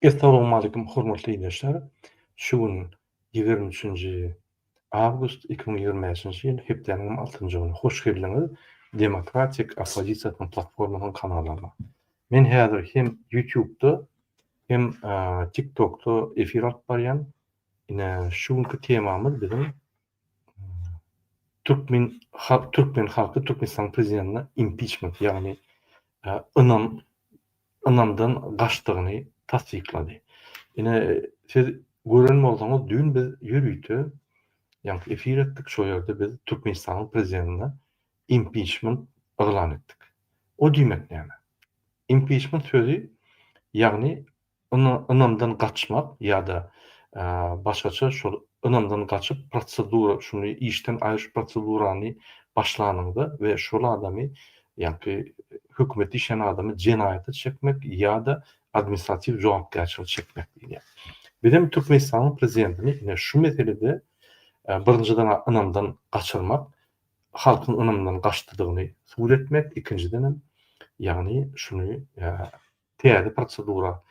Assalamu alaykum hormatly dinleyijiler. Şu gün 23 Awgust 2025-nji ýyl hepdeniň 6-njy güni. Hoş geldiňiz Demokratik Opozisiýanyň platformasynyň kanalyna. Men häzir hem YouTube'da hem TikTok'da efir alyp barýan. Ine şu günkü temamyz bizim Türkmen halky Türkmenistan prezidentina impeachment, ýagny ynamdan gaçdygyny tasdiklady. Ine siz gören bolsaňyz dün biz ýürüýte, ýa-ni efir etdik, şo ýerde biz Türkmenistanyň prezidentina impeachment elan etdik. O diýmek näme? Impeachment sözi ýagny ynamdan gaçmak ýa-da başgaça şol ynamdan gaçyp prosedura, şuny işden aýyş prosedurany başlanygda we şol adamy ýa-ni hökümeti işen adamy jenaýaty çekmek ýa-da administrativ jogapkärçilik çekmek diýilýär. Bizim Türkmenistanyň prezidentini ine şu meselede birinjiden ynamdan gaçyrmak, halkyň ynamdan gaçdygyny subut etmek, ikinciden ýagny şuny täze prosedura,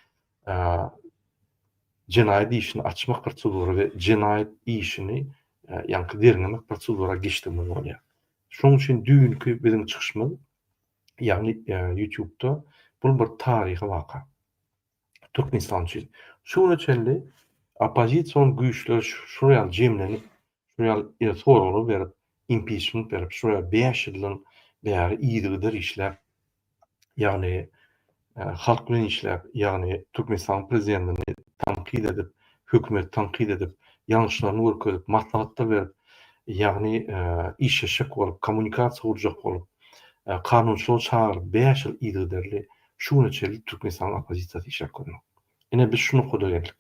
jenaýat işini açmak prosedura we jenaýat işini ýa-ni derlemek prosedura geçdirmek bolýar. Şoň üçin dünkü bizim çykyşmyz ýagny YouTube'da bu bir taryhy waka. Türkmenistan üçin. Şunu çelli opozisiýon güýçler şuraya jemlenip, şuraya soraly berip, impeachment berip, şuraya 5 ýyldan bäri ýygydyr işler, ýagny halk bilen işler, ýagny Türkmenistan prezidentini tanqid edip, hökümet tanqid edip, ýanlışlaryny görkezip, maslahatlar berip, ýagny işleşik bolup, kommunikasiýa gurjak bolup, kanunçylyk çağıryp 5 ýyl ýygyderli şunu çelli Türkmenistan opozisiýasy işe görmek. Ine biz şunu goda geldik.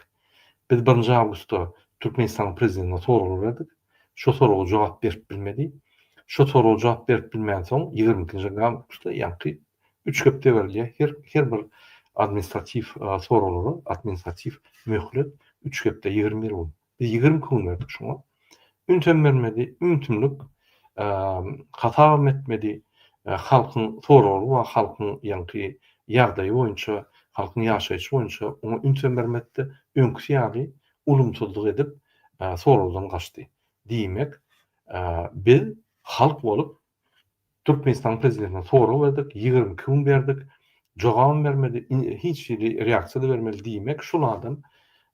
Biz 1 Awgustda Türkmenistan prezidentine soraly berdik. Şo soraly jogap berip bilmedi. Şo soraly jogap berip bilmän soň 22-nji Awgustda ýa-ni 3 hepde berilýär. Her bir administrativ soralary, administrativ möhlet 3 hepde 21 gün. Biz 20 gün berdik şoňa. Ünten bermedi, ümtümlük hata etmedi. Halkyň soraly we halkyň ýa-ni ýagdaýy boýunça, halkyň ýaşaýyşy boýunça onu ünten bermekde öňküsi ýaly ulumsuzlyk edip soralydan gaçdy. Diýmek, biz halk bolup Türkmenistan prezidentine soraly berdik, 20 gün berdik, jogap bermedi, hiç bir reaksiýa da bermedi diýmek, şol adam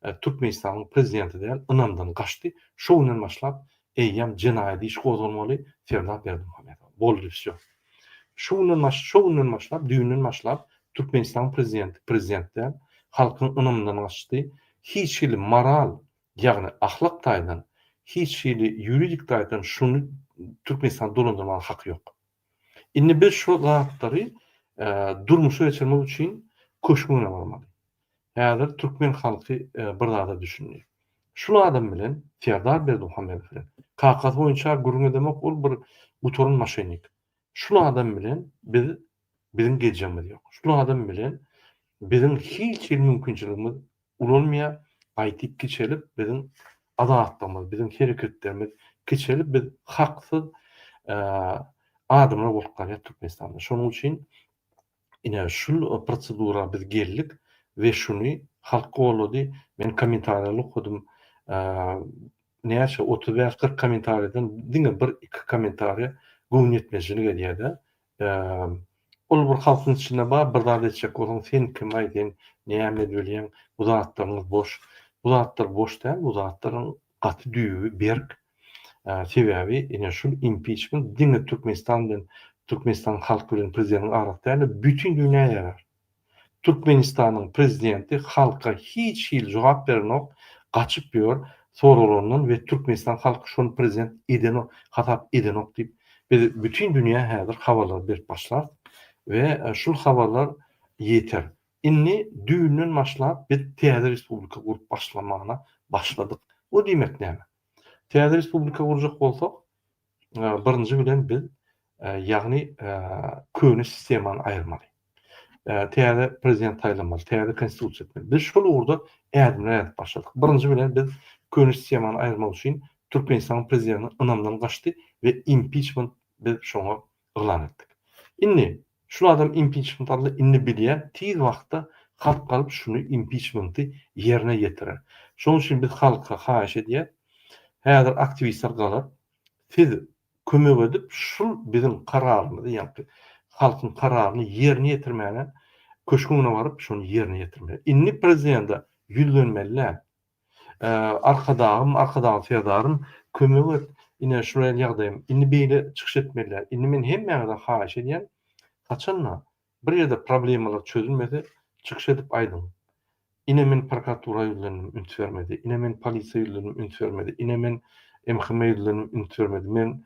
Türkmenistanyň prezidenti däl, ynamdan gaçdy. Şo günden başlap eýýem jenaýat iş gozulmaly, Ferhat Berdimuhammedow. Boldy şo. Şo günden başlap, düýünden başlap Türkmenistan prezidentden halkyň ynamdan gaçdy. Hiç bir moral, ýagny ahlak taýdan, hiç bir ýuridik taýdan şunu Türkmenistan dolandyrmagy haky ýok. Indi biz şu zatlary durmuşa geçirmek üçin köşküne barmaly. Häzir Türkmen halky bir zada düşünýär. Şol adam bilen Ferhat Berdimuhammedow bilen kakasy boýunça gurun demek ol bir utorun maşinik. Şol adam bilen bizim gejemiz ýok. Şol adam bilen bizim hiç bir mümkinçiligimiz ulanyýar, aýtyp geçelip bizim adatlarymyz, bizim hereketlerimiz geçelip biz haksyz adamlar bolup galýar Türkmenistanda. Şonuň üçin ine şu prosedura biz geldik we şuny halk golady. Men kommentarlarly okudum. Näçe 30-40 kommentarlardan diňe 1-2 kommentary göwün etmejini edýär. Ol bir halkyň içinde bar bir zat etjek bolan sen kim aýdyn, näme bilýän, bu zatlaryňyz boş. Bu zatlar boş däl, bu zatlaryň gaty düýbi berk. Sebebi ine şu impeachment diňe Türkmenistan halky bilen prezidentiň arasynda bütün dünýä ýarar. Türkmenistanyň prezidenti halka hiç jogap bermek, gaçyp ýör soralaryndan we Türkmenistan halky şonu prezident edenok, hatap edenok diýip biz bütün dünýä häzir habarlar berip başlar we şol habarlar ýeter. Inni düýünden başlap biz täze respublika gurup başlamagyna başladyk. O diýmek näme? Täze respublika gurjak bolsak, birinji bilen biz ýagny köni sistemany aýyrmaly. Täze prezident taýlanmaly, täze konstitusiýa etmeli. Biz şol urda ädimler başladyk. Birinji bilen biz köni sistemany aýyrmak üçin Türkmenistan prezidentini ynamdan gaçdy we impeachment biz şoňa elan etdik. Inni şol adam impeachment adly inni bilýär, tiz wagtda Halk kalıp şunu impeachment'ı yerine getirer. Şoň üçin biz halka haýyş edýär. Häzir aktivistler galar. Siz kömek edip şu bizim kararymyzy, ýa-ni halkyň kararyny yerine ýetirmäne köşküne baryp şonu yerine ýetirme. Inni prezidenta ýüzlenmeliler. Arkadaşym fedarym kömek et. Ine şuraya ýagdaýym. Inni beýle çykyş etmeliler. Inni men hemmäňe haýyş edýän. Haçanla bir ýerde problemalar çözülmedi, çykyş edip aýdym. Ine men prokuratura ýüzlendim, ünt bermedi. Ine men polisiýa ýüzlendim, ünt bermedi. Ine men MHM ýüzlendim, ünt bermedi. Men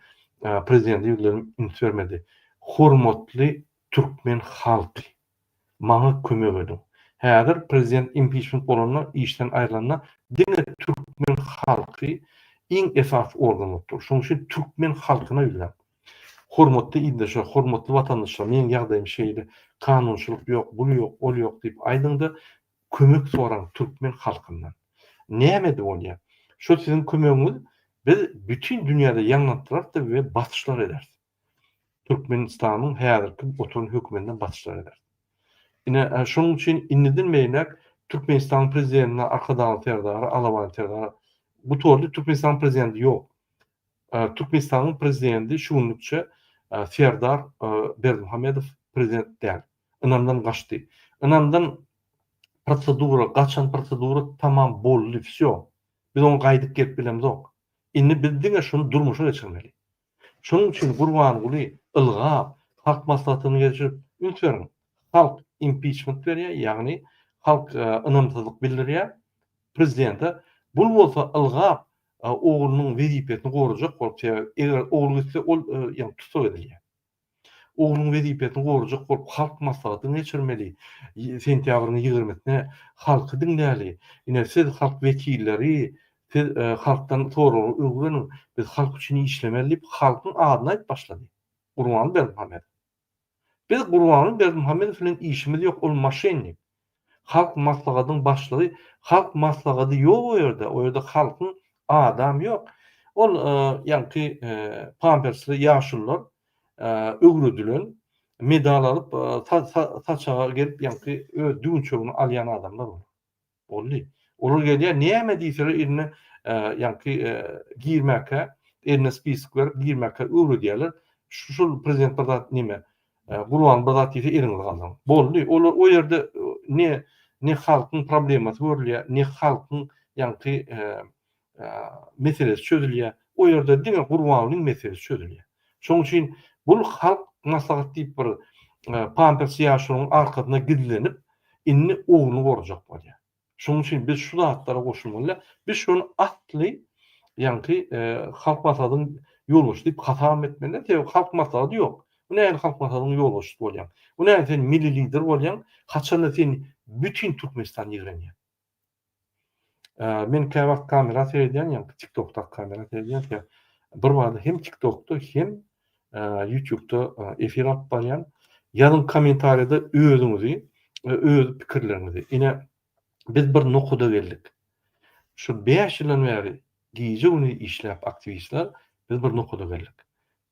prezident ýüzlendim, ünt bermedi. Hormatly türkmen halky, maňa kömek edin. Häzir prezident impeachment bolanlar işden aýrylanlar, diňe türkmen halky iň esas organlydyr. Şoň üçin türkmen halkyna ýüzlen. Hormatly ildeşler, hormatly watandaşlar, meň ýagdaýym şeýle, kanunçylyk ýok, bu ýok, ol ýok diýip aýdynda kömek soran türkmen halkyndan. Näme de bolýar? Şo sizin kömegiňiz biz bütün dünýäde ýaňlatdyrar we batışlar eder. Türkmenistanyň häzirki oturan hökümetinden batışlar eder. Ine şoň üçin innidin meýnek Türkmenistan prezidentine arkadan terdary, alaban terdary. Bu torda Türkmenistan prezidenti ýok. Türkmenistanyň prezidenti şuňlukça Serdar Berdimuhamedov prezident däl. Ynandan gaçdy. Ynandan gaçan prosedura tamam boldy, всё. Biz onu gaýdyp gelip bilemzok. Inni biz diňe şunu durmuşa geçirmeli. Şoň üçin Gurbanuly ylgap, halk maslahatyny geçirip ünt berin. Halk impeachment berýär, ýagny halk ynamsızlyk bildirýär prezidente. Bu bolsa ylgap oglunyň wezipetini gorajak bolup, eger oglu gitse ol ýa tutsak edilýär. Oglunyň wezipetini gorajak bolup halk maslahatyny geçirmeli. Sentýabryň 20-sine halky dinläli. Ine siz halk wekilleri, siz halkdan soragy öwreniň, biz halk üçin işlemeli diýip halkyň adyna aýdyp başlady. Gurban Berdimuhamedov. Biz Gurban Berdimuhamedov bilen işimiz ýok, ol maşennik. Halk maslahatynyň başlygy, halk maslahaty ýok o ýerde. O ýerde halkyň adam ýok. Ol ýa-ni pampersli ýaşullar öwredilen, medal alyp taçaga gelip ýa-ni düğün çögüni alýan adamlar bar. Boldy. Olar gelýär, näme diýseler eline ýa-ni girmäke, eline spisk berip girmäke öwredýärler. Şol prezident bazat näme? Gurban bazat diýse eriňiz galdyň. Boldy. Olar o ýerde ne halkyň problemasy görülýär, ne halkyň ýa-ni meselesi çözülýär. O ýerde diňe Gurbanulyň meselesi çözülýär. Şoň üçin bu halk maslahat diýip bir pampers ýaşuryň arkasyna gidilenip inni ogluny gorajak bolýar. Şoň üçin biz şu zatlara goşulmaly. Biz şonu atly, ýa-ni halk maslahatyny ýolbaşy diýip hatam etmeli. Täze halk maslahaty ýok. Bu näme halk maslahatyny ýolbaşy bolýan? Bu näme sen milli lider bolýan? Haçan sen bütün Türkmenistan ýigrenýär. Men käwagt kamera seýdýän, ýa-ni TikTokda kamera seýdýän ki, bir wagt hem TikTokda hem YouTube'da efir alyp barýan. Ýalyn kommentariýada özüňizi, öz pikirlerinizi. Ine biz bir nokuda geldik. Şu 5 ýyldan beri giýje güni işläp aktivistler biz bir nokuda geldik.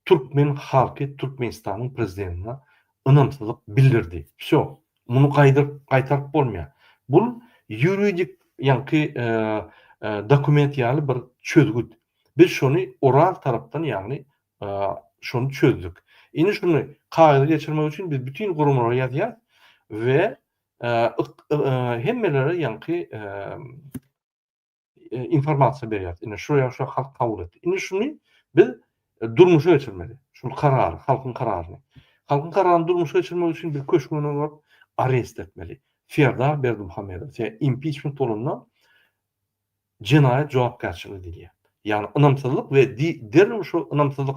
Türkmen halky Türkmenistanyň prezidentine ynamsızlyk bildirdi. Şo, muny gaýtaryp bolmaýar. Bu ýuridik ýa-ni dokument ýaly bir çözgüt. Biz şonu oral tarapdan ýagny şonu çözdük. Indi şunu kayda geçirmek üçin biz bütün gurumlara ýazýar we hemmelere ýa-ni informasiýa berýär. Indi şuraya halk kabul etdi. Indi şunu biz durmuşa geçirmeli. Şunu karar, halkyň kararyny. Halkyň kararyny durmuşa geçirmek üçin bir köşküne barıp arrest etmeli. Serdar Berdimuhamedov impeachment bolandan cinayet jogapkärçiligi diýilýär. Ýani ynamsızlyk we derhäm şu ynamsızlyk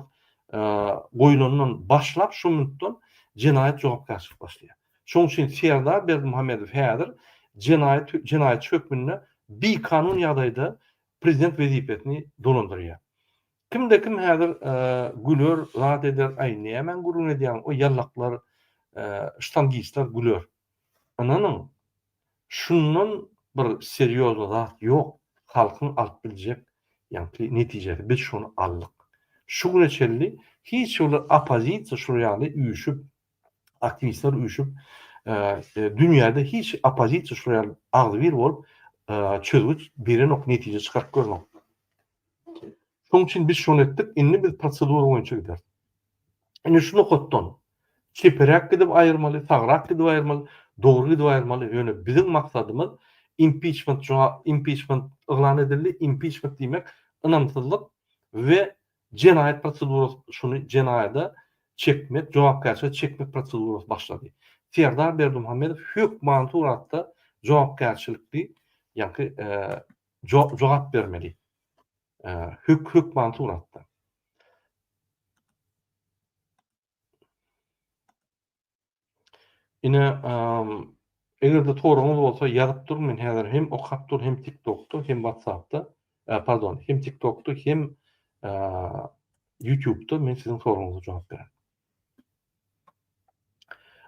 goýulandan başlap şu minutdan cinayet jogapkärçilik başlaýar. Şoň üçin Serdar Berdimuhamedov häzir cinayet hökmüne bir kanun ýagdaýda prezident wezipetini dolandyrýar. Kimde kim häzir güler, rad eder, aýny men gurun edýän o ýallaklar, ştangistler güler. Ananyň şundan bir seriýoz zat ýok. Halkyň alyp biljek ýa-ni netijede biz şonu aldyk. Şu güneçelli hiç olar opozisiýa şurýaly üýüşüp, aktivistler üýüşüp dünýäde hiç opozisiýa agzybir bolup çözgüç birenok netije çykaryp görmek. Şoň üçin biz şonu etdik, indi biz prosedura boýunça gider. Ine şunu okutdun. Çeperek gidip ayırmaly, sagrak gidip ayırmaly, dogry gidip ayırmaly. Ýöne bizim maksadymyz impeachment yglan edildi. Impeachment diýmek ynamsızlyk we jenaýat prosedurasy, şunu jenaýata çekmek, jogapkärçilikde çekmek prosedurasy başlady. Serdar Berdimuhammedow hökman suratda jogapkärçilikli, ýa-ni jogap bermeli. Hökman suratda. Ine egerde toruňyz bolsa ýazyp dur, men häzir hem okap dur, hem TikTok'da, hem WhatsApp'da, pardon, hem TikTok'da, hem YouTube'da men siziň soruňyza jogap berem.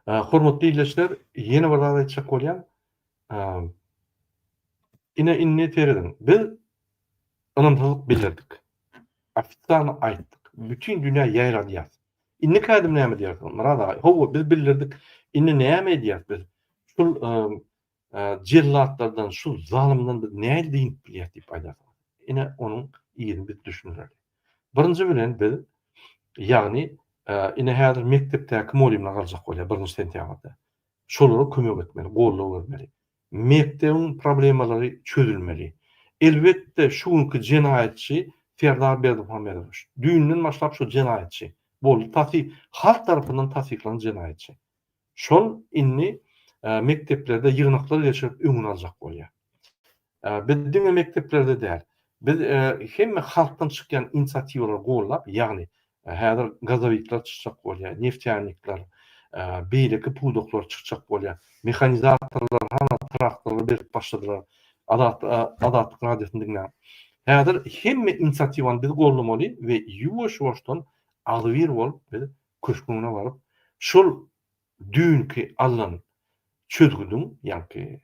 Hormatly izleýijiler, ýene bir zat aýtjak bolýan. Ine inni teredin. Biz ynamsızlyk bildirdik. Ofitsialny aýtdyk. Bütün dünýä ýaýradyýar. Inni kädim näme diýersin? Murad ağa, howa biz bildirdik. Inni näme diýär biz? Şol jellatlardan, şol zalymdan biz näme diýip bilýär diýip aýdarsyň. Ine onuň ýerini biz düşünýärdik. Birinji bilen biz, ýagny ine häzir mektepdäki molimler galjak bolýar 1-nji sentýabrda. Şolara kömek etmeli, gollap bermeli. Mektebiň problemalary çözülmeli. Elbetde şu günkü jenaýatçy Serdar Berdimuhammedow. Düýünden başlap şu jenaýatçy boldy. Halk tarapyndan tasdiklanan jenaýatçy. Şol inni mekteplerde ýygnaklar geçirip öňüne aljak bolýar. Bizdiň mekteplerde däl. Biz hemme halkdan çykýan inisiatiwalar gollap, ýagny häzir gazowikler çykjak bolýar, neftyanikler, beýleki pudoklar çykjak bolýar, mehanizatorlar hana traktorlar berip başladylar. Adatlyk radiosyny dinläp. Häzir hemme inisiatiwany biz gollamaly we ýuwaş-ýuwaşdan agzybir bolup biz köşküne baryp şol düňki alan çözgüdüň, ýa-ni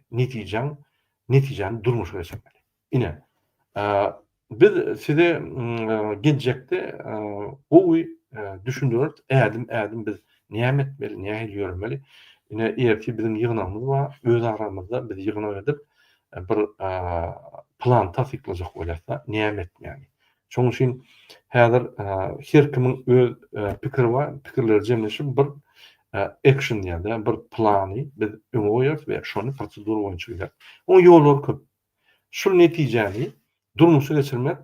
netijany durmuşa geçirmeli. Ine biz size gelecekde gowy düşündürip ädim biz näme etmeli, näme ýörmeli. Ine erki bizim ýygnamyz bar, öz aramyzda biz ýygnap edip bir plan tasdiklajak bolýarsa näme etmeli. Şoň üçin häzir her kimiň öz pikiri bar, pikirleri jemleşip bir action diýildi, bir plany biz öňe goýarys we şonu prosedura boýunça gider. O ýollar köp. Şol netijäni durmuşa geçirmek,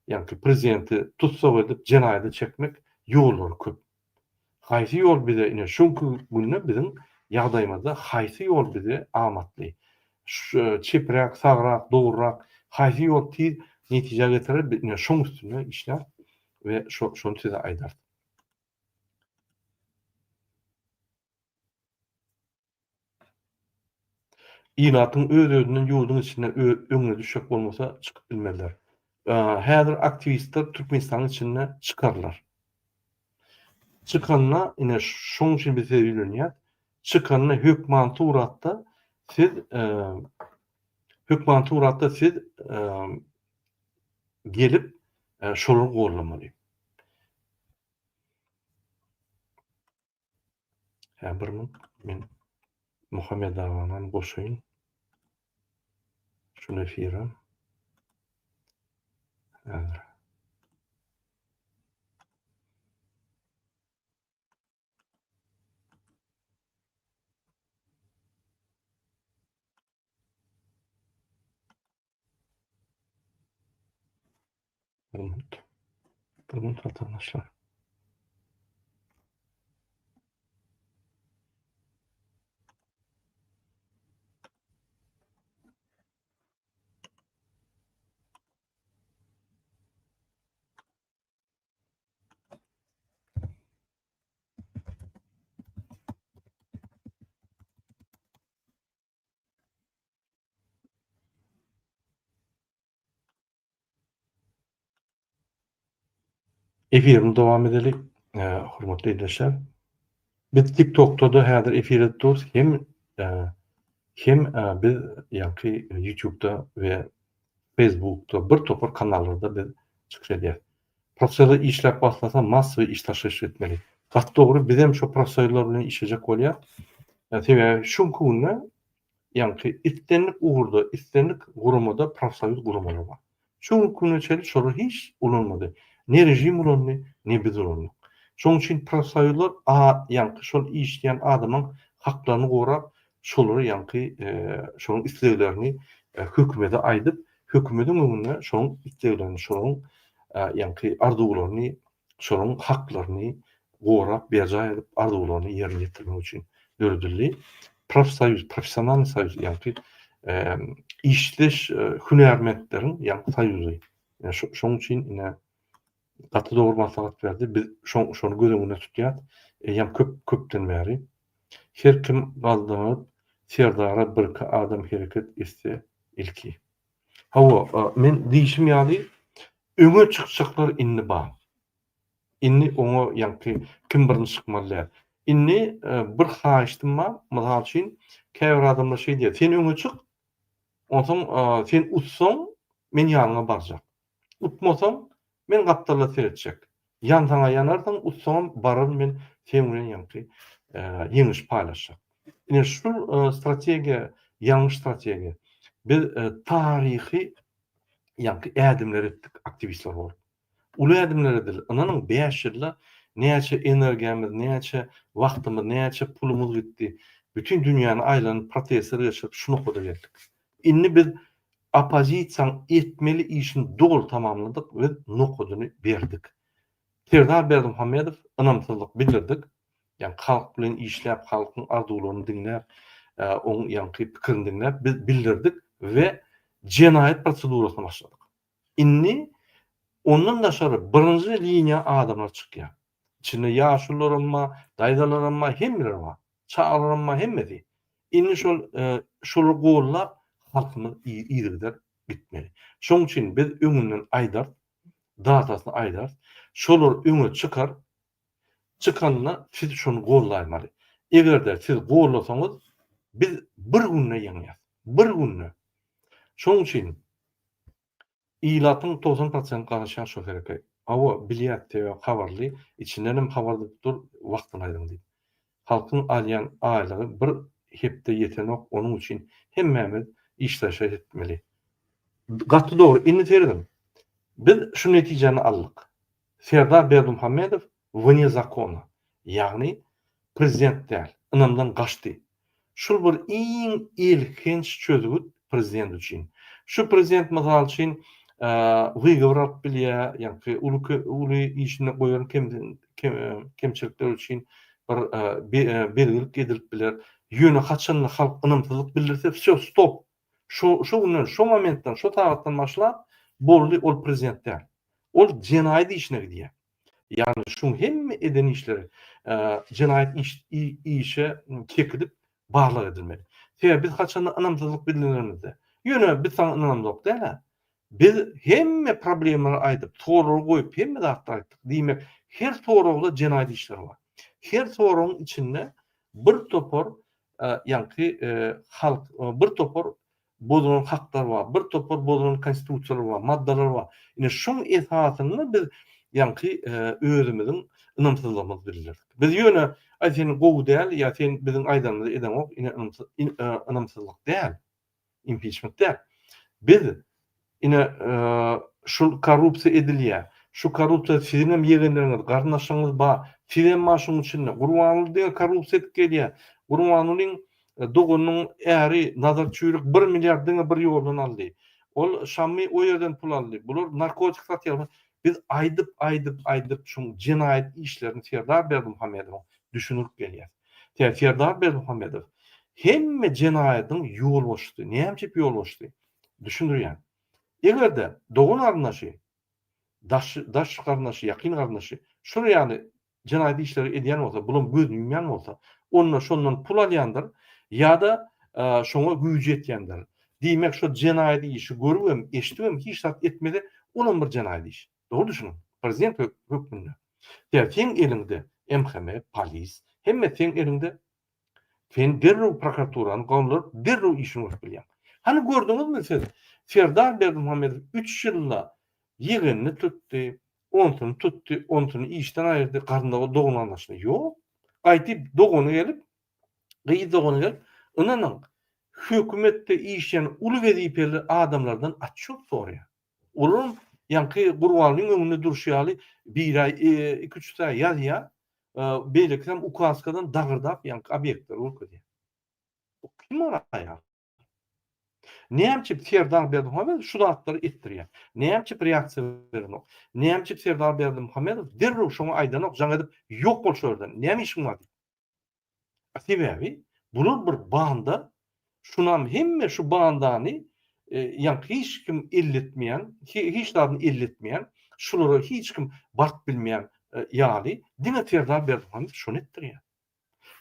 ýa-ni prezidenti tutsak edip jenaýata çekmek ýollar köp. Haýsy ýol bize ine şonky günne biziň ýagdaýymyzda haýsy ýol bize amatly? Çeprek, sagrak, dogrurak, haýsy ýol tiz netije getirir? Ine şoň üstüne işler we şonu size aýdar. Ýynatyň öz-özünden ýurdun içinden öňüne düşek bolmasa çykyp bilmeliler. Häzir aktivistler Türkmenistanyň içinden çykarlar. Çykanyna ine şoň üçin bize öýlenýär. Çykanyna hökman suratda siz gelip şolary gollamaly. Bir minut men Muhammed Aganyň goşaýyn. Şunu efire. Bir minut vatandaşlar. Efirimiz dowam edelik. Hormatly izleýijiler. Biz TikTok'da da häzir efirde durýarys. Hem biz ýa-ni YouTube'da we Facebook'da bir topar kanallarda biz çykyş edýär. Professional işläp başlasa massawy iş taşyş etmeli. Gat dogry biz hem şo professorlar bilen işejek bolýar. Tebe şunkunna ýa-ni itdenlik uğurda, itdenlik gurumada profsoýuz gurumlar bar. Şoň günüçeli şolar hiç ulanmady. Ne rejim ulandy, ne biz ulandyk. Şoň üçin profsoýuzlar ýa-ni şol işleýän adamyň haklaryny gorap, şolary ýa-ni şonuň isleglerini hökümete aýdyp, hökümetiň öňünde şonuň isleglerini, şonuň ýa-ni arzuwlaryny, şonuň haklaryny gorap, beja edip arzuwlaryny ýerine ýetirmek üçin döredildi. Profsoýuz, professional soýuz ýa-ni işleş hünärmendleriň ýa-ni soýuzy. Şoň üçin ine gaty dogry maslahat berdi. Biz şonu gözüňde tutýar. Ýa köpden bäri her kim galdanyp serdara bir adam hereket etse ilki. Hawa men diýişim ýaly öňe çykjaklar inni bar. Inni oňa ýa-ni kim birini çykmaly. Inni bir haýyşdym bar, mysal üçin käbir adamlar şey diýer, sen öňe çık, onsoň sen utsaň men ýanyňa barjak. Utmasaň men gapdala seretjek. Ýan saňa ýanarsaň, utsaň barar men sen bilen ýa-ni ýeňiş paýlaşjak. Ine şu strategiýa, ýalňyş strategiýa. Biz taryhy ýa-ni ädimler etdik, aktivistler bolup. Uly ädimler edil. Ananyň 5 ýylda näçe energiýamiz, näçe wagtymyz, näçe pulumuz gitdi. Bütün dünýäni aýlanyp protestler ýaşap şunu goda geldik. Inni biz opozisiýaň etmeli işini dogry tamamladyk we nokoduny berdik. Serdar Berdimuhammedow ynamsızlyk bildirdik. Yani halk bilen işläp, halkyň arzuwlaryny dinläp, oň ýa-ni pikirini dinläp biz bildirdik we jenaýet prosedurasyna başladyk. Inni ondan daşary birinji liniýa adamlar çykýar. İçinde ýaşullaryma, daýdalaryma hemmeleri bar. Çağlaryma hemmedi. Inni şol gollap halkymyz ýygyder gitmeli. Şoň üçin biz öňünden aýdar, datasyny aýdar, şolar öňe çykar. Çykanyna siz şonu gollaýmaly. Egerde siz gollasaňyz biz bir günne ýeňýär. Bir günne. Şoň üçin ilatyň 90% garaşan şo hereket. Awa bilýär tebe habarly, içinden hem habarlydyr, wagtyny aýdyň diýip. Halkyň alýan aýlygy bir hepde ýetenek, onuň üçin hemmämiz işleşe etmeli. Gaty dogry, inni terdim. Biz şu netijeni aldyk. Serdar Berdimuhammedow wne zakona. Ýagny prezident däl, ynamdan gaçdy. Şol bir iň ilkinç çözügüt prezident üçin. Şu prezident mysal üçin wygyrak bilýär, ýa-ni uly işine goýan kemçilikler üçin bir belgilik edilip biler. Ýöne haçan halk ynamsızlyk bildirse, stop. Şu momentden, şu tagatdan başlap boldy ol prezident däl. Ol jenaýat işine gidýär. Yani şu hemme eden işleri cinayet işe çekilip bağlı edilmeli. Biz haçan anamsızlık bildirimizde. Yöne biz sana anamsızlık değil mi? Biz hemme problemleri aydıp, soruları koyup hemme de aktardık. Demek her soruda cinayet işleri var. Her sorunun içinde bir topor yani halk, bir topor bozulan haklar var, bir topor bozulan konstitusiyalar var, maddeler var. Yine şunun esasını biz ýa-ni özümiziň ynamsızlygymyzy bildirdik. Biz ýöne sen gowy däl, ýa sen biziň aýdanyňyzy eden ok, ynamsızlyk däl, impeachment däl. Biz ine şu korrupsiýa edilýär. Şu korrupsiýa sizin hem ýegenleriňiz, garnaşyňyz bar. Sizin maşyň içinde Gurbanuly diýen korrupsiýa edip gelýär. Gurbanulyň dogunyň äri nazar çüýrük 1 milliard diňe bir ýoldan aldy. Ol şammy o ýerden pul aldy. Bular narkotik satýar. Biz aydyp şu jenaýet işlerini Serdar Berdimuhammedow düşünürip gelýär. Serdar Berdimuhammedow hemme jenaýetin ýol boşdy. Näme ýol boşdy? Düşünürýär. Egerde dogun arnaşy, daş garnaşy, ýakyn garnaşy, şunu ýani jenaýet işleri edýän bolsa, bulun gözüni ýumýan bolsa, şondan pul alýandyr, ýa-da şoňa güýji etýändir. Diýmek şu jenaýet işi görübem, eşdibem, hiç zat etmedi, onun bir jenaýet işi. Doğru düşünün. Prezident hökmünde. Sen elinde MHM, polis, hemme sen elinde sen derru prokuraturanın gönlür derru işini bilýär. Hani gördüňizmi siz? Serdar Berdimuhammedow 3 ýylda ýegenini tutdy, ontuny işden aýyrdy, garynda dogun anlaşdy. Ýok. Aýtyp dogunu gelip Gyýdygony ynanyň hökümetde işleyen uly wezipeli adamlardan açyk sorýar. Olar ýanky gurbanyň öňünde durşýaly bir ay, 2-3 ay ýazýar, beýlekden ukaskadan dagırdap ýanky obýektler urkudýar. Kim ona ýa? Näçe Serdar Berdimuhamedow şu zatları etdirýär. Näçe reaksiýa berýär. Näçe Serdar Berdimuhamedow derrew şoňa aýdanok jaň edip ýok bolşardan. Näme işiň bar? Sebäbi bular bir banda şunam hemme şu bandany ýa hiç kim illetmeýän, hiç dadyn illetmeýän, şulara hiç kim bart bilmeýän ýaly diňe Serdar Berdimuhamedow şonu etdirýär.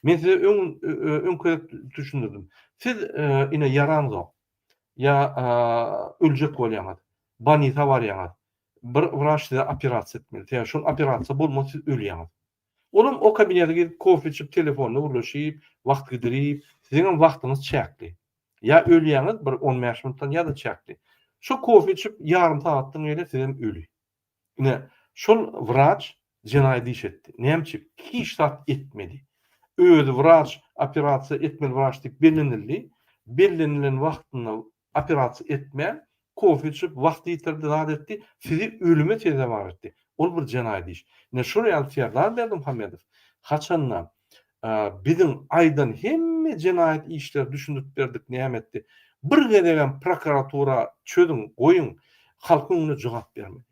Men size öňkü düşündirdim. Siz ine ýaranyň ya öljek bolýaňyz, banita barýaňyz, bir wraç size operasiýa etmeli. Ýa şol operasiýa bolmasa siz ölýäňiz. Olam o kabinete gidip kofe içip telefonu ulaşyp, wagt gidirip, sizin wagtyňyz çäkli. Ya ölýäňiz bir 15 minutdan ýa-da çäkli. Şu kofe içip ýarym saatdan öýle sizin öli. Ine şol wraç jenaýat iş etdi. Näme hiç tat etmedi. Özü wraç operasiýa etmeli wraç diýip bellenilen wagtyna operasiýa etmän, kofe içip wagt ýitirdi, zat etdi, sizi ölüme tezewar etdi. Ol bir jenaýat iş. Ne şuraya Serdar Berdimuhamedow haçandan biziň aýdan hemme jenaýat işler düşündürip berdik näme etdi. Bir gedegen prokuratura çödüň, goýuň, halkyň öňüne jogap bermedi.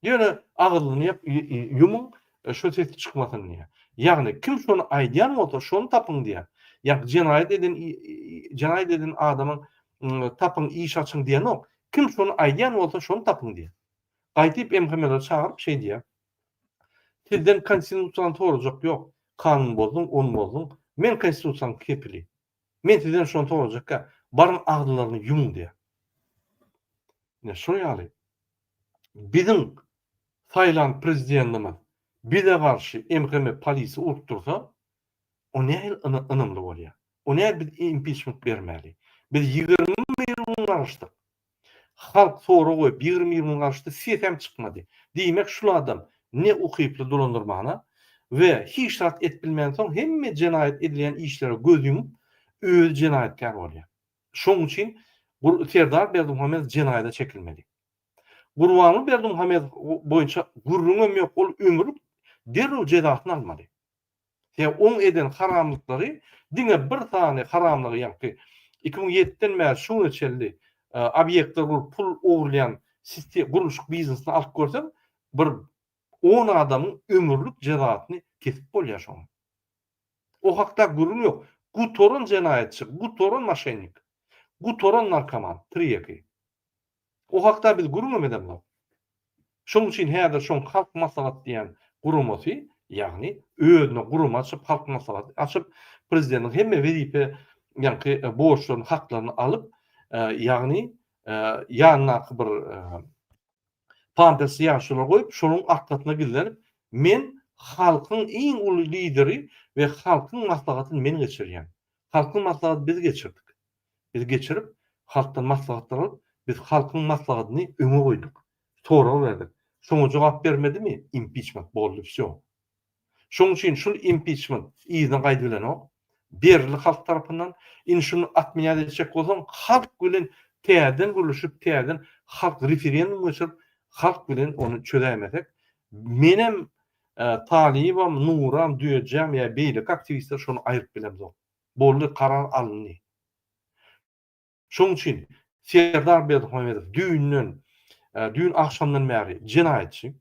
Ýöne agylyny ýap, ýumyň şo ses çykmasyn diýär. Ýagny kim şonu aýdýan bolsa şonu tapyň diýär. Ýa jenaýat eden adamyň tapyň iş açyň diýen ok. Kim şonu aýdýan bolsa şonu tapyň diýär. Gaýdyp emhemeler çağırıp şey diýär. Sizden konstitusiýan torajak ýok. Kanun bozdun, on bozdun. Men konstitusiýanyň kepili. Men sizden şonu torajakka barın agdylaryny ýumyň diýär. Ne şo ýaly. Biziň saýlan prezidentimiz bize garşy emheme polisi uruktursa, o näil ynymly bolýar. O näil biz impeachment bermeli. Biz 20 ýyl garşdyk. Halk soru goýup 20 ýyl garşdy, sesem çykmady. Diýmek şul adam ne ukyply dolandyrmana we hiç tat etbilmän soň hemme jenaýat edilen işlere göz yumup öz jenaýatkar bolýar. Şoň üçin bu Serdar Berdimuhamedow jenaýata çekilmeli. Gurbany Berdimuhamedow boýunça gurrunam ýok, ol ömür derrew jezasyny almaly. Ýa oň eden haramlyklary diňe bir tane haramlygy ýa-ki 2007-den bäri şunu çeldi. Obyektler pul oğurlayan sistem guruluşuk biznesini alıp görsem bir 10 adamın ömürlük cezaatını kesip bolýar şoň. O hakda gurulum yok. Gutorun jenaýatçy, gutorun maşennik, gutorun narkoman, triyeki. O hakda biz gurulum edemler. Şoň üçin häzir şoň halk maslahat diýen gurumasy, ýagny özüne gurum açyp halk maslahat açyp prezidentiň hemme wezipe ýa-ki borçlaryny, haklaryny alyp ýagny ýanyna bir pantasi ýaşylar goýup, şonuň arkasyna gizlenip, men halkyň iň uly lideri we halkyň maslahatyny men geçirýän. Halkyň maslahaty biz geçirdik. Biz geçirip, halkdan maslahatlar alyp, biz halkyň maslahatyny öňe goýduk. Soraw berdik. Şoňa jogap bermedimi? Impeachment boldy, şo. Şoň üçin şol impeachment iýden gaýdy bilen ok. Berli halk tarapyndan şunu atmaýa edecek bolsaň, halk bilen täzeden guruluşyp, täzeden halk referendum geçirip, halk bilen onu çözeýmesek, menem talibam, nuram, düýejäm ýa beýlik aktivistler şonu aýryp bilemzok. Boldy karar alındy. Şoň üçin Serdar Berdimuhamedow düýün akşamdan bäri jenaýatçy.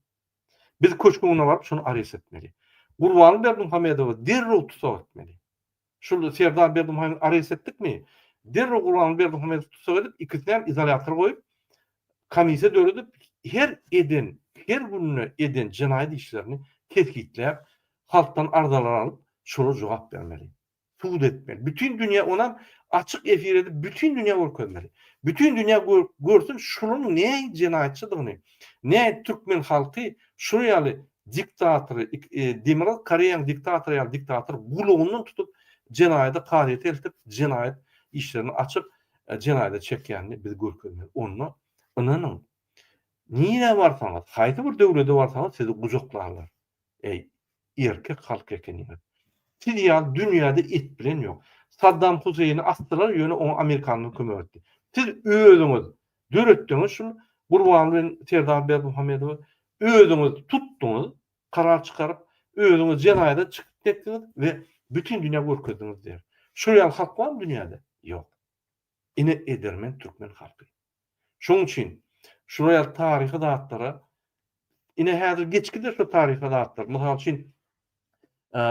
Biz köçküne baryp şonu arys etmeli. Gurbany Berdimuhamedowy derrew tutsak etmeli. Şol Serdar Berdimuhamedow arys etdikmi? Derrew Gurbany Berdimuhamedow tutsak edip, ikisinden izolator goýup, komisiýa döredip, her gününe eden jenaýat işlerini tetkikläp, halktan arzalar alyp, şola jogap bermeli. Suud etmeli. Bütün dünýä ona açyk efir edip, bütün dünýä görkezmeli. Bütün dünýä görsün şunun näme jenaýatçydygyny, näme türkmen halky şu ýaly diktatory, Demokrat Koreýanyň diktator gulugyny tutup jenaýata qaryat eltip, jenaýat işlerini açyp, jenaýata çekýänini biz görkezmeli. Onu ynanyň. Niýe barsaňyz, haýsy bir döwlede barsaňyz sizi gujoklarlar. Erkek halk ekeniňiz. Siz dünyada et bilen yok. Saddam Hussein'i astılar, yönü onu Amerikanlı kömürtti. Siz özüňiz döretdiňiz şunu Gurban bilen Serdar Berdimuhammedowy özüňiz tutduňyz, karar çıkaryp özüňiz jenaýda çykyp ketdiňiz we bütün dünya görkezdiňiz der. Şu ýaly halk barmy dünýäde? Ýok. Ine edermen türkmen halky. Şoň üçin şu ýaly taryhy zatlara ine häzir geçkide şu taryhy zatlar. Mysal üçin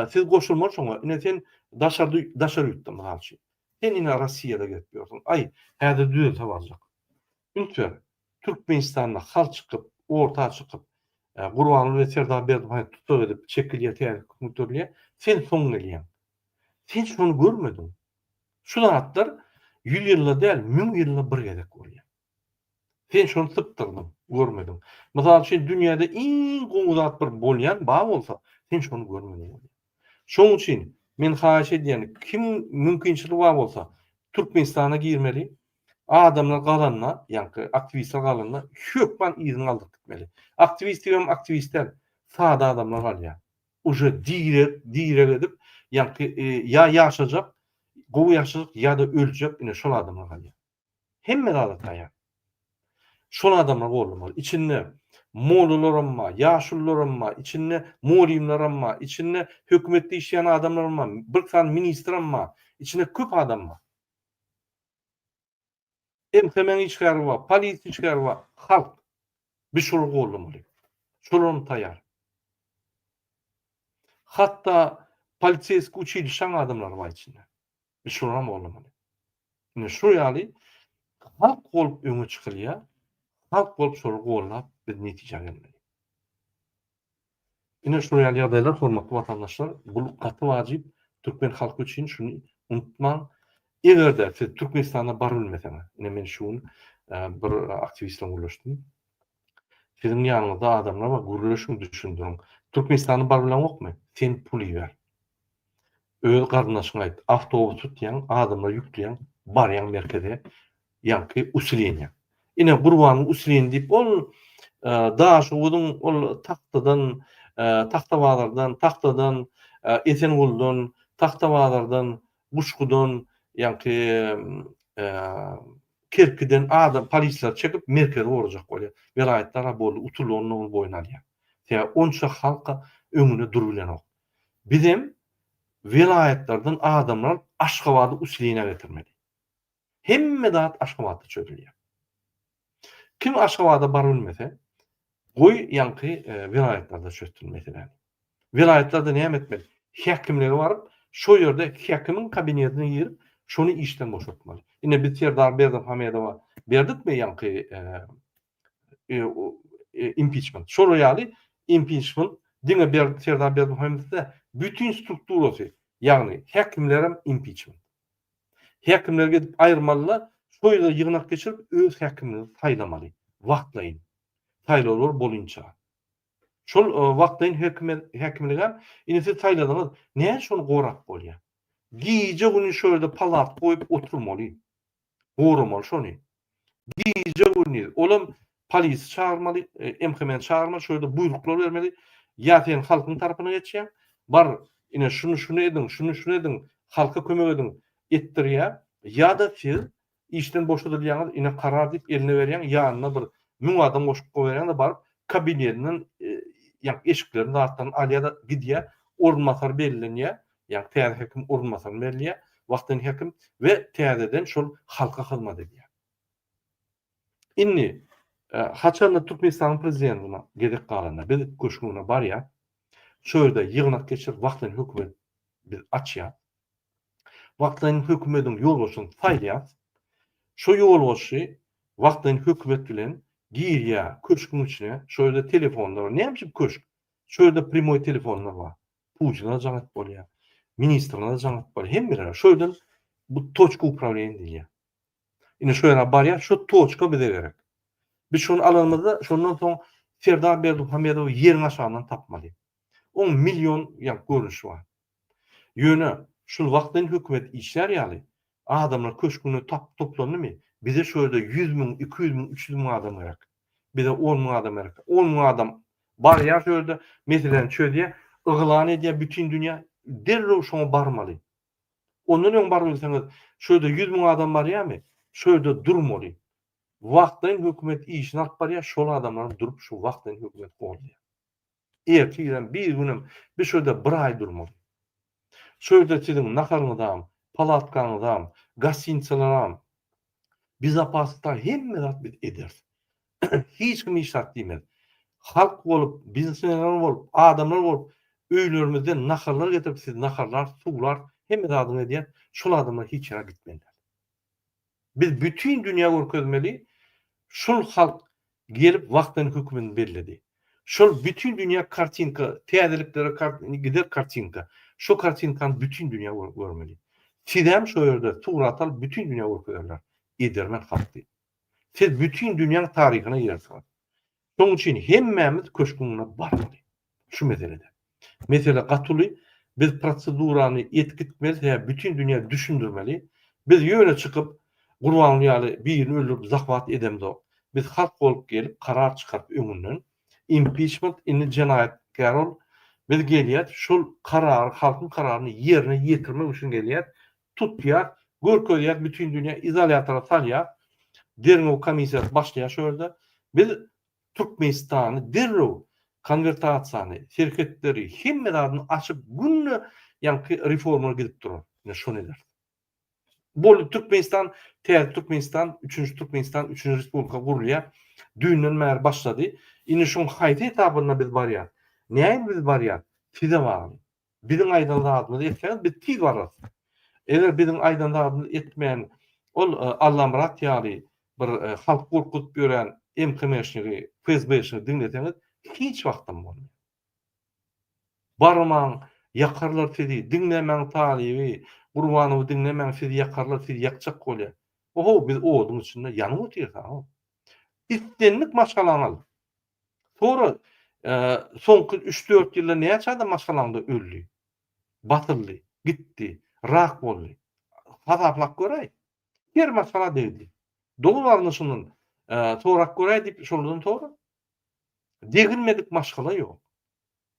siz goşulmaşyňyz, ine sen daşar ýutdym mysal üçin. Sen ine Rossiýada gelip ýörsiň. Ay, häzir düzeltip baljak. Lütfen Türkmenistanda hal çıkıp, orta çıkıp, Gurbanly we Serdar Berdimuhammedowy tutuk edip çekilýär täze sen soň gelýän. Sen şonu görmedin. Şu zatlar 100 ýylda däl, 1000 ýylda bir gezek görýär. Sen şonu sypdyrdyň, görmedin. Mysal üçin dünýäde iň goňy zat bir bolýan ba bolsa, sen şonu görmedin. Şoň üçin men haýyş edýän kim mümkinçiligi bar bolsa Türkmenistana girmeli. Adamlar galanna, ýa-ni aktivistler galanna hökmen izin aldyp gitmeli. Aktivistler sada adamlar galýar. Uje direk edip, ýa-ni ýa ýaşajak, gowy ýaşajak ýa-da öljek, ine şol adamlar galýar. Hemme zada taýýar. Şol adamlar bolmaly. İçinde mollalarymma, ýaşullarymma, içinde molimlarymma, içinde hökümetde işleyen adamlarymma, bir san ministrymma, içinde köp adamlar. Hemen içgäri bar, polis içgäri bar, halk bir şol bolmaly. Şolun taýýar. Hatta polisiýeski uçilişen adamlar bar içinde. Bir şolam bolmaly. Ine şu ýaly halk bolup öňe çykylýar. Halk bolup şol gollap bir netije gelmeli. Ine şu ýaly ýagdaýlar hormatly watandaşlar, bu gaty wajyp türkmen halky üçin şunu unutmaň. Egerde siz Türkmenistana bar bilmeseňiz, ine men şunu bir aktivistler ulaşdym. Sizin ýanyňyzda adamlar bar, gürleşiň düşündiriň. Türkmenistana bar bilen okmy? Sen pul ýer. Öz gardaşyňa aýt, awtobus tutýan, adamlar ýükleýän, barýan merkeze, ýa-ni usulýan. Ine Gurban usulýan diýip ol daşuwudyň ol taktadan, taktadan, Esenguldan, Taktabazardan, Guşgudan, ýa-ni Kerkiden adam polisler çekip merkeze borjak bolýar. Vilayetler boldy, utulanyň boyuna alýar. Ýa onça halka öňüne durbilen ok. Bizim vilayetlerden adamlar Aşgabatdy usulýine getirmeli. Hemme zat Aşgabatda çökülýär. Kim Aşgabatda bar bilmese, goý ýa-ni vilayetlerde çökülmeli. Vilayetlerde näme etmeli? Häkimleri baryp, şo ýerde häkimiň kabinetine girip, şonu işden boşaltmaly. Ine biz Serdar Berdimuhammedowa berdikmi ýa-ni impeachment. Şol ýaly impeachment diňe Serdar Berdimuhammedde bütün strukturasy, ýagny häkimlerem impeachment. Häkimler gidip aýyrmalylar, şo ýerde ýygnak geçirip öz häkimini taýlamaly. Wagtlaýyn. Taýlawlar bolunça. Şol wagtlaýyn häkimlige ine siz taýladınız. Näme şonu gorap bolýar? Giýje güni şo ýerde palat goýup oturmaly. Goramaly şonu. Giýje güni olam polis çağırmaly, emhemen çağırmaly, şo ýerde buyruklar bermeli. Ýa sen halkyň tarapyna geçýän, bar ine şunu edin, halka kömek edin etdirýär. Ýa-da siz işden boşadylýaňyz ine karar diýip eline berýän, ýanyna bir 1000 adam goşup goýarýan da baryp kabinetinden ýa eşiklerini atdan alýa-da gidýär, orunmasar bellenýär, ýa täze hekim orunmasar bellenýär, wagtyn hekim we täzeden şol halka hyzmat edýär. Inni haçan Türkmenistan prezidentine gedip galanda biz köşküne barýar. Şo ýerde ýygnak geçirip wagtyn hökümet biz açýar. Wagtyn hökümetiň ýolbaşyny taýýar. Şo ýolbaşy wagtyn hökümet bilen girýär köşküň içine. Şo ýerde telefonlar bar. Näme köşk? Şo ýerde primoy telefonlar bar. Puçina jaňat bolýar. Ministrine jaňat bolýar. Hemme şo ýerden bu toçka upravleniýa diýär. Ine şo ýere barýar, şo toçka bize gerek. Biz şonu alanmazda, şondan soň Serdar Berdimuhammedowy ýerin aşagydan tapmaly. 10 milyon ýa görünüş bar. Ýöne şol wagtyn hökümet işler ýaly. Adamlar köşküne toplandymy? Bize şo ýerde 100 000, 200 000, 300 000 adam gerek. Bize 10 000 adam gerek. 10 000 adam barýar şo ýerde meselen çödýär, yglan edýär bütün dünýä derrew şoňa barmaly. Ondan öň bar bilseňiz, şöýde 100.000 adam bar ýa-my? Şöýde durmaly. Wagtdan hökümet işini alyp barýar, şol adamlar durup şu wagtdan hökümet bolýar. Erkigem bir günem bir şöýde bir aý durmaly. Şöýde siziň naharyňyzam, palatkaňyzam, gasinçylaram, bizapaslykda hemme zat eder. Hiç kim iş etmez. Halk bolup, biznesmenler bolup, adamlar bolup, öýlerimizden naharlar getirip, siz naharlar, suwlar, hemme zadyň edýär. Şol adamlar hiç ýere gitmeliler. Biz bütün dünýä görkezmeli, şol halk gelip wagtdan hökümini bellädi. Şol bütün dünýä kartinka, täzeliklere gider kartinka. Şo kartinkany bütün dünýä görmeli. Sidem şo ýerde tuğratal bütün dünýä görkezler. Edermen halkdy. Siz bütün dünýäň taryhyna girersiniz. Şoň üçin hemmemiz köşküne barmaly. Şu meselede. Mesela gatyly biz prosedurany etkitmeli, bütün dünýä düşündirmeli. Biz ýöne çykyp Gurban ýaly birini öldürip zahmat edemdi. Biz halk bolup gelip karar çykaryp öňünden impeachment inni jenaýatkar ol. Biz gelýär şol karar, halkyň kararyny ýerine ýetirmek üçin gelýär. Tutýar, görkezýär bütün dünýä izolyatora salýar. Dernew komissiýasy başlaýar şöyle. Biz Türkmenistany derrew konvertasiýany, şirketleri hemmelerini açyp günne ýa-ni reforma gidip durar. Ne şo nedir? Bol Türkmenistan, Türkmenistan, 3-nji Türkmenistan, 3-nji respublika gurulýar. Düýnden mer başlady. Indi şoň haýty etabyna biz barýar. Näme biz barýar? Tize bar. Biziň aýdanlygymyzy etken biz tiz baras. Eger biziň aýdanlygymyzy etmeýän ol allamrat ýaly bir halk gorkutup ýören MKMŞ'ni, FSB'ni dinleteňiz hiç wagtdan bolmaýar. Barmaň, ýakarlar sizi, dinlemeň talibi, Gurbanowy dinlemeň sizi ýakarlar, sizi ýakjak bolýar. Oho, biz oduň içinde ýanyp oturýar. İstenlik maşgalaňyz. Sonra soňky 3-4 ýylda näçe adam maşgalaňda öldü, batyrly, gitdi, rak boldy. Hasaplap göräý. Her maşgala degdi. Dolu arnysynyn torak göräý diýip şoldan tora. Degilmedik maşgala ýok.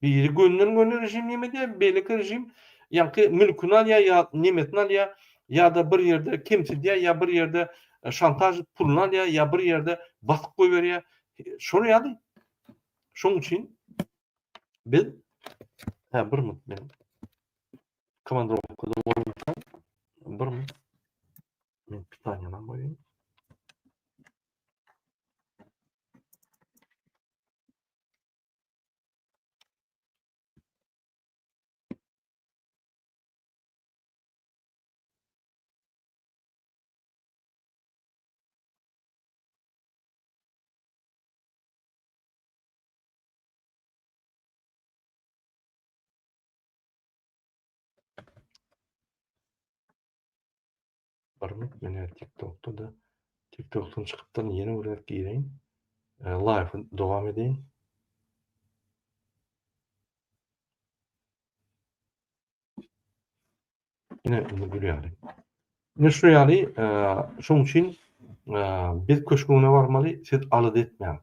Biri gönden rejim ýemedi, belki rejim ýa-ni mülküni alýar, ýa nimetini alýar, ýa-da bir ýerde kemsitýär, ýa bir ýerde şantaj pulunu alýar, ýa bir ýerde batyp goýberýär. Şol ýaly. Şoň üçin biz bir minut men komandirovkada bolmuşam. Bir minut men pitaniýany goýaýyn. Men TikTok'tan çıkıpdan yeni olarak gireyim. Live'ı devam edeyim. Yine bunu görüyorum. Yine şu yani şoň üçin biz köşküne barmaly, siz alyp etmeň.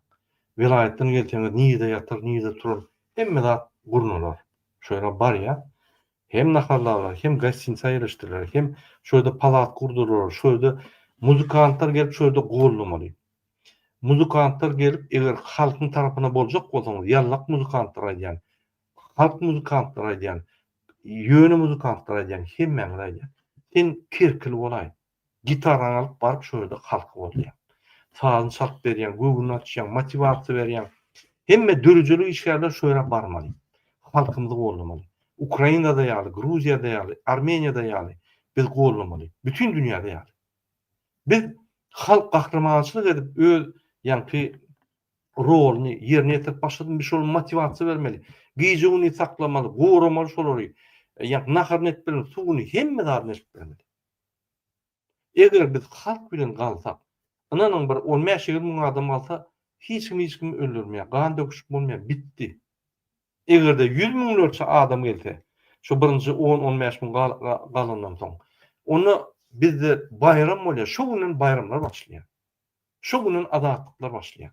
Vilayetden gelýäňiz niýede ýatyr, niýede turar. Hemme zat gurnalar. Şöyle barýar. Hem naharlar, hem gasinçy ýerleşdirler, hem şöyle palat gurdular, şöyle muzikantlar gelip şöyle gollamaly. Muzikantlar gelip eger halkyň tarapyna boljak bolsaňyz, ýallak muzikantlar aýdýan, halk muzikantlar aýdýan, ýöne muzikantlar aýdýan, hemmeň aýdýan. Sen kirkil bolay. Gitaraňy alyp baryp şöyle halk bolýar. Sazyny çalyp berýän, göwünü açýan, motivasiýa berýän. Hemme dürüjeli işgärler şöyle barmaly. Halkymyzy gollamaly. Ukrainada ýaly, Gruziýada ýaly, Armeniýada ýaly biz gollamaly. Bütün dünýäde ýaly. Biz halk gahramançylyk edip öz ýa-ni roluny ýerine ýetirip başladyň bir şol motivasiýa bermeli. Giýjegini saklamaly, goramaly şolary. Ýa-ni nahar etmeli, suwuny hemme zat etmeli. Eger biz halk bilen galsak, ananyň bir 15-20 adam alsa, hiç kim öldürmeýär, gan döküşip bolmaýar, bitdi. Eger de 100.000 adam gelse, şu birinci 10-15 min galandan soň, onu bizde bayram bolýar, şu günden bayramlar başlaýar. Şu günden azatlyklar başlaýar.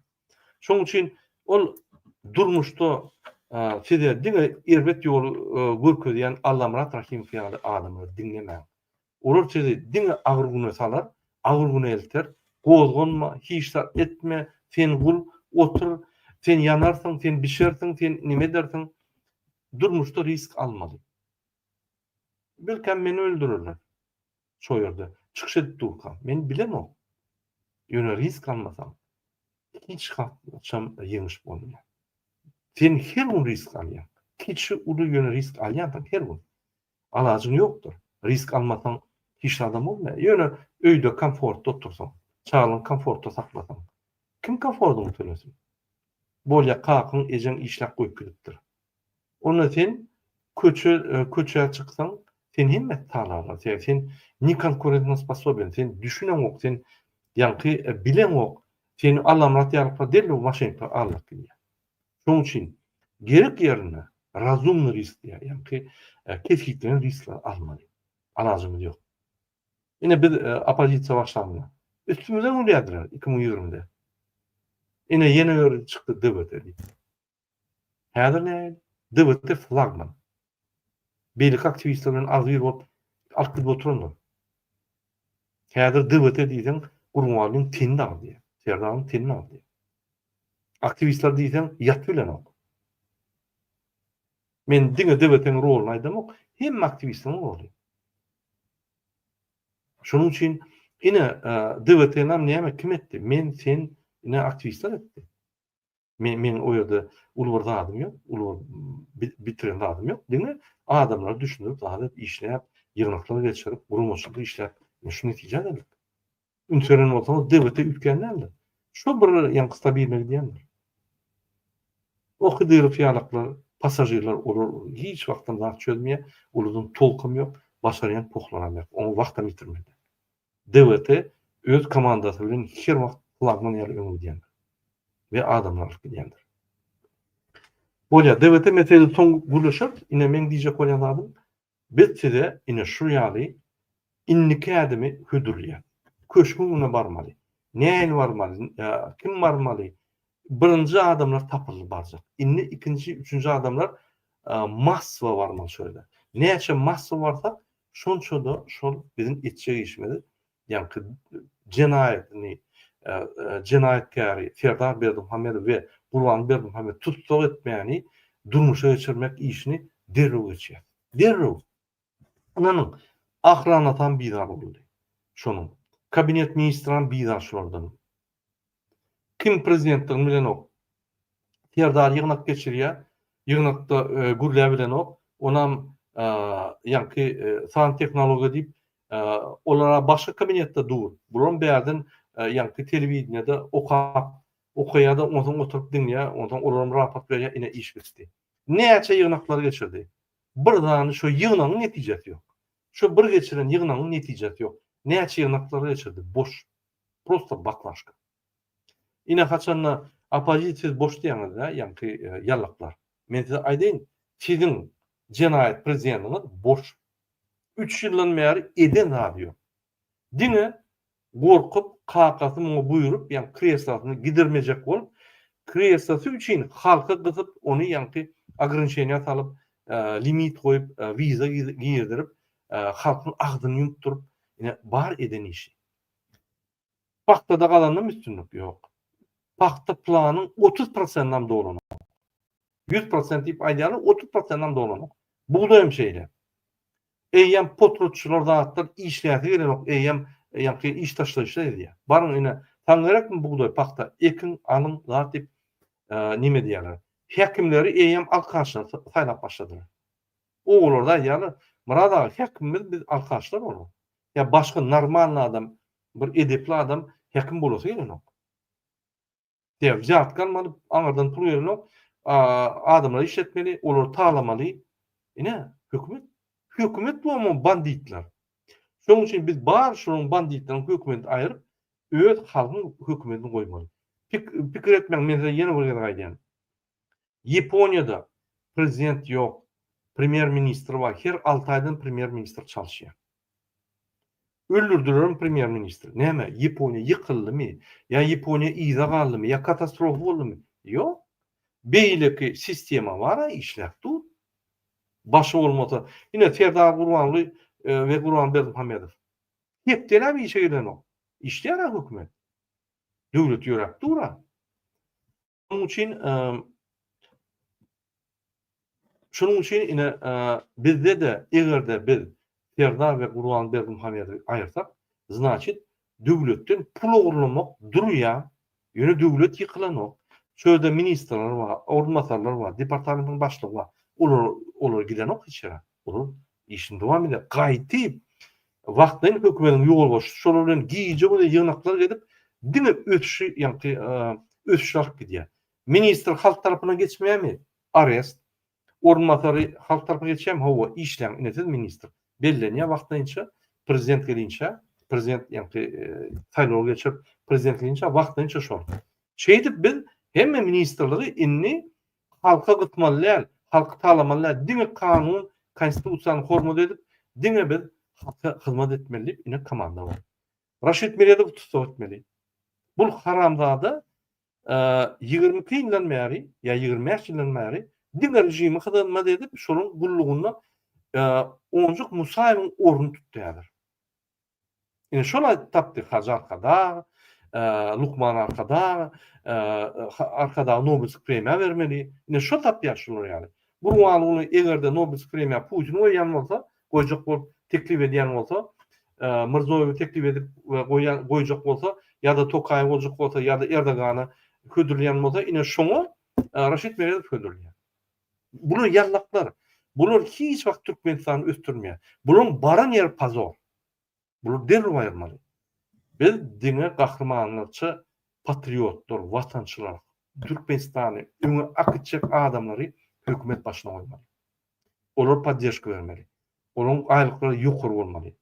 Şoň üçin ol durmuşda Size diňe erbet ýol görkezýän Allah Murat Rahimov ýaly adamlar dinlemäň. Olar sizi diňe agyrgyna salar, agyrgyna elter, gozgonma, hiç etme, sen gul, otur, sen yanarsyň, sen bişersiň, sen nime dersiň, durmuşda risk almaly. Belkem meni öldürürler. Şo ýerde çykyş edip durkam. Men bilemok. Ýöne risk almasam hiç haçam ýeňiş bolmaýar. Sen her gün risk alýan. Kiçi uly ýöne risk alýan her gün. Alajyň ýokdur. Risk almasaň hiç adam bolmaýar. Ýöne öýde komfortda otursaň, çalyň komfortda saklasaň. Kim komfortunu tölesin? Bolýa kakyň ejeň işlek goýup gidipdir. Onda sen köçe çyksaň, sen himmet talarlar. Sen ni konkurentna sposoben, sen düşünen ok, sen ýa-ni bilen ok, seni Allah Murat ýalypa deli Washington alyp gelýär. Şoň üçin gerek ýerine razumny risk ýa-ni kefitlen riskler almaly. Alajymyz ýok. Ine biz opozisiýa başlandy. Üstümizden ulýadylar 2020-de. Ine ýene ýöre çykdy DBT diýip. Häzir näme? DBT flagman. Beýlik aktivistlerden azyr bolup alkyp oturanlar. Häzir DBT diýsen gurmalyň tenini aldy. Serdaň tenini aldy. Aktivistler diýsen ýat bilen ok. Men diňe DBT'niň roluny aýdamok, hem aktivistleriň rolu. Şonuň üçin ine DBT'nam näme kim etdi? Men sen ine aktivistler etdi. Men o ýerde ulgar adym ýok, ulgar bitiren adym ýok. Diňe adamlar düşünüp, zahmet işläp, ýygnaklar geçirip, gurulmaçylyk işläp, şu netije geldik. Ünseren bolsaňyz DBT ütkenlerdi. Şu bir ýankysta bilmek diýenler. O hydyryp ýalaklar, pasajirler olur, hiç wagtdan zat çözmeye, uludun tolkam ýok, başarýan poklanam ýok. Onu wagtdan bitirmedi. DBT öz komandasy bilen her wagt flagman ýaly öňe diýenler. Ve adamlar diýenler. Bolýa DBT meselesi soň gurulşyp, ine men diýjek bolýan adam, biz size ine şu ýaly inniki adamy hüdürlýär. Köşküne barmaly. Näme barmaly? Kim barmaly? Birinci adamlar tapylyp barjak. Inni ikinci, üçüncü adamlar maswa barmaly şöyle. Näçe maswa barsa, şonça da şol bizim etçe işmedi. Ýani jenaýetni jenaýetkary Serdar Berdimuhammedow we Gurban Berdimuhammedow tutsak etmeýäni durmuşa geçirmek işini derrew geçýär. Derrew. Onanyň ahranatan bizar boldy. Şonuň kabinet ministran bizar şolardan. Kim prezidentliğini bilen ok. Serdar ýygnak geçirýär. Ýygnakda gürläp bilen ok. Onam ýa-ni san teknologiýa diýip olara başga kabinetde dur. Bulan bärden ýa-ni telewizionyada okaýada ondan oturup dinleýär, ondan olaryň raport berýär, ine iş bitdi. Näçe ýygnaklar geçirdi. Bir dany şu ýygnagyň netijesi ýok. Şu bir geçiren ýygnagyň netijesi ýok. Näçe ýygnaklar geçirdi. Boş. Prosta baklaşka. Ine haçanna opozisiýa boş diýeniz da, ýa-ni ýalaklar. Men size aýdyn, siziň jenaýet prezidentiňiz boş. 3 ýyldan bäri eden radio. Diňe gorkup, kakasy muňa buýurup, ýa-ni kreslasını gidermejek bolup, kreslasy üçin halka gyzyp, onu ýa-ni ограничение salyp, limit goýup, wiza giydirip, halkyň agdyny ýumturyp, ine bar eden işi. Paktada galandan üstünlük ýok. Pakta planyň 30%-dan dolany. 100% diýip aýdýarlar, 30%-dan dolany. Buğdaýym şeýle. Eýem potrotçular zatlar işläti gelen ok, eýem ýa-ni iş taşlaýşlar edýär. Baryň ine taň gerekmi buğdaý pakta ekin alym zat diýip nime diýerler. Häkimleri eýem alkaşlar saýlap başladylar. Oğullar da ýaly Murat aga häkimimiz biz alkaşlar bolar. Ya başga normal adam, bir edepli adam häkim bolsa gelen ok. Diýip zat galmaly, aňardan pul gelen ok, adamlar işletmeli, olar taglamaly. Ine hökümet bu banditler. Şoň üçin biz bar şonuň banditlerini hökümet aýryp, öz halkyň hökümetini goýmaly. Pikir etmeň, men ýene bir gene gaýdym. Ýaponiýada prezident ýok, premier ministr bar. Her 6 aýdan premier ministr çalşýar. Öldürdüler premier ministr. Näme? Ýaponiýa ýykyldymy? Ya Ýaponiýa iza galdymy? Ya katastrofa boldumy? Ýok. beýleki sistema bara işläpdi. Başy bolmasa, ine Serdar Gurbanly we Gurban Berdimuhammedow. Hepdene bir şey o. İşleýär hökümet. Döwlet ýöräpdi ura. Şonuň üçin şonuň üçin ine bizde de egerde biz Serdar we Gurban Berdimuhammedowy aýyrsak, значит, döwletden pul ogurlamak durýar. Ýöne döwlet ýykylanok. Şöyle ministrler var, ornatörler var, departamentin başlygy var. Olar gidenok içeri. Olar işini dowam eder. Gaýtyp wagtdan hökümetin ýol boş. Şolar bilen giýje we ýygnaklar edip diňe ötüşi ýa-ni ötüşler gidýär. Ministr halk tarapyna geçmeýärmi? Arrest. Ornatörü halk tarapyna geçýärmi? Hawa işlem inetin ministr. Bellenýär wagtynça prezident gelinçe, prezident ýa-ni saýlaw geçip prezident gelinçe wagtynça şol. Şeýdip biz hemme ministrligi inni halka gitmalylar, halka talamallar, diňe kanun, konstitusiýany hormat edip, diňe biz halka hyzmat etmeli, ine komanda bar. Raşid Merýedow tutsak etmeli. Bul haramzada 20 ýyldan bäri, ýa 25 ýyldan bäri diňe rejimi hyzmat edip, şonuň gullugyna Onjuk Musaýewiň ornuny tutýar. Ine şolay tapdy Hajar Kada, Lukman arkada, arkada Nobel premiýa bermeli. Ne şo tap ýaşylar ýaly. Gurbanlygyny egerde Nobel premiýa Putin oýan bolsa, goýjak bolup teklip edýän bolsa, Mirzoýew teklip edip goýjak bolsa, ýa-da Tokaýew boljak bolsa, ýa-da Erdogany ködürleýän bolsa, ine şoňa Raşid Merýedow ködürleýär. Bular ýallaklar. Bular hiç wagt Türkmenistany östürmeýär. Bular baran ýer pazor. Bular derhäw aýyrmaly. Biz diňe gahrmanlarça patriotlar, watançylar, Türkmenistany öňe akıtjak adamlary hökümet başyna goýmaly. Olar podдержка bermeli. Olaryň aýlyklary ýokary bolmaly.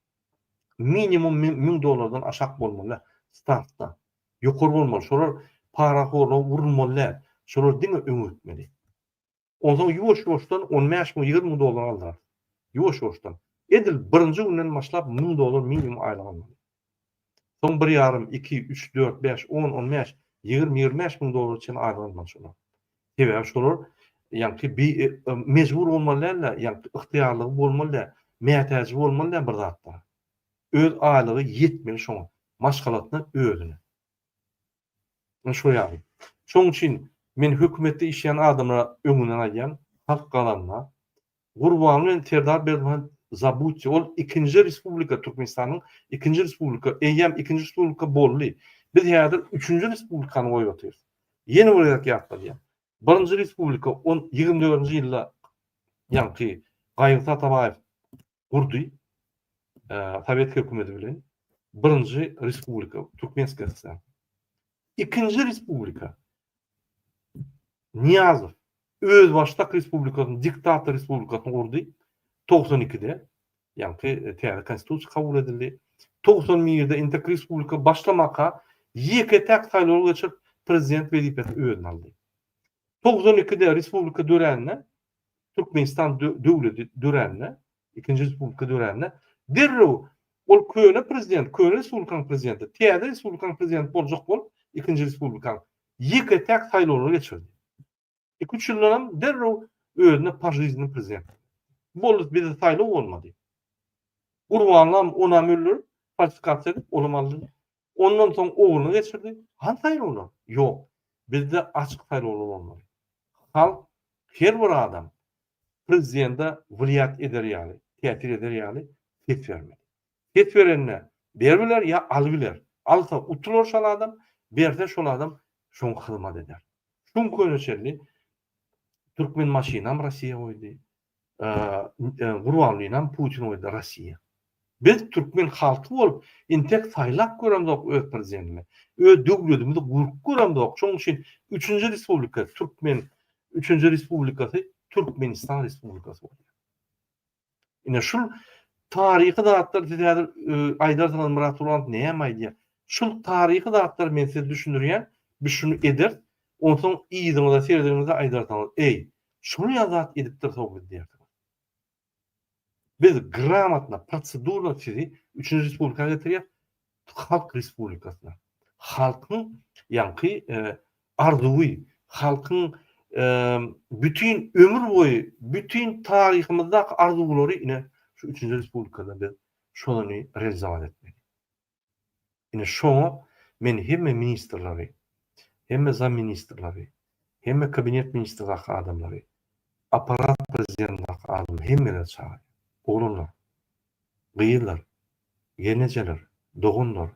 Minimum $1000 aşak bolmaly startda. Ýokary bolmaly. Şolar paraxorla urulmaly. Şolar diňe öňe gitmeli. Ondan ýuwaş-ýuwaşdan $15,000-20,000 aldylar. Ýuwaş-ýuwaşdan. Edil birinji günden başlap $1000 minimum aýlyk almaly. Son 1,5, 2, 3, 4, 5, 10, 15, 20, 25 bin dolar için ayrılmaz şolar. Sebäbi şolar ýa-ni bir mecbur bolmalylar, ýa-ni ıhtiýarlygy bolmalylar, mätäji bolmalylar bir zatda. Öz aýlygy ýetmeli şoňa. Maşgalatny özüne. Şo ýaly. Şoň üçin men hökümetde işleýän adamlara öňünden aýan, halk galanma, Gurban bilen Serdar Berdimuhammedow zabutçy ol ikinci respublika Türkmenistanyň ikinci respublika eýem ikinci respublika boldy. Biz häzir üçüncü respublikany goýatyrys. Ýeni bolarak ýatdyrýar. Birinji respublika 24-nji ýylda ýa-ni Gaýgy Tatabaýew gurdy. Sovet hökümeti bilen birinji respublika Türkmenistan. İkinci respublika Niýazow öz başdak respublikasyny diktator respublikasyny gurdy. 92'de yani TR konstitusiýa kabul edildi. 91'de Intek Respublika başlamaka ýeketek saýlaw geçip prezident wezipesini özüne aldy. 92'de Respublika dörenine Türkmenistan döwleti dörenine ikinji Respublika dörenine derrew ol köne prezident, köne Respublikanyň prezidenti, TR Respublikanyň prezidenti boljak bolup ikinji Respublikanyň ýeketek saýlaw geçirdi. 2-3 ýyldan derrew özüne pajyzny prezident. Bolut bize saýlaw bolmady. Gurbanlam ona müller falsifikasiýa edip olamaly. Ondan soň oğlunu geçirdi. Han saýlaw? Ýok. Bizde açyk saýlaw bolmaly. Halk her bir adam prezidente wiliýat eder ýaly, täsir eder ýaly, fet bermeli. Fet berenne berbiler ýa albylar. Alsa utular şol adam, berse şol adam şoň hyzmat eder. Şoň köneşeli Türkmen maşinam Rossiýa goýdy. Gurbanlyňam Putin oýdy Rossiýa. Biz Türkmen halky bolup intek saýlap göremdik öz prezidentini. Öz döwletimizi gurup göremdik. Şoň üçin 3-nji respublika Türkmen 3-nji respublikasy Türkmenistan respublikasy boldy. Ine şol taryhy datlar diýär Aýdar Sanan Muratullan näme aýdýar? Şol taryhy datlar men size düşünürýän, biz şunu eder, ondan soň ýygyňyza serdiňizde Aýdar Sanan, ey, şunu ýazat edipdir soňra diýär. Biz gramatna, prosedurla sizi 3-nji respublikaga getirýär, halk respublikasyna. Halkyň ýa-ni arzuwy, halkyň bütün ömür boyu, bütün tarihimizde arzuları ine şu 3. Respublikada biz şonu realizat etmek. Ine şonu men hemme ministrleri, hemme zam ministrleri, hemme kabinet ministrleri adamları, aparat prezidentlik adam hemmeler çağır. Oğlunlar, gıyırlar, geneceler, doğunlar,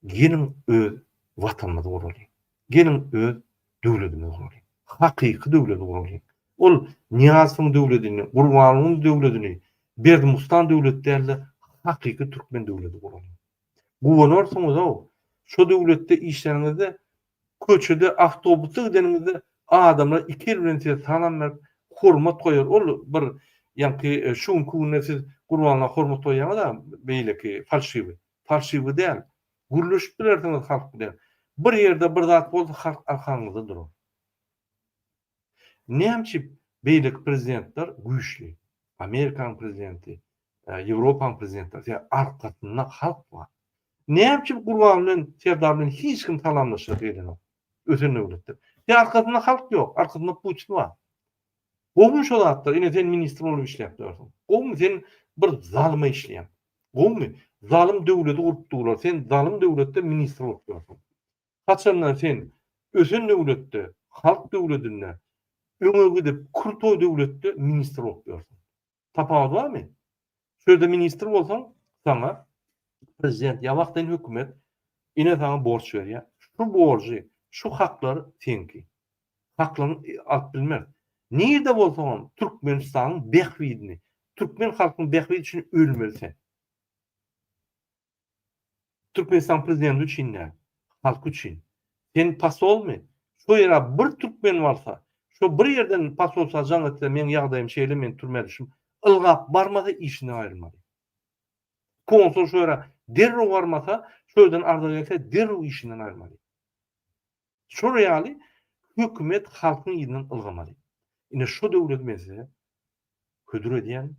gelin öz vatanımızı kuruluyun. Gelin öz döwletimizi kuruluyun. Hakyky döwleti kuruluyun. Ol Niyazyň döwletini, Gurbanyň döwletini, Berdimustan döwletlerle hakyky türkmen döwleti kuruluyun. Guwanarsyňyz o, şo döwletde işleriňizde köçede awtobusda gideningizde adamlar 2 ýyl bilen salam berip hormat goýar. Ol bir ýa-ni şuň kunde siz Gurbanyna hormat goýýarda beýleki falşiwy. Falşiwy däl. Gürleşip bilersiňiz halk bilen. Bir ýerde bir zat bolsa halk arkaňyzda durar. Näçe beýleki prezidentler güýçli. Amerikan prezidenti, Ýewropaň prezidentleri ýa arkasynda halk bar. Näçe Gurban bilen Serdar bilen hiç kim salamlaşyp gelýär. Ötün döwletler. Ýa arkasynda halk ýok, arkasynda Putin bar. Gowun şol zatlar, ine sen ministr bolup işläp durýarsyň. Gowun sen bir zalyma işleýän. Gowun zalim döwleti gurupdylar. Sen zalim döwletde ministr bolup durýarsyň. Haçandan sen ötün döwletde, halk döwletinde öňe gidip kurtoy döwletde ministr bolup durýarsyň. Tapawut barmy? Şöyle ministr bolsaň, sana prezident ýa wagtyn hökümet ine sana borç berýär. Şu borjy, şu haklar senki. Haklaryny alyp bilmez. Nerede bolsaň Türkmenistanyň behwidini, Türkmen halkynyň behwidi üçin ölmeli. Türkmenistan prezidenti üçin näme? Halk üçin. Sen pasolmy? Şu ýere bir türkmen bolsa, şu bir ýerden pasol sajan etse men ýagdaýym şeýle men türmäde düşüm. Ilgap barmasa işine aýrylmaly. Konsul şu ýere derrew barmasa, şöýden arda gelse derrew işinden aýrylmaly. Şu reali hökümet halkyň ýylynyň ylgamaly. Ine şu döwlet mesele hödür edýän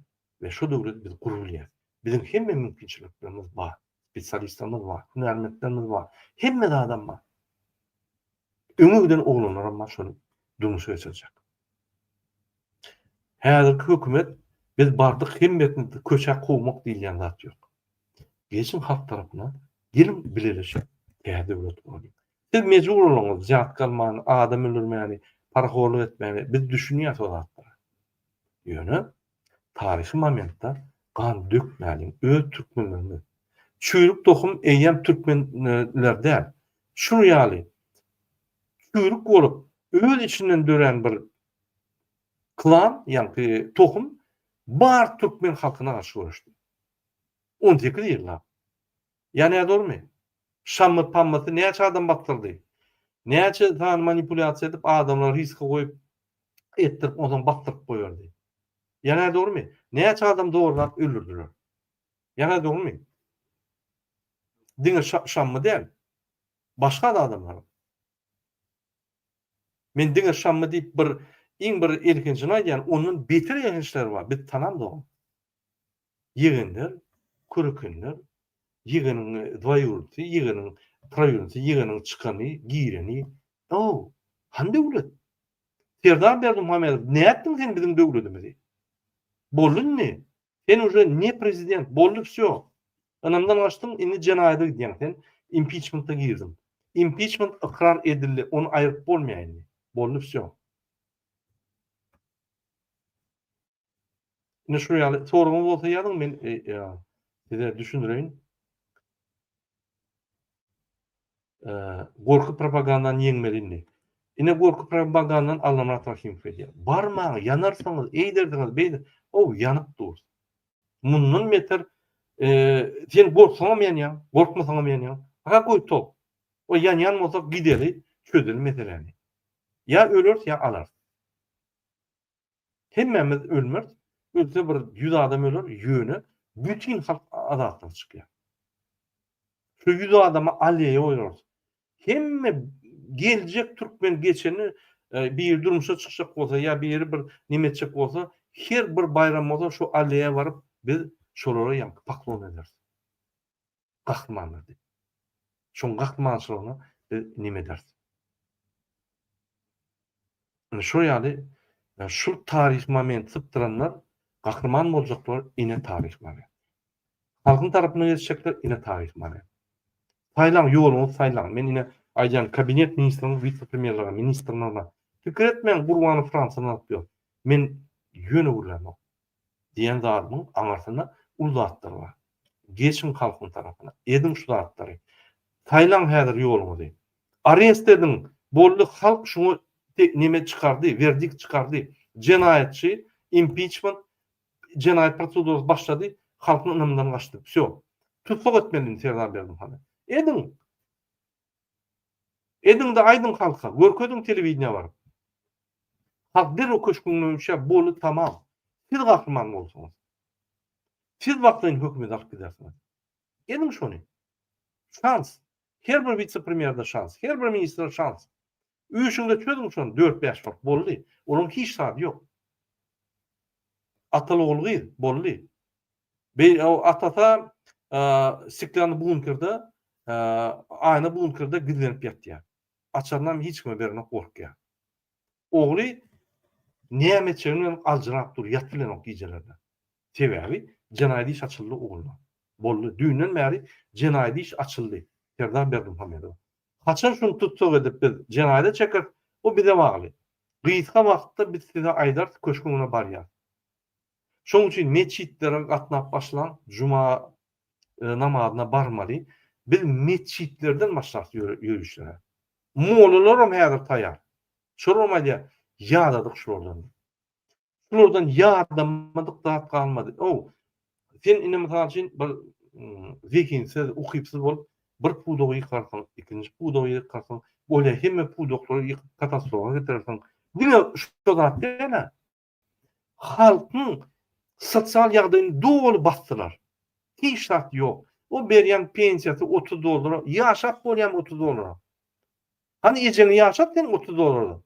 we şu döwlet biz gurulýar. Bizim hemme mümkinçiliklerimiz bar. Spesialistlerimiz bar, hünärmendlerimiz bar. Hemme adam bar. Öňe giden oglanlar amma şonu durmuşa geçirecek. Häzirki hökümet biz bardyk hemmetini köçek gowmak diýilýän zat ýok. Geçin halk tarapyndan gelin bileşip döwlet bolýar. Siz mejbur bolňyz jat galman, adam öldürmäni, parahorluk etmäni biz düşünýär o zatlar. Ýöne tarihi momentda gan dökmäli öz türkmenlerimiz. Çüýrük tohum eýem türkmenler däl. Şu ýaly çüýrük bolup öz içinden dören bir klan ýa-ni tohum bar türkmen halkyna garşy görüşdi. 18 ýyllar. Ýani dormy? Şammy pammaty näçe adam batyrdy? Näçe tan manipulasiýa edip adamlar riske goýup etdirip ondan battyryp goýardy. Ýani dormy? Näçe adam dogurlap öldürdiler. Ýani dormy? Diňe şammy däl. Başga da adamlar. Men diňe şammy diýip bir erkinçini aýdýan, onuň beter ýeňişleri bar. Biz tanam da. Ýegenler, körükenler, ýegenin dwaýurty, ýegenin traýurty, ýegenin çykany, gireni. O, han döwlet. Serdar Berdimuhamedov, näetdiň sen bizim döwletimizi? Bolunmy? Sen uje ne prezident, boldyk şo. Anamdan gaçdym, indi jenaýada gidýän sen, impeachment'a girdim. Impeachment ikrar edildi, onu aýryp bolmaýandy. Boldyk şo. Ne şu ýaly sorugy bolsa ýazyň men size düşündireýin. Gorky propagandanı ýeňmelindi. Ine gorky propagandandan Alman Rahim edýär. Barmagy ýanarsaňyz, eýderdiňiz, beýle, o ýanyp dur. Mundan beter sen gorksaňam ýanýan, gorkmasaňam ýanýan. Ha goý top. O ýanýan bolsa gideli, çözül meseleni. Ya ölür ya alar. Hemmemiz ölmür. Ölse bir 100 adam ölür, ýöne bütün halk azatdan çykýar. Şu 100 adama alýa oýlar. Hemme geljek türkmen geçeni bir durmuşa çykjak bolsa ýa bir nimetçek bolsa, her bir bayram bolsa şu alýa baryp biz şolara ýanky paklon ederiz. Gahmandy. Şoň gahmançylygyna nime ederiz? Şo ýaly şu tarih moment sypdyranlar gahrman boljaklar ine tarih moment. Halkyň tarapyna geçecekler ine tarih moment. Saýlan ýoluňy saýlan. Men ine aýdan kabinet ministriniň vice-premierligi ministrlerine pikir etmeň Gurwany Fransadan alyp ýok. Men ýöne ulanok diýen zadymyň aňarsyna uzatdyr bar. Geçin halkyň tarapyna. Edin şu zatlary. Saýlan häzir ýoluňy. Arrest edin. Bolly halk şunu nime çıkardı, verdik çıkardı. Cinayetçi, impeachment, cinayet prosedurası başladı. Halkın ınımdan kaçtı. Всё. Tutsak etmeliyim Serdar Berdimuhammed. Edin de aydın halka. Görkedin televizyon var. Halk bir o köşkünün bolu tamam. Siz gahrman bolsunuz. Siz vaktyn hökümet alıp gidersiniz. Edin şonu. Şans. Her bir vice-premierde şans. Her bir minister şans. Üçünde çözdüm şonu 4-5 vakt bolly. Onun hiç saat yok. Atalı olgy bolly. Be o atata siklanı bunkerda ayna bunkerda gizlenip ýatdy. Açardan hiç kime berine korkýar. Ogly nämeçeňden aljyrap dur, ýat bilen ok gijelerde. Sebäbi jinaýat iş açyldy ogulma. Bolly düýünden bäri jinaýat iş açyldy. Serdar Berdimuhammedow. Haçan şunu tutsak edip biz jinaýat çeker, o bize bagly. Gysga wagtda biz size aýdar köşküne barýar. Şoň üçin meçitlere gatnap başlan juma namazyna barmaly. Biz meçitlerden başlap ýürüşler. Mollalarym häzir taýar. Şoramady ýadadyk şolardan. Şolardan ýadamadyk zat galmady. Sen ine mysal üçin bir zekinsiz, ukypsyz bolup bir pudogy ýykarsaň, ikinji pudogy ýykarsaň, bolýa hemme pudoklary katastrofa getirersiň. Dile şu zat dene. Halkyň sosial ýagdaýyny dogly basdylar. Hiç şart ýok. O berýän pensiýasy $30, ýaşap bolýan $30. Hani ejeni ýaşap sen $30.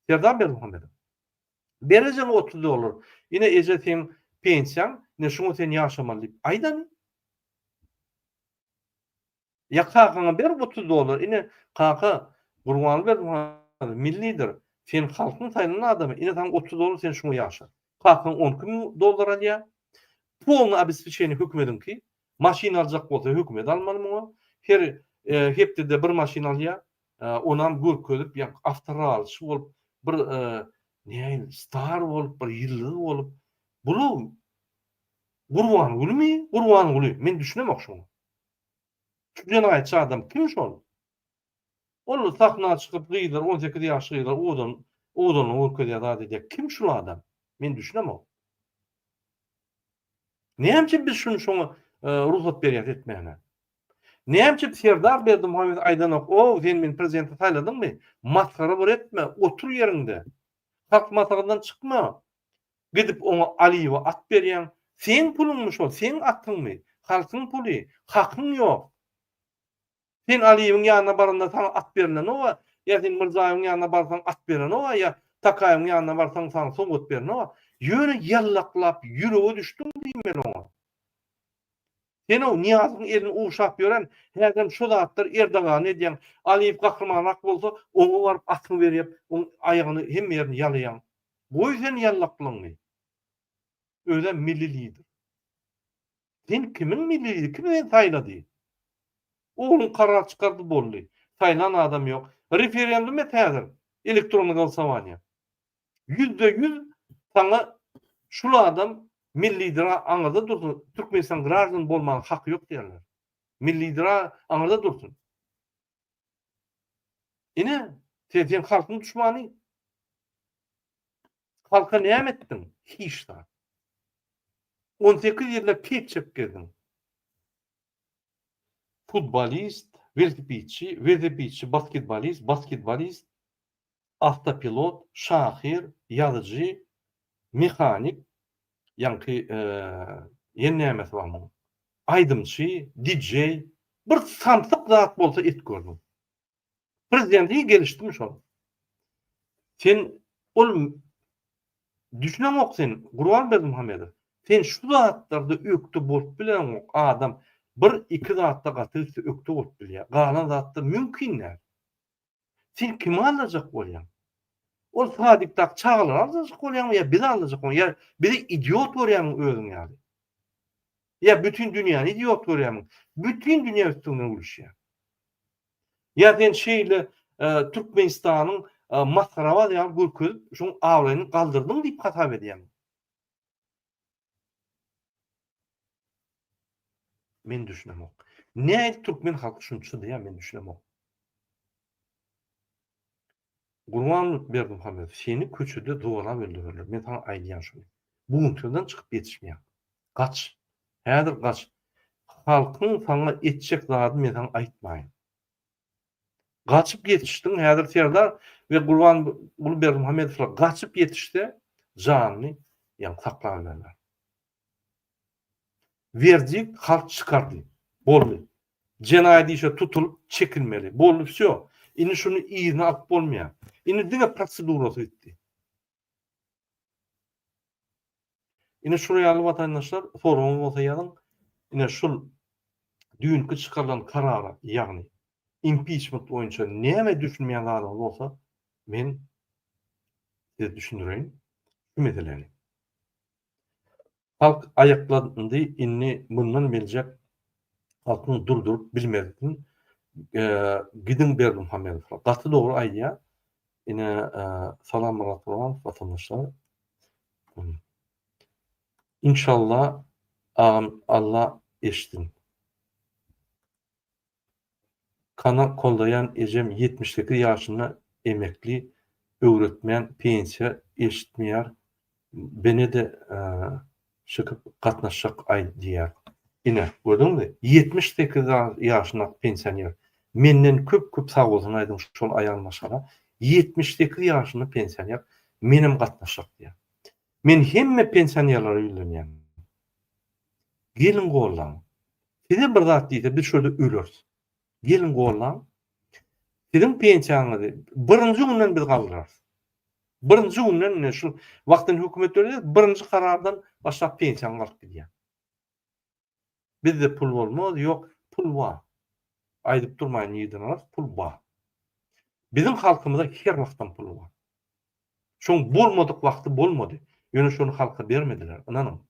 Serdar Berdimuhammedow. Berejek $30. Ine eje sen pensiýaň, ne şoňa sen ýaşamaly diýip aýdany. Ya kakaňa ber $30. Ine kaka Gurwany Berdimuhammedow millidir. Sen halkyň saýlanan adamy. Ine taň $30 sen şoňa ýaşa. Kakaň $10.000 alýar. Polny обеспечение hökümetiňki maşina aljak bolsa hökümet almaly muňa. Hepde bir maşina alýar. Onam görkezip ýa avtoral şu bolup bir star bolup bir ýylly bolup. Bulu Gurwan gulmy? Gurwan guly. Men düşünemek şonu. Şu jinaýatçy adam kim şol? Onu sakna çykyp gyýdyr 18 ýaşly gyýdyr odan görkezýär diýip kim şu adam? Men düşünemek. Näme biz şunu ruhsat berýär etmäne? Näme Serdar Berdimuhammed aýdanok, sen men prezidenti saýladyňmy? Maskara bir etme, otur ýerinde. Halk masagydan çykma. Gidip ona Aliýewa at berýän, sen pulunmy şol, sen atdyňmy? Halkyň puly, hakyň ýok. Sen Aliýewiň ýanyna baranda sana at berilen owa, ýa sen Mirzaýewiň ýanyna barsaň at berilen owa, ýa Takaýewiň ýanyna barsaň sana soňgot berilen owa, ýöne ýallaklap ýüregi düşdüň diýmen oňa. Sen o Niýazyň elini uşap ýören, häzir şu zatlar Erdogan edýän, Aliýew gahrmanlyk bolsa, oňa baryp atyny berýär, oň aýagyny hem ýerini ýalaýan. Bu ýüzden ýallaklaňmy? Öýle milli lider. Sen kimin milli lider? Kim seni saýlady? Oğlum karar çıkardı bolly. Saýlan adam ýok. Referendum et häzir. Elektrony голосование. %100 sana şul adam milli dira aňyda dursun. Türkmenistan gраждан bolmagyň haky ýok diýerler. Milli dira aňyda dursun. Ine sen halkyň düşmany. Halka näme etdiň? Hiç da. 18 ýylda pek çekdiň. Futbolist, velosipedçi, basketbolist, автопилот, şahir, ýazyjy, mehanik, ýa-ni ýene näme barmy? Aýdymçy, DJ, bir samsyk zat bolsa et gördüm. Prezidenti gelişdim şol. Sen ol düşünemek sen Gurwan Berdimuhammedow. Sen şu zatlarda öktü bolup bilen adam bir iki zatda gatyrsa öktü bolup bilýär. Galan zatda mümkin näme? Sen kimi alajak bolýan? Ol sadikdak çağlar alacak bolýan ya biz alacak ya biri idiot bolýan özüň ýaly. Ya bütün dünýäni idiot görýärmi? Bütün dünýä üstüne uruşýar. Ya sen şeýle Türkmenistanyň maskara bar gürküz şoň awlaryny galdyrdyň diýip hatap edýär. Men düşünemok. Näde türkmen halky şunça diýär men düşünemok. Gurban Berdimuhammedow seni köçede dowalap öldürürler. Men sana aýdýan şunu. Bu ünköden çykyp ýetişmeýär. Gaç. Häzir gaç. Halkyň sana etjek zady men sana aýtmaýyn. Gaçyp ýetişdiň häzir serler we Gurban Berdimuhammedow gaçyp ýetişdi janyny ýa saklaýarlar. Verdik halk çykardy. Boldy. Jenaýat işe tutulup çekilmeli. Boldy şo. Ini şunu iýine alyp bolmaýar. Ini diňe prosedurasy gitdi. Ini şuraya ýaly watandaşlar forum bolsa ýalyň ine şul düňkü çykarylan karara ýagny impeachment boýunça näme düşünmeýän adam bolsa men size düşündireýin. Şu meseleni. Halk ayaklandy, inni bundan biljek halkyny durdurup bilmezdim. Gidin Berdimuhammedow. Gaty dogry aýdýar. Ine salam alatman watandaşlar. İnşallah Allah eşdin. Kana kollayan ejem 78 ýaşynda emekli öwretmen pensiýa eşitmeýär. Beni de çykyp gatnaşjak aýdýar. Ine gördüňmi? 78 ýaşynda pensioner. Menden köp sag bolsun aýdym şol aýalmaşara. 78 ýaşynda pensioner menim gatnaşjak diýär. Men hemme pensionerlere ýyldanýam. Gelin gollan. Size bir zat diýse biz şöyle ölürs. Gelin gollan. Sizin pensiýaňyzy birinji günden biz galdyrarys. Birinji günden şu wagtyň hökümetleri birinji karardan başlap pensiýa galyp gidýär. Bizde pul bolmaz, ýok, pul bar. Aýdyp durmaýyn ýerden pul bar. Bizim halkymyzda her wagtdan pul bar. Şoň bolmadyk wagty bolmady. Ýöne şonu halka bermediler, inanın.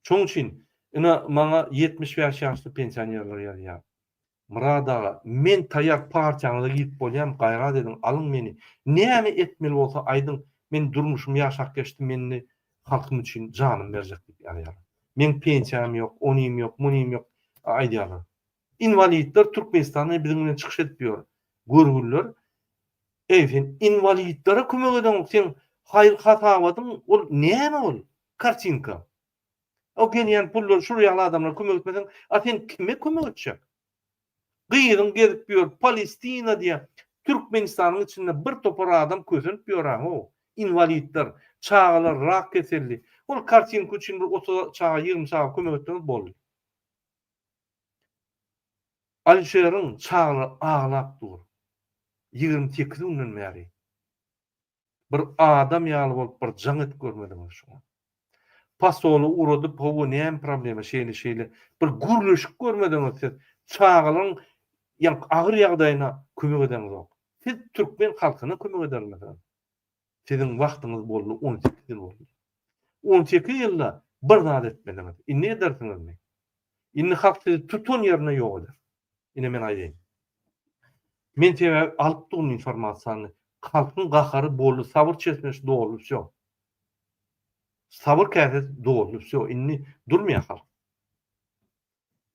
Şoň üçin ina maňa 75 ýaşly pensionerler ýalyar. Murada men taýar partiýaňyza gidip bolýam, gaýra dedim, alyň meni. Näme etmeli bolsa aýdyň, men durmuşum ýaşak geçdi, meni halkym üçin janym berjek diýip ýalyar. Men pensiýam ýok, onyym ýok, munym ýok aýdýarlar. Invalidler Türkmenistanyň biziňle çykyş etmiyor. Görgüller, sen invalidlere kömek edeň, sen hayır hatawadyň, ol näme ol? Kartinka. O gelýän pullar şuraya adamlar kömek etmeden, sen kime kömek etjek? Gyýryn gelip ýör Palestina diýe Türkmenistanyň içinde bir topar adam kösenip ýörer o. Invalidler, çağlar, rak keselli. Ol kartinka üçin 30 çağa 20 çağa kömek etmeli boldy. Alşerin çağlar ağlap dur. 28 günden beri. Bir adam ýaly bolup bir jaň et görmedim şu. Pasolu urudy, bu näme problema şeýle bir gürleşik görmedim siz. Çağlaryň ýa agyr ýagdaýyna kömek edeňiz ok. Siz türkmen halkyna kömek edermisiz? Siziň wagtyňyz boldy 18 ýyl boldy. 18 ýylda bir zat etmediniz. Ine edersiňizmi? Inni halk sizi tutun ýerine ýok eder. Ine men aýdym. Men sebäp alyp durun informasiýany halkyň gahary boldy, sabır çeşmesi dolup şo. Sabır käsesi dolup şo. Inni durmaýar halk.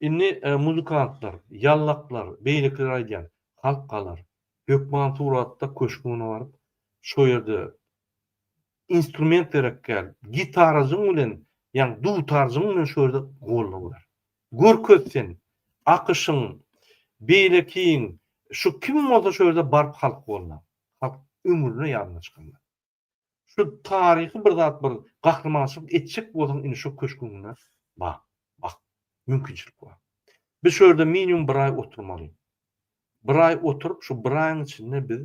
Inni muzikantlar, yallaklar, beýlikler aýdýan halkalar, hökman suratda köşküne baryp, şo ýerde instrument gerekkel, gitarasyň bilen, ýa dutaryň bilen şo ýerde gollaýar. Görkezsen, akyşyň, beýlekiň, şu kim bolsa şo ýerde baryp halk bollar. Halk ömrüne ýadyna çykanlar. Şu taryhy bir zat bir gahrymançylyk etjek bolsaň indi şu köşküne bak. Mümkinçilik var. Biz şöyle minimum bir ay oturmalıyız. Bir ay oturup şu bir ayın içinde biz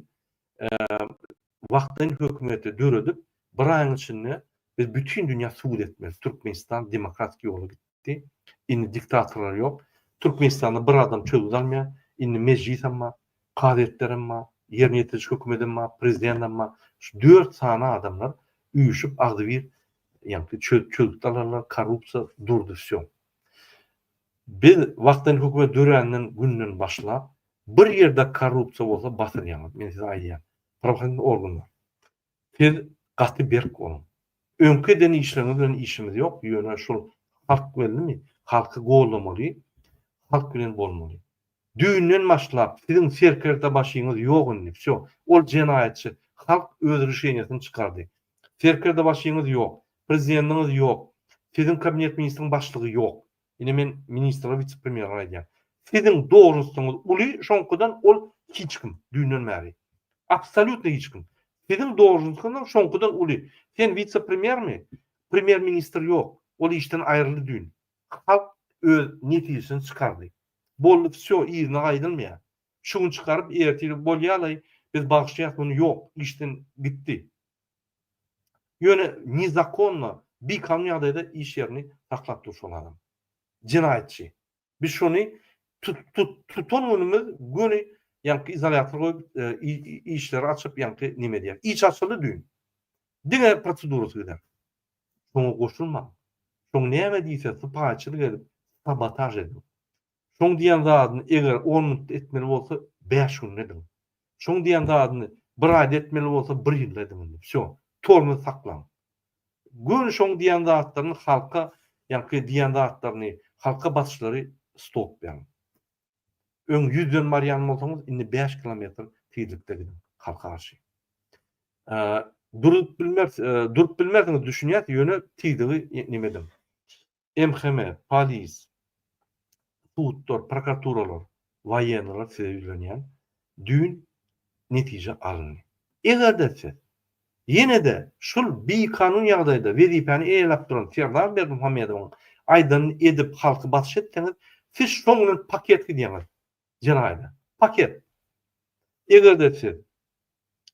vaktin hükümeti döredip bir ayın içinde biz bütün dünya suud etmeliyiz. Türkmenistan demokratik yolu gitti. İndi diktatörler yok. Türkmenistan'da bir adam çözüz almaya. İndi meclis ama, kadetler ama, yerine yetirici hökümetin ma, prezidentin ma, şu 4 sana adamlar üýüşüp agdy bir ýa-ni çöldüklerler korrupsiýa durdurýar. Biz wagtdan hökümet döränden günden başlap bir ýerde korrupsiýa bolsa batyrýar. Men size aýdýan. Professional organlar. Siz gaty berk bolun. Öňke den işleriniz bilen işimiz ýok. Ýöne şol halk bilenmi? Halky gollamaly, halk bilen bolmaly. Düýünden başlap siziň serkerde başyňyz ýok indi. Şo, ol jenaýatçy. Halk öz rüşeňetini çykardy. Serkerde başyňyz ýok, prezidentiniz ýok, siziň kabinet ministriniň başlygy ýok. Ine men ministra, vice-premier aýdýan. Siziň dogrusyňyz uly, şonkudan ol hiç kim düýünden bäri. Absolutly hiç kim. Siziň dogrusyňyz şonkudan uly. Sen vice-premiermi? Premier ministr ýok. Ol işden aýryly düýün. Halk öz netijesini çykardy. Bolly şo ýygyna aýdylmaýar. Şuny çykaryp erteli bolýaly, biz bagşlaýak muny ýok, işden gitdi. Ýöne nizakonno bir kanun ýagdaýda iş ýerini taklap durşan adam. Cinayetçi. Biz şonu tutan önümüz göni ýa-ni izolator goýup işleri açyp ýa-ni nime diýer. İç açyly düýün. Diňe prosedurasy gider. Şoňa goşulma. Şoň näme diýse sypaçylyk edip sabotaj edip. Şoň diýen zadyny eger 10 minut etmeli bolsa 5 gün edin. Şoň diýen zadyny 1 aý etmeli bolsa 1 ýyl edin. Şo, tormy saklan. Gün şoň diýen zatlaryny halka ýa-ni diýen zatlaryny halka basşlary stop berýär. Öň 100den marýan bolsaňyz indi 5 kilometr tezlikde gidin halka garşy. Durup bilmezdiňiz düşünýär ýöne tezligi nimedim. MHM, polis, tuttor, prokuraturalar, waýenler sebäplenýän düýün netije alındy. Egerde ýene de şol bir kanun ýagdaýda wezipany eýlap duran Serdar Berdimuhammedowyň aýdan edip halky batyş etdiňiz, siz şoňdan paket gidýäňiz. Janaýda. Paket. Egerde siz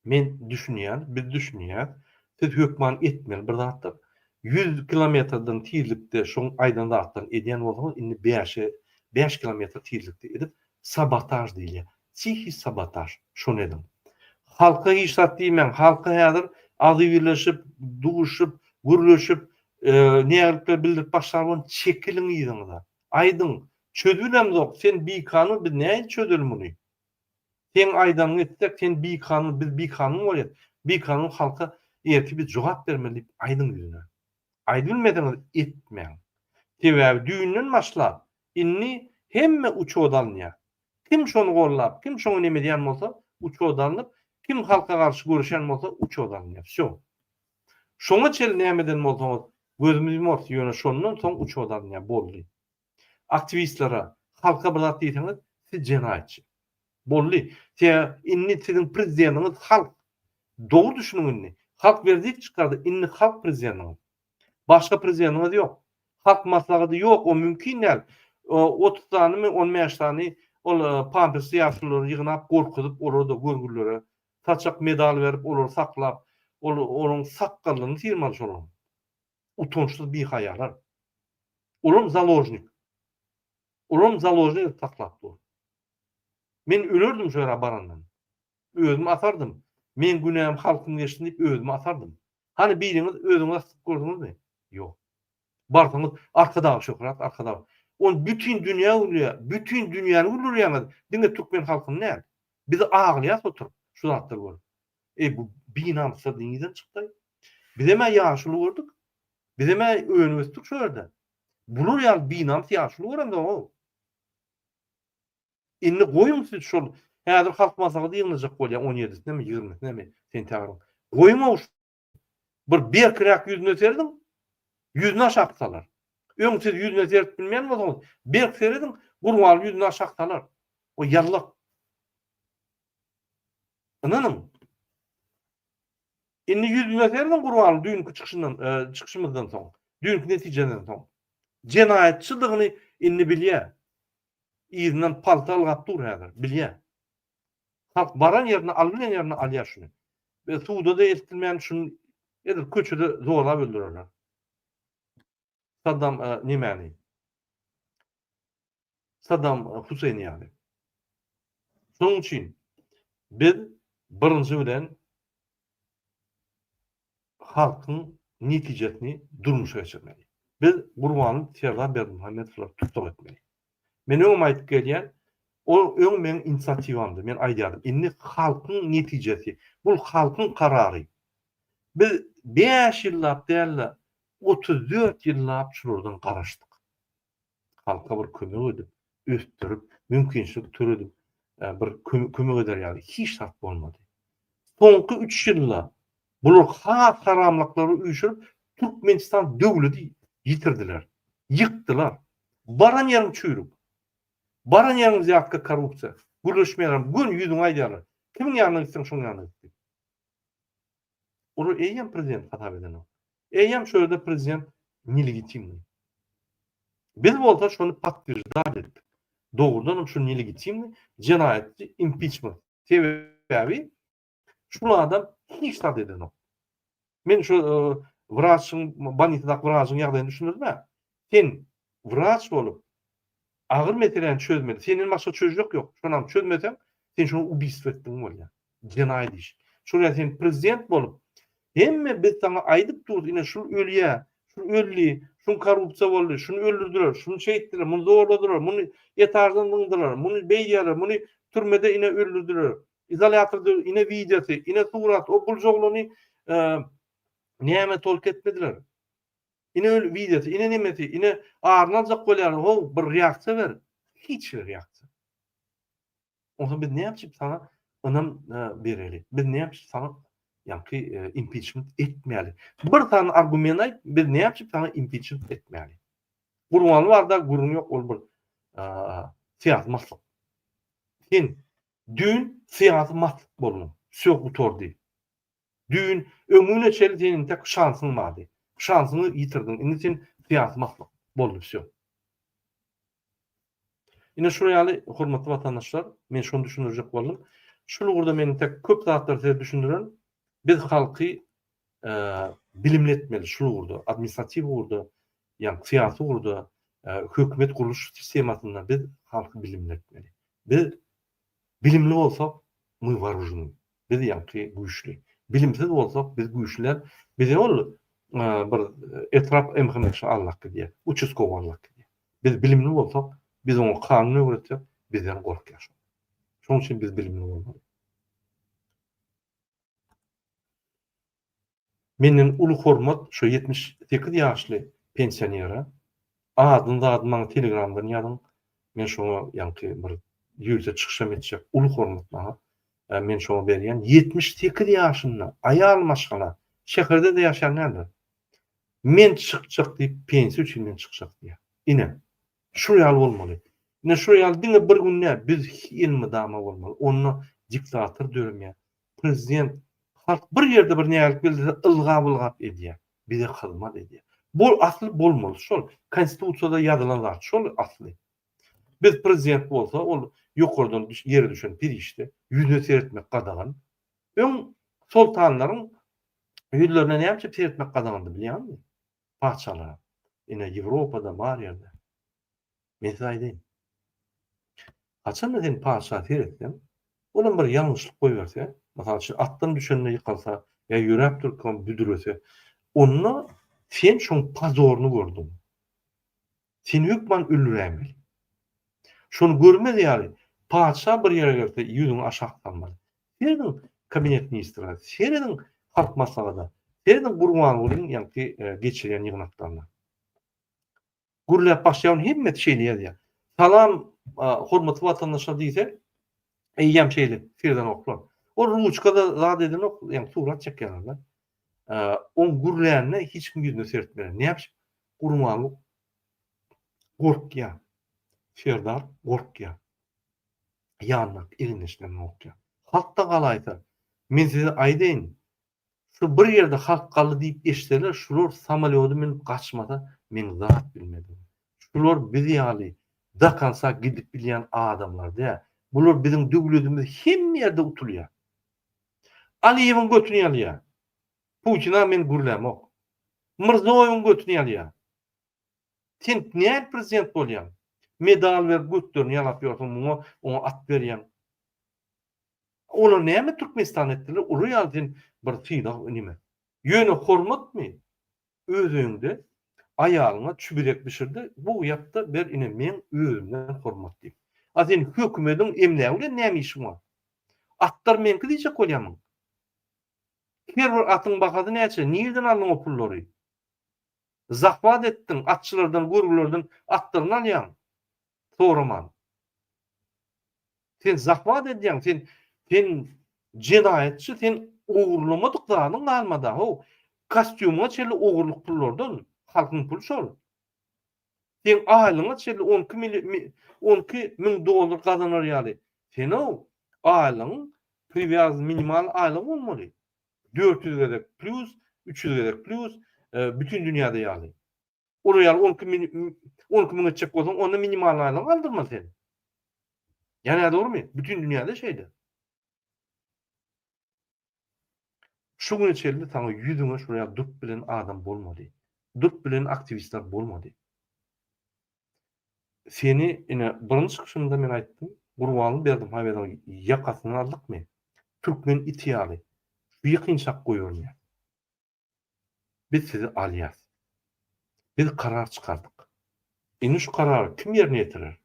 men düşünýän, biz düşünýär, siz hökman etmeli bir zatda 100 kilometrden tezlikde şoň aýdan zatdan edýän bolsaňyz indi 5 kilometr tezlikde edip sabotaj diýilýär. Psihik sabotaj. Şonu edin. Halka işat diýmen, halka häzir azy birleşip, duguşup, gürleşip, nägerlikler bildirip başlaryň çekiliň ýygyňda. Aýdyn, çözülem zok. Sen bir kanun, biz näme çözülüm muny? Sen aýdan etsek, sen bir kanun, biz bir kanun bolýar. Bir kanun halka erti biz jogap bermeli aýdyn ýüzüne. Aýdylmadyňyz etmeň. Sebäbi düýünden başlap, inni hemme uçoğdanlýar. Kim şonu gollap, kim şonu neme diýen bolsa, uçoğdanlyp, kim halka garşy görüşen bolsa, uçoğdanlýar. Şo. Şoňa çel nämeden bolsaňyz, gözümüz ýumart ýöne şondan soň uçoğdanlýar boldy. Aktivistlere, halka bir zat diýseňiz, siz jenaýatçy. Boldy. Inni siziň prezidentiniz halk. Dogry düşünüň inni. Halk berdik çykardy, inni halk prezidentiniz. Başga prezidentiniz ýok. Halk maslahaty ýok, o mümkin däl. 30 tanymy, 15 tany ol pampers ýaşlary ýygnap gorkudyp olada görgürlere taçak medal berip olary saklap, olaryň sakkalyny tirmal şolar. Utonçly bir haýalar. Olam zaложник. Olam zaложник saklap dur. Men ölerdim şöyle barandan. Özüm atardım. Men günäm halkyň geçsin diýip özüm atardım. Hani biriňiz özüňiz gördüňizmi? Ýok. Barsaňyz arkadaş şöhret, arkadaş. On bütün dünya ulýar, bütün dünýäni ulýar. Diňe türkmen halkyny näme? Bizi aglyas oturup şu zatlar bor. Bu binamsa diňden çykdy. Biz hem ýaşuly gördük. Biz hem öňüňizde şu ýerde. Bular ýa binamsa ýaşuly görende o. Inni goýun siz şol häzir halk maslahaty ýygnajak bolýar 17-sinde mi 20-sinde mi sentýabryň. Goýma bir kirak ýüzüne serdiň. Ýüzüne aşaksalar. Öň siz ýüzüne serip bilmeýän bolsaňyz, berk serediň, gurwaly ýüzüne aşaksalar. O ýallak. Ananyň. Inni ýüzüne serdiň gurwaly düýünki çykyşymyzdan soň, düýünki netijeden soň. Jenaýatçylygyny inni bilýär. Ýyzynyň paltal gapdur häzir, bilýär. Halk baran ýerine, alýan ýerine alýar şunu. Ve suwda da eltilmeýän şunu edip köçede zorlap öldürerler. Saddam nimeni? Saddam Hüseyin yani. Şoň üçin biz Birinji bilen halkyň netijesini durmuşa geçirmeli. Biz Gurbanuly Serdar Berdimuhammedow tutsak etmeli. Men öňe aýdyp gelýän o öň meniň inisiativamdy. Men aýdýardym. Indi halkyň netijesi, bul halkyň karary. Biz 5 ýyllap däl, 34 ýyllap şurdan garaşdyk. Halka bir kömek edip, östürüp, mümkinçilik türedip, bir kömek eder ýaly hiç şart bolmady. Soňky 3 ýylda bular has haramlyklary üýşürip, Türkmenistan döwleti ýitirdiler, ýykdylar. Baran ýerem çüýrük. Baran ýerem ýakka korrupsiýa. Gürleşmeýär, gün ýüzüň aýdýar. Kimiň ýanyna gitseň şoň ýanyna gitdik. Olu eýem prezident hatap eden o. Eýem şöyle prezident nelegitimli. Biz bolsa şonu patyrjda etdik. Dogrudan şu nelegitimli jinayetçi impeachment sebebi şu adam hiç tat eden o. Men şu wraçyň, banitadak wraçyň ýagdaýyny düşünürmä? Sen wraç bolup agyr meseleni çözmedi. Senin başga çözjek ýok. Şonam çözmesen sen şonu ubийство etdiň bolýar. Jinayet iş. Şuraya sen prezident bolup hemme biz sana aýdyp durdy, ine şu ölýä, şu ölli, şu korrupsiýa boldy, şunu öldürdiler, şunu şeýitdiler, muny zorladylar, muny etarzdan mıňdylar, muny beýýärler, muny türmede ine öldürdiler. İzolatorda ine videosu, ine surat, o buljoglany näme tolk etmediler. Ine öl videosu, ine nemeti, ine arnaljak bolýar, o bir reaksiýa ber. Hiç reaksiýa. Onu biz ne yapıp sana önam bereli. Biz ne yapıp sana ýa-ki impeachment etmeli. Bir tane argument aýt, biz ne yapıp sana impeachment etmeli. Gurbanuly barda gurun ýok, ol bir siýasy maslahat. Sen dün siýasy maslahat bolmaň. Söp utordy. Dün ömrüne çeldiğinin tek şansın vardı. Şansını yitirdim. Indi sen siýasy maslahat boldy söp. Ine şuraya hormatly vatandaşlar, men şonu düşünürjek boldum. Şunu burada meni tek köp zatlar size düşündüren, biz halky bilimletmeli, şunu burada, administrativ burada, yani siýasy burada, hökümet guruluş sistemasynda biz halky bilimletmeli. Biz bilimli bolsak, my waružny. Biz ýa-ki güýçli. Bilimsiz bolsak, biz güýçliler, bize ol bir etraf emhemekşi Allah diýär, uçuskow Allah diýär. Biz bilimli bolsak, biz onu kanuny öwretsek, bizden gorkýar. Şoň üçin biz bilimli bolmaly. Meniň uly hormat şu 78 ýaşly pensionera adyny Telegramdan ýazyn. Men şoňa ýa-ki bir ýüze çykyşam etjek uly hormat bana. Men şoňa berýän 78 ýaşynda aýal maşgala şehirde de ýaşanlar. Men çykjak diýip pensiýa üçin men çykjak diýär. Ine şu ýaly bolmaly. Ine şu ýaly diňe bir günne biz ilmi dama bolmaly. Onu diktator döwürmýär. Prezident halk bir ýerde bir näýe bildirse ılgap edýär. Bize hyzmat edýär. Bu asly bolmaly. Şol konstitusiýada ýazylan zat, şol asly. Biz prezident bolsa, ol ýokardan ýere düşen bir işte ýüzüne seretmek gadagan. Öň sultanlaryň ýüzlerine näme diýip seretmek gadagandy bilýärmi? Paçalar. Ine Ýewropada bar ýerde. Men aýdym. Haçan da sen paça seretsen, onun bir ýalňyşlyk goýberse, mesela şu atdan düşenine ýykalsa, ýa ýürep durkan büdürese, onu sen şoň pazoruny gördün. Sen hükman öldürämeli. Şonu görmedi ýaly. Paça bir ýere gelse ýüzüň aşaklanmaly. Senin kabinet ministri, senin halk maslahada, senin Gurbanulyň ýa-ki geçirýän ýygnaklarına. Gürläp başlayan himmet şeyliýär. Salam hormatly vatandaşlar diýse, eýýäm şeýle, firden oklar. O ruçkada zat eden ok, ýa surat çekýärler. On gürlärine hiç kim ýüzüne seretmeýär. Ne ýapyp? Gurbanuly gorkýar. Serdar gorkýar. Ýanyk iňleşden okýar. Halkda galaýsa, men size aýdyn. Şu bir ýerde halk galy diýip eşitseler, şular samolýoty minip gaçmasa, men zat bilmedim. Şular bizi ýaly dakansa gidip bilýän adamlar. Bular bizim döwletimiz hem ýerde utulýar. Aliýewiň götüni ýalýar. Putina men gürlämok. Mirzoýewiň götüni ýalýar. Sen näme prezident bolýan? Medal wer götürni ýalap ýorsun, muňa ona at berýän. Olar näme Türkmenistan etdiler? Uly ýaldyn bir tyýdak nime? Ýöne hormatmy? Özüňde aýalyňa çübürek bişirdi. Bu ýatda bir ine men özümden hormat diýip. A sen hökümetiň emlägi bilen näme işiň bar? Atlar menki diýjek bolýarmyň. Her bir atyň bahasy näçe? Nirden aldyň o pullary? Zahvat etdiň, atçylardan, gürgülerden atlaryny alýan. Soraman. Sen zahvat edýän, sen jinayetçi, sen ugurlamadyk zanyň almada. Ho, kostyumuna çeli ugurluk pullardan, halkyň pulu şol. Sen aýlyňa çeli 12 min dolar gazanar ýaly. Sen o aýlyň privyaz minimal aýlyk bolmaly. 400 gedek plus, 300 gedek plus, bütün dünýäde ýaly. Ora ýaly 12 min çek bolsaň, onda minimal aýlyk aldyrma sen. Yani doğru bütün dünyada şeydi. Şu gün içerisinde sana yüzüne şuraya dut bilen adam bolmadı. Dut bilen aktivistler bolmadı. Seni yine birinci çıkışında men aýtdym. Gurbanly berdim haýberden ýakasyny aldykmy? Türkmen itiýaly. Şu ýykynçak goýurmy? Biz sizi alýas. Biz karar çıkardık. Indi şu kararı kim yerine getirir?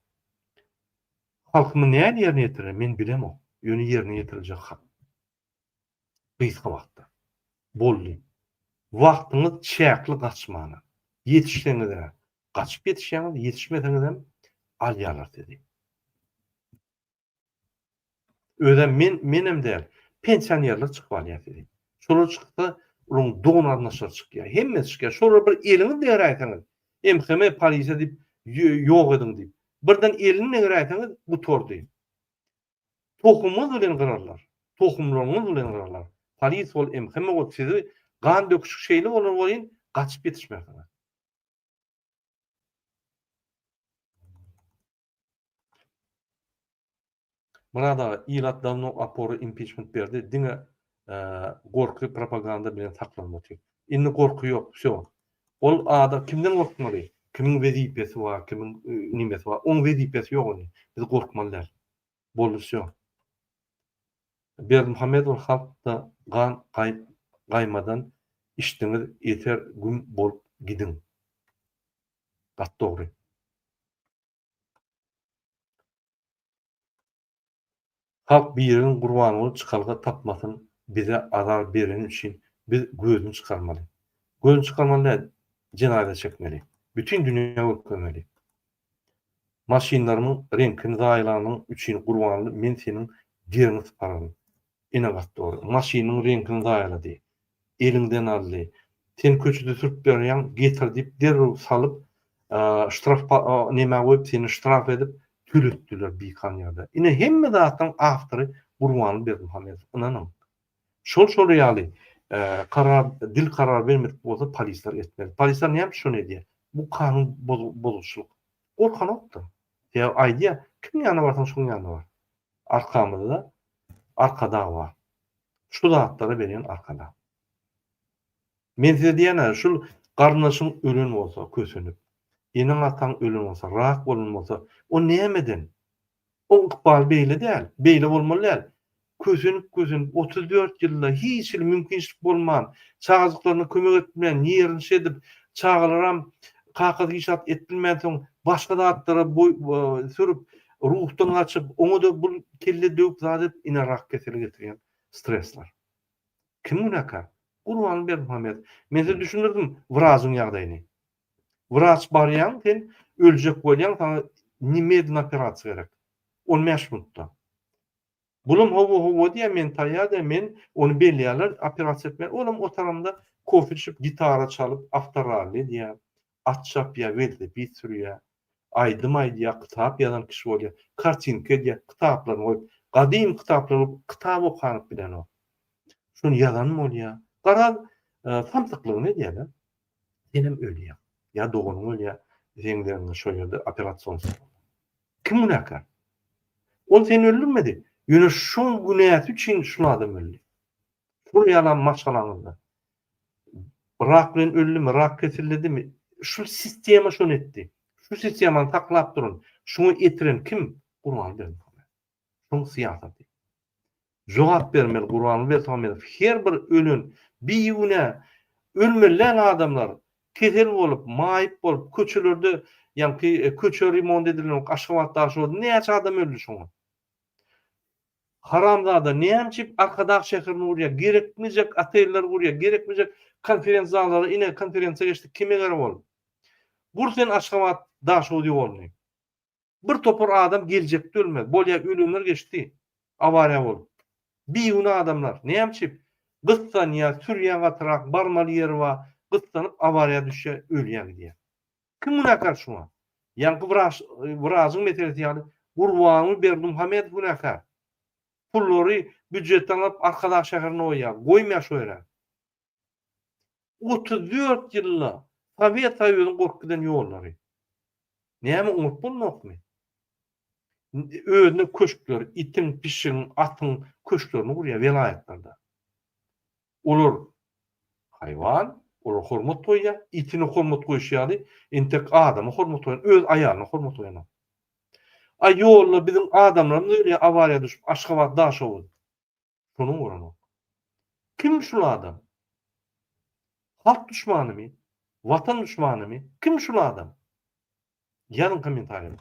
Halkymyň näme yerine getirir? Men bilemok. Ýöne yerine getiriljek hak. Gysga wagtda. Boldy. Wagtyňyz çäkli gaçmany. Ýetişdiňizde gaçyp ýetişýäňiz, ýetişmediňizde alýarlar dedi. Öden menem däl, pensionerler çykyp alýar dedi. Şolar çykdy, olaň donarnaşar çykýar. Hemmesi çykýar. Şolar bir elini degär aýtaňyz. MHM polisiýa diýip ýok ediň diýip. Birden elini degär aýtaňyz bu tordy. Tohumyz bilen gyrarlar. Tohumlaryňyz bilen gyrarlar. Polis bol MHM bol sizi gan döküşük şeýle bolar bolýan, gaçyp ýetişmäňiz. Burada ilat davno aporu impeachment berdi. Diňe gorky propaganda bilen saklanmaty. Indi gorky ýok, şo. Ol ada kimden gorkmaly? Kimiň wezipesi bar, kimiň nimesi bar? Oň wezipesi ýok ony. Biz gorkmalylar. Boldy şo. Berdimuhammedow halkda gan gaýmadan işdiňiz yeter gün bolup gidiň. Gat dogry. Halk birinin gurbany bolup çykalga tapmasyn bize azar beren üçin biz gözüni çykarmaly. Gözüni çykarmaly, jinayet çekmeli. Bütün dünýä görkemeli. Maşinlaryň renkini zaýlanyň üçin gurbany men seniň dirini sypararym. Ine gat dogry. Maşinanyň renkini zaýlady. Eliňden aldy. Sen köçüde sürüp berýän getir diýip derrew salyp ştraf näme goýup seni ştraf edip türetdiler bir kanyada. Ine hemme zatdan aftory Gurbanly Berdimuhammedow. Inanyň. Şol ýaly dil karar bermedik bolsa polisler etmeli. Polisler näme şonu diýär? Bu kanun bozulşuluk. Gorkanokdy. Ya aýdýa kim ýanyna barsaň şoň ýanyna bar. Arkamyzda arkada bar. Şu zatlara beren arkada. Men size diýene şul garnaşyň ölen bolsa kösünüp, eniň ataň ölen bolsa, rak bolan bolsa, o nämeden? O ykbal beýle däl, beýle bolmaly däl. Kösünüp 34 ýylda hiç bir mümkinçilik bolman, çağızlyklaryna kömek etmeýän, ýerini şedip, çağılaram, kakady işat etbilmän soň başga zatlara sürüp, ruhdan açyp, oňa da bu kelle döwüp zadyp ine rak keseli getirýän stresler. Kim bunaka? Gurbanly Berdimuhammedow. Men size düşündirdim wrazyň ýagdaýyny. Wrach barýan, sen öljek bolýan, sana nimedin operasiýa gerek. 15 minutda. Bulum howo diýär men taýýar men onu belliýärler, operasiýa etmeli. Olam otaramda kofe içip, gitara çalyp, aftarally diýär. At çapýar, velosiped sürýär. Aýdym-aýdýar, kitap ýazan kişi bolýar. Kartinka diýär, kitaplar goýup, gadym kitaplar, kitap okanyp bilen o. Şunu ýazan bolýar. Garaz samsyklygy ne diýerler? Senem ölýär. Ya doguny ölýär. Zeňlerini şo ýerde operasiýon. Kim bunaka? Ol seni öldürmedi. Ýöne şu günäsi üçin şu adam öldü. Şol ýalan maçalaňyzda. Rak bilen öldümi, rak kesildimi? Şu sistema şonu etdi. Şu sistemany taklap durun. Şunu etiren kim? Gurbanly Berdimuhammedow. Şoň siýasaty. Jogap bermeli Gurban bermeli. Her bir ölen biýüne ölmelen adamlar ketel bolup, maýyp bolup köçelerde ýa-ni köçe remont edilen Aşgabatda şo näçe adam öldü şoňa. Haramzada näçe arkadaş şäherine urýar, gerekmejek oteller urýar, gerekmejek konferens zallary, ine konferensiýa geçdik, kime gerek bol? Bursen Aşgabat daş odi bolny. Bir topar adam geljekde ölmez. Bolýa ölenler geçdi. Awariýa bolup. Biýüne adamlar. Näçe? Gyssan ýa sürýän gatyrak barmaly ýeri bar, gyssanyp awariýa düşe ölýär diýär. Kim günäkar şuňa? Ýa-ni Brazyň meselesi ýaly Gurbany Berdimuhamedov günäkar. Pullary büdjetden alyp arkadaş şäherine oýýar. Goýmaýar şo ýere. 34 ýylla Sowet Soýuzynyň gorkudan ýollary. Näme unup bolmakmy? Özüne köşkler, itin, pişiň, atyň köşklerini gurýar velayetlarda. Olar hayvan, olar hormat goýýar, itini hormat goýýardy, entek adamy hormat goýan, öz aýalyny hormat goýan. A ýolda bizim adamlarymyz öyle awariýa düşüp Aşgabat daşowy. Şonuň gorany. Kim şul adam? Halk düşmanymy? Watan düşmanymy? Kim şul adam? Ýazyn kommentariýa.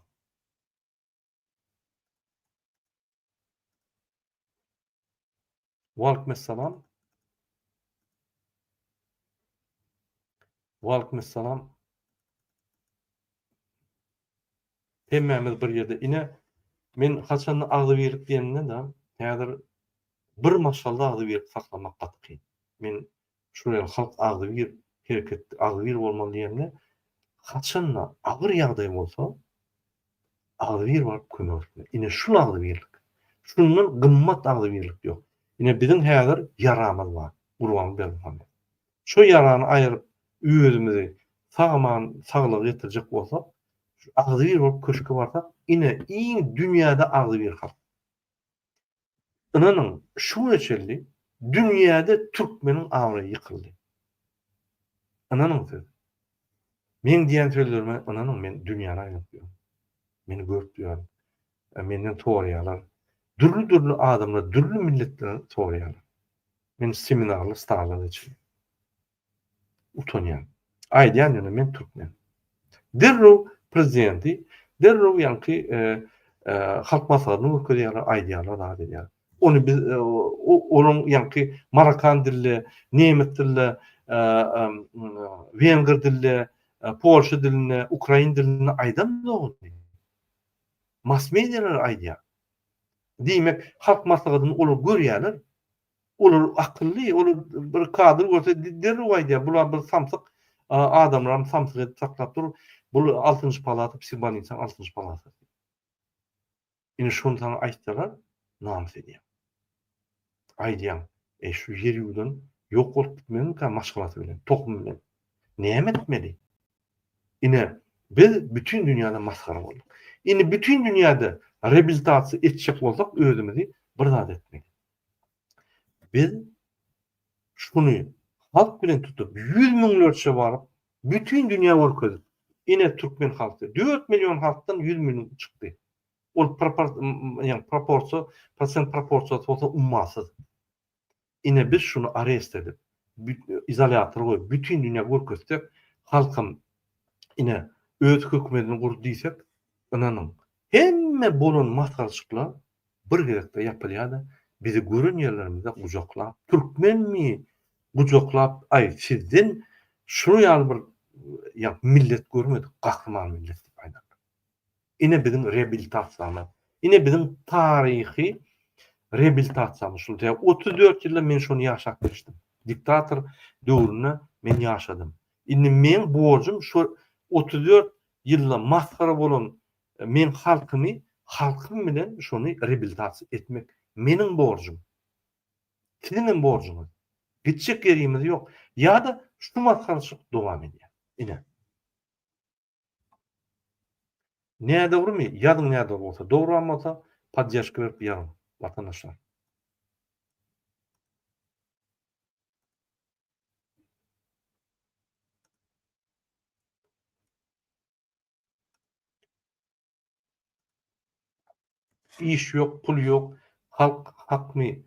Waleykümesselam. Waleykümesselam. Hemmemiz bir ýerde. Ine men haçan agdy berip diýenden de häzir bir maşallah agdy berip saklamak gatky. Men şuraya halk agdy bir hereket agdy bir bolmaly diýende haçan agyr ýagdaý bolsa agdy bir barıp kömekli. Ine şul agdy birlik. Şundan gymmat agdy birlik ýok. Ine biziň häzir yaramyz bar. Gurban bermeli. Şo yarany aýryp özümizi saglyk getirjek bolsak, şu agdy bir bolup köşke barsak, ine iň dünýäde agdy bir halk. Inanyň şu geçerli, dünýäde türkmeniň agry ýykyldy. Inanyň söz. Men diýen sözlerime inanyň, men dünýäni aýdýar. Meni görüpdiler. Menden soraýarlar. Dürli adamlar, dürli milletlerden soraýarlar. Men seminarly staýlar için. Utanýan. Aýdýan ýöne men türkmen. Derrow prezidenti, derrow ýanky halk maslahatyny öküdýärler, aýdýarlar da diýär. Onu biz onun ýanky marakan dilli, nemet dilli, wenger dilli, polşa dilini, ukrain dilini aýdamdy. Mass medialar aýdýar. Diýmek, halk maslahatyny olar görýärler. Olar akylly, olar bir kadr görse derrow aýdýar. Bular bir samsyk adamlaryny samsyk edip saklap dur. Bu 6-njy palata psibanýysan 6-njy palata. Ine şonu sana aýtdylar, namys edýär. Aýdýan, şu ýer ýüzünden ýok bolup gitmeli ka maşgalaty bilen, tokum bilen. Näme etmeli? Ine biz bütün dünýäde maskara bolduk. Ine bütün dünýäde reabilitasiýa etjek bolsak özümizi bir zat etmeli. Biz şunu halk bilen tutup 100 miňlerçe baryp bütün dünýä görkezip ine türkmen halky 4 milyon halkdan 100 milyon çykdy. Ol proporsiýa, prosent proporsiýasy bolsa ummasyz. Ine biz şunu arrest edip, izolator goýup, bütün dünýä görkezsek, halkym ine öz hökümetini gurdy diýsek, inanyň hemme bolan maskarçyklar bir gerekde ýapylýar-da, bizi görün ýerlerimizde gujoklap, türkmenmi gujoklap, ay sizden şunu ýaly bir millet görmedik, gahrman millet diýip aýdar. Ine biziň reabilitasiýamyz, ine biziň taryhy reabilitasiýamyz şol. 34 ýylda men şonu ýaşap geçdim. Diktator döwrüne men ýaşadym. Ine men borjum şu 34 ýylda maskara bolan men halkym bilen şonu reabilitasiýa etmek meniň borjum. Sizin borjunuz. Gitjek ýerimiz ýok. Ýa-da şu maskaraçyk dowam edýär. Ine. Näde durmy? Ýadyň näde bolsa, dogry bolsa, podдержка berip ýaryň watandaşlar. İş ýok, pul ýok, halk hakmy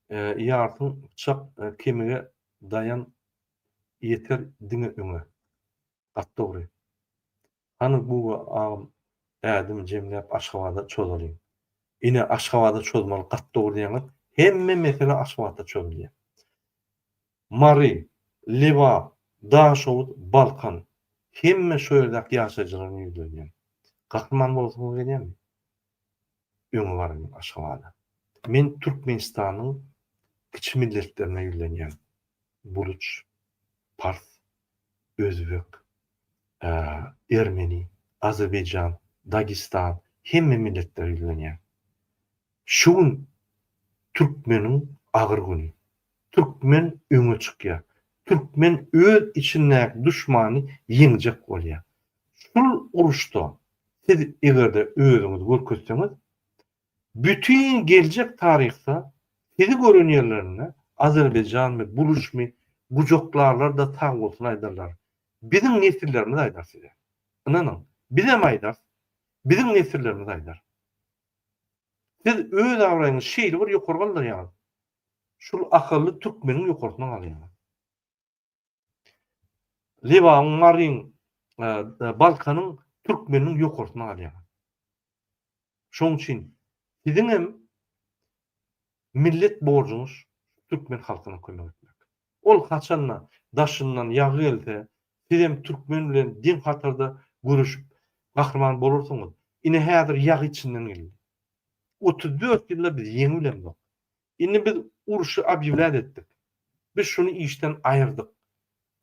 ýartyň çak kemige dayan yeter diňe öňe. Gatdogry. Hany bu agam ädim jemläp Aşgabatda çözelýär. Ine Aşgabatda çözmeli gatdogry diýenler hemme mesele Aşgabatda çözülýär. Mari, Liva, Daşowut, Balkan hemme şo ýerläki ýaşaýjylaryň ýüzlenýär. Gahryman bolsaňyz gelýärmi? Öňe baryn Aşgabatda. Men Türkmenistanyň kiçik milletlerine ýüzlenýär. Buluç, Pars, Özbek, Ermeni, Azerbaycan, Dagistan hemme milletler ýüzlenýär. Şuň Türkmeniň agyr güni. Türkmen öňe çykýar. Türkmen öz içindäki düşmany ýeňjek bolýar. Şol uruşda siz egerde özüňizi görkezseňiz, bütün geljek taryhda sizi gören ýerlerine Azerbaycan we Buluşmy gujoklarlar da tag bolsun aýdarlar. Bizim nesillerimiz aýdar size. Inanyň, bizem aýdar. Bizim nesillerimiz aýdar. Siz öz awraňyz şeýle bir ýokarga alýar. Şol akylly Türkmeniň ýokarsyna alýar. Liwa, Marin, Balkanyň Türkmeniň ýokarsyna alýar. Şoň üçin siziň hem millet borjunuz Türkmen halkyna kömek etmek. Ol haçanla daşyndan ýagy gelse, siz hem Türkmen bilen din hatarda görüşüp gahrman bolursaňyz, ine häzir ýagy içinden geldi. 34 ýylda biz ýeňilemdik. Indi biz uruşy abýewlät etdik. Biz şunu işten aýyrdyk.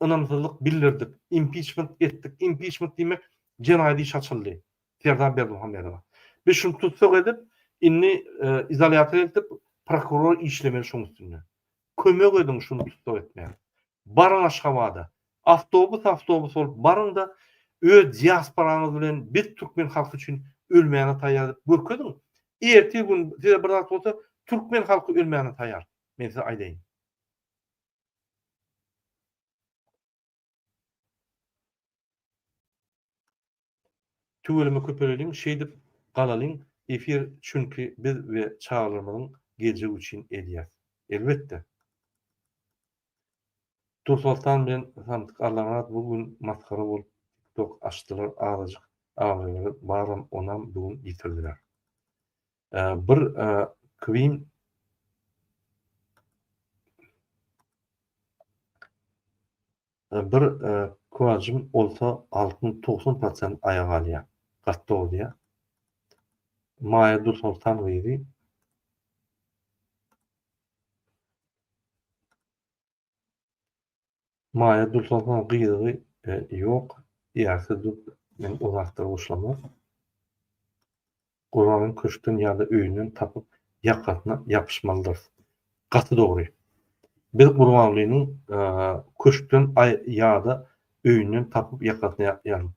Ynamsızlyk bildirdik, impeachment etdik. Impeachment diýmek jenaýat iş açyldy. Serdar Berdimuhammedowa. Biz şunu tutsak edip, inni izolýator edip, prokuror işlemeli şoň üstünde. Kömek edin şunu tutsak etmeýär. Barın Aşgabatda, awtobus bolup barın da öz diasporaňyz bilen biz Türkmen halky üçin ölmäne taýýar diýip görkezin. Erti gün size bir zat bolsa, Türkmen halky ölmäne taýýar. Men size aýdaýyn. Tüwelime köpeleliň şeýdip galalyň efir çünki biz we çağlarymyň geljegi üçin edýär. Elbetde. Dosultan bilen samtyk arlanat bugün maskara bolup TikTok açdylar, azyjyk agyrlar barym onam bugün ýitirdiler. Bir Queen bir kuwajym olsa 60-90% aýaga alýar. Gatdog diýär. Maýa Dursultan gyzy Maýa Dursultan gyzy ýok. Ýa-da men uzakda boşlamaz. Guranyň köşkden ýa-da öýünden tapyp ýakatyna ýapyşmalydyr. Gaty dogry. Biz Gurbanlynyň köşkden ýa-da öýünden tapyp ýakatyna ýapýar.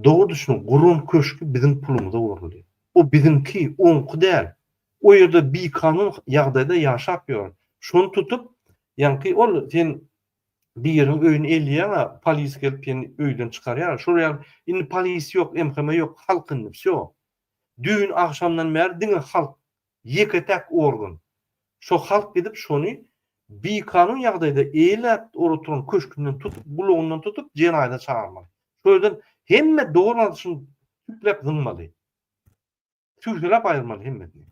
Dogry düşünün, Guran köşkü bizim pulumyza uğurluyor. O bizimki, onku değil. O yerde bir kanun ýagdaýda ýaşap ýör. Şonu tutup, ýa-ki ol sen bir yerin öýüni elýär, polis gelip ýeni öýden çykarýar. Şuraya indi polis ýok, MHM ýok, halkyn şo. Düýün akşamdan bäri diňe halk ýeketek organ. Şo halk gidip şonu bir kanun ýagdaýda eýlep oturan köşkünden tutup, buluğundan tutup jenaýda çağırmaly. Şöýden hemme doğrulaşyn tüplep zynmaly. Tüplep aýyrmaly hemmesini.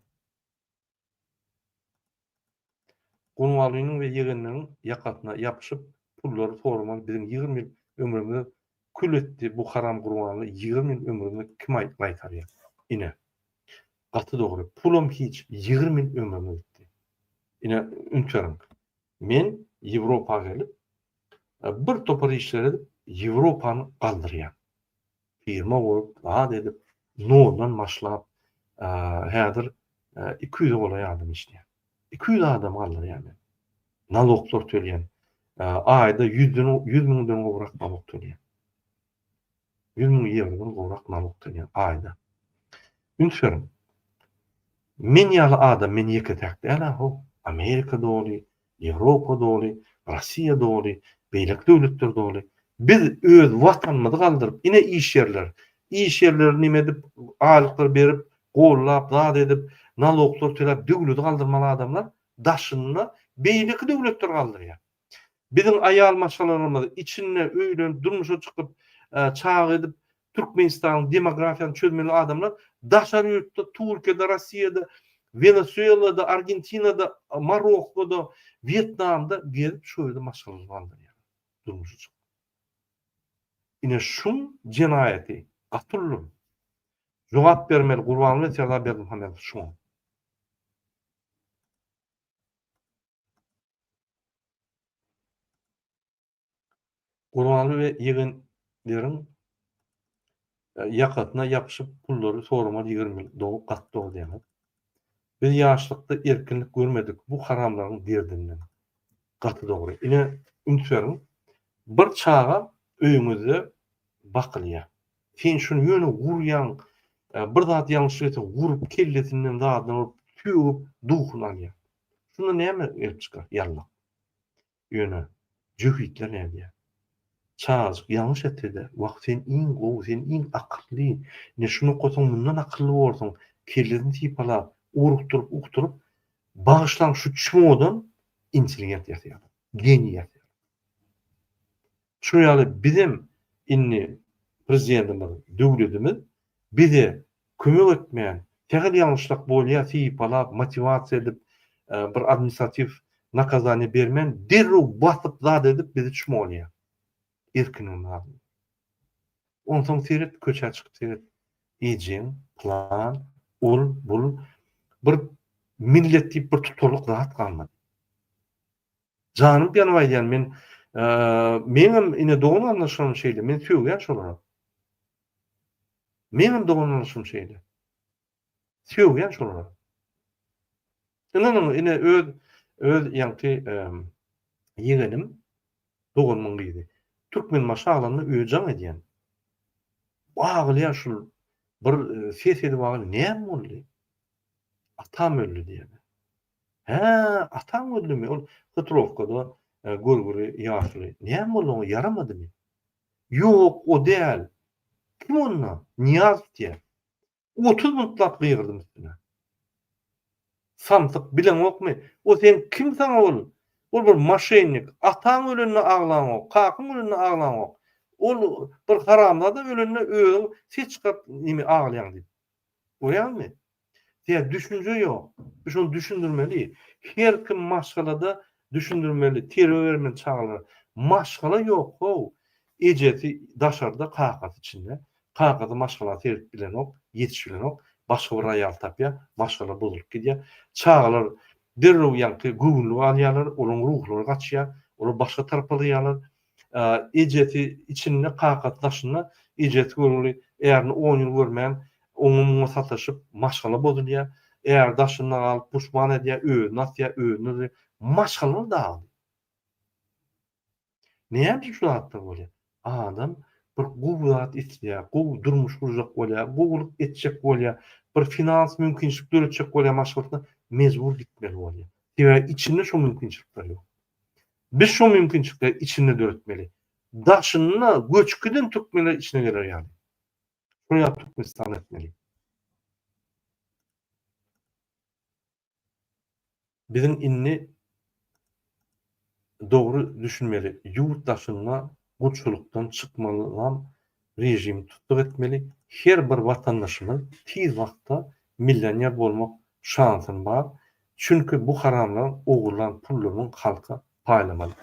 Gurbanlynyň we ýegenleriň ýakatyna ýapyşyp pullary formaly bizim 20 ýyl ömrümizi kül etdi bu haram Gurbanly 20 ýyl ömrümizi kim aýtarýar? Ine. Gaty dogry. Pulum hiç 20 ýyl ömrümi etdi. Ine ünsüň. Men Ýewropa gelip bir topar işler edip Ýewropany galdyrýar. Firma bolup, daha edip, noldan başlap, häzir 200 bola ýardym işleýär. 200 adam alır yani. Naloglar töleýän. Aýda 100 000 gowrak nalog töleýär. 100 000 eurodan gowrak nalog töleýär aýda. Ünsüň. Men ýaly adam men ýeketek däl ho. Amerika doly, Ýewropa doly, Rossiýa doly, beýlek döwletler doly. Biz öz watanymyzy galdyryp, ine iş ýerleri nime edip, aýlyklar berip, gollap, zat edip, naloglar төлep, döwleti galdyrmaly adamlar daşyna beýleki döwletler galdyrýar. Bizim aýal maşalalarymyz içinde öýlen durmuşa çykyp çağa edip Türkmenistanyň demografiýasyny çözmeli adamlar daşary ýurtda, Türkiýede, Rossiýada, Venezuelada, Argentinada, Marokkoda, Vietnamda gelip şu ýerde maşgul bolýar. Durmuşa çykyp. Ine şu jenaýaty gatulur. Jogap bermeli Gurban we Serdar Berdimuhammedow şu. Gurbanly we ýegenleriň ýakatyna ýapyşyp pullary sormaly 20 dogup gatdy bolýar. Biz ýaşlykda erkinlik görmedik bu haramlaryň derdinden. Gaty dogry. Ine ünsüriň bir çağa öýüňizde bakylýar. Sen şunu ýöne gurýan, bir zat ýalňyş etse gurup kellesinden zadyny tüýüp duhun alýar. Şunu näme elip çykar? Ýalla. Ýöne jühitler näme? Çağızık yanlış etdi. Wagt sen iň gowy, sen iň akylly. Ne şunu goýsaň mundan akylly bolsaň, kellerini tiýpala, urukturup, bagyşlan şu çmodan intelligent ýatyr. Geni ýatyr. Şu ýaly bizim inni prezidentimiz, döwletimiz bize kömek etmeýän, teger ýalňyşlyk bolýar, tiýpala, motivasiýa edip, bir administrativ nakazany bermän, derrew basyp zat edip bizi çmolýar. Erkinim var. Ondan seret köçe çıktı seret. Ejin, plan, bul bir milletli bir tutarlıq rahat kalmadı. Canım yanıma diyen menim ine doğum anlaşılım şeydi. Men söýgen şolara. Menim doğum anlaşılım şeydi. Söýgen şolara. Ine öz ýanky ýegenim doğumyň gyzy. Türkmen maşagalaryny öýjan edýän. Bagly şul bir ses edip bagly näme boldy? Atam öldü diýen. Atam öldümi? Ol Petrovkada gurgury ýaşly. Näme boldy? Yaramadymy? Ýok, o däl. Kim onda? Niyaz diýer. 30 mutlap gyrgydym üstüne. Samsyk bilen okmy? O sen kim saňa ol? Ol bir maşennik, ataň ölenine aglanok, kakyň ölenine aglanok. Ol bir haramda da ölenine öýüň ses çykyp nimi aglaýan diýip. Oýanmy? Diýär düşünje ýok. Şunu düşündirmeli. Her kim maşgalada düşündirmeli. Terwe bermen çağlar. Maşgala ýok. Ho. Ejeti daşarda kakat içinde. Kakady maşgala terip bilenok, ýetişilenok, başga bir aýal tapýar, maşgala bolup gidýär. Çağlar derrew ýanky güwünli alýarlar, olaň ruhlary gaçýar, olar başga tarapalýarlar. Ejeti içinde kakatlaşyna ejeti görüli, eger 10 ýyl görmän, oňa sataşyp maşgala bolýar. Eger daşyna alyp puşman edýär, öýüni maşgala dağıldy. Näme şu hatda bolýar? Adam bir gowlat etýär, durmuş gurjak bolýar, gowluk etjek bolýar, bir finans mümkinçilik döretjek bolýar maşgalatyna mezbur gitmeli bolýar. Diýär içinde şu mümkinçilikler ýok. Biz şu mümkinçilikleri içinde döretmeli. Daşyna göçküden türkmenler içine geler ýaly. Şunu ýapyp Türkmenistan etmeli. Bizim inni dogry düşünmeli. Ýurtdaşyna gurçulukdan çykmalan rejim tutduq etmeli. Her bir watandaşymyz tiz wagtda millioner bolmak şansyny bar. Çünki bu haramlar ogulan pullaryň halka paýlamaly.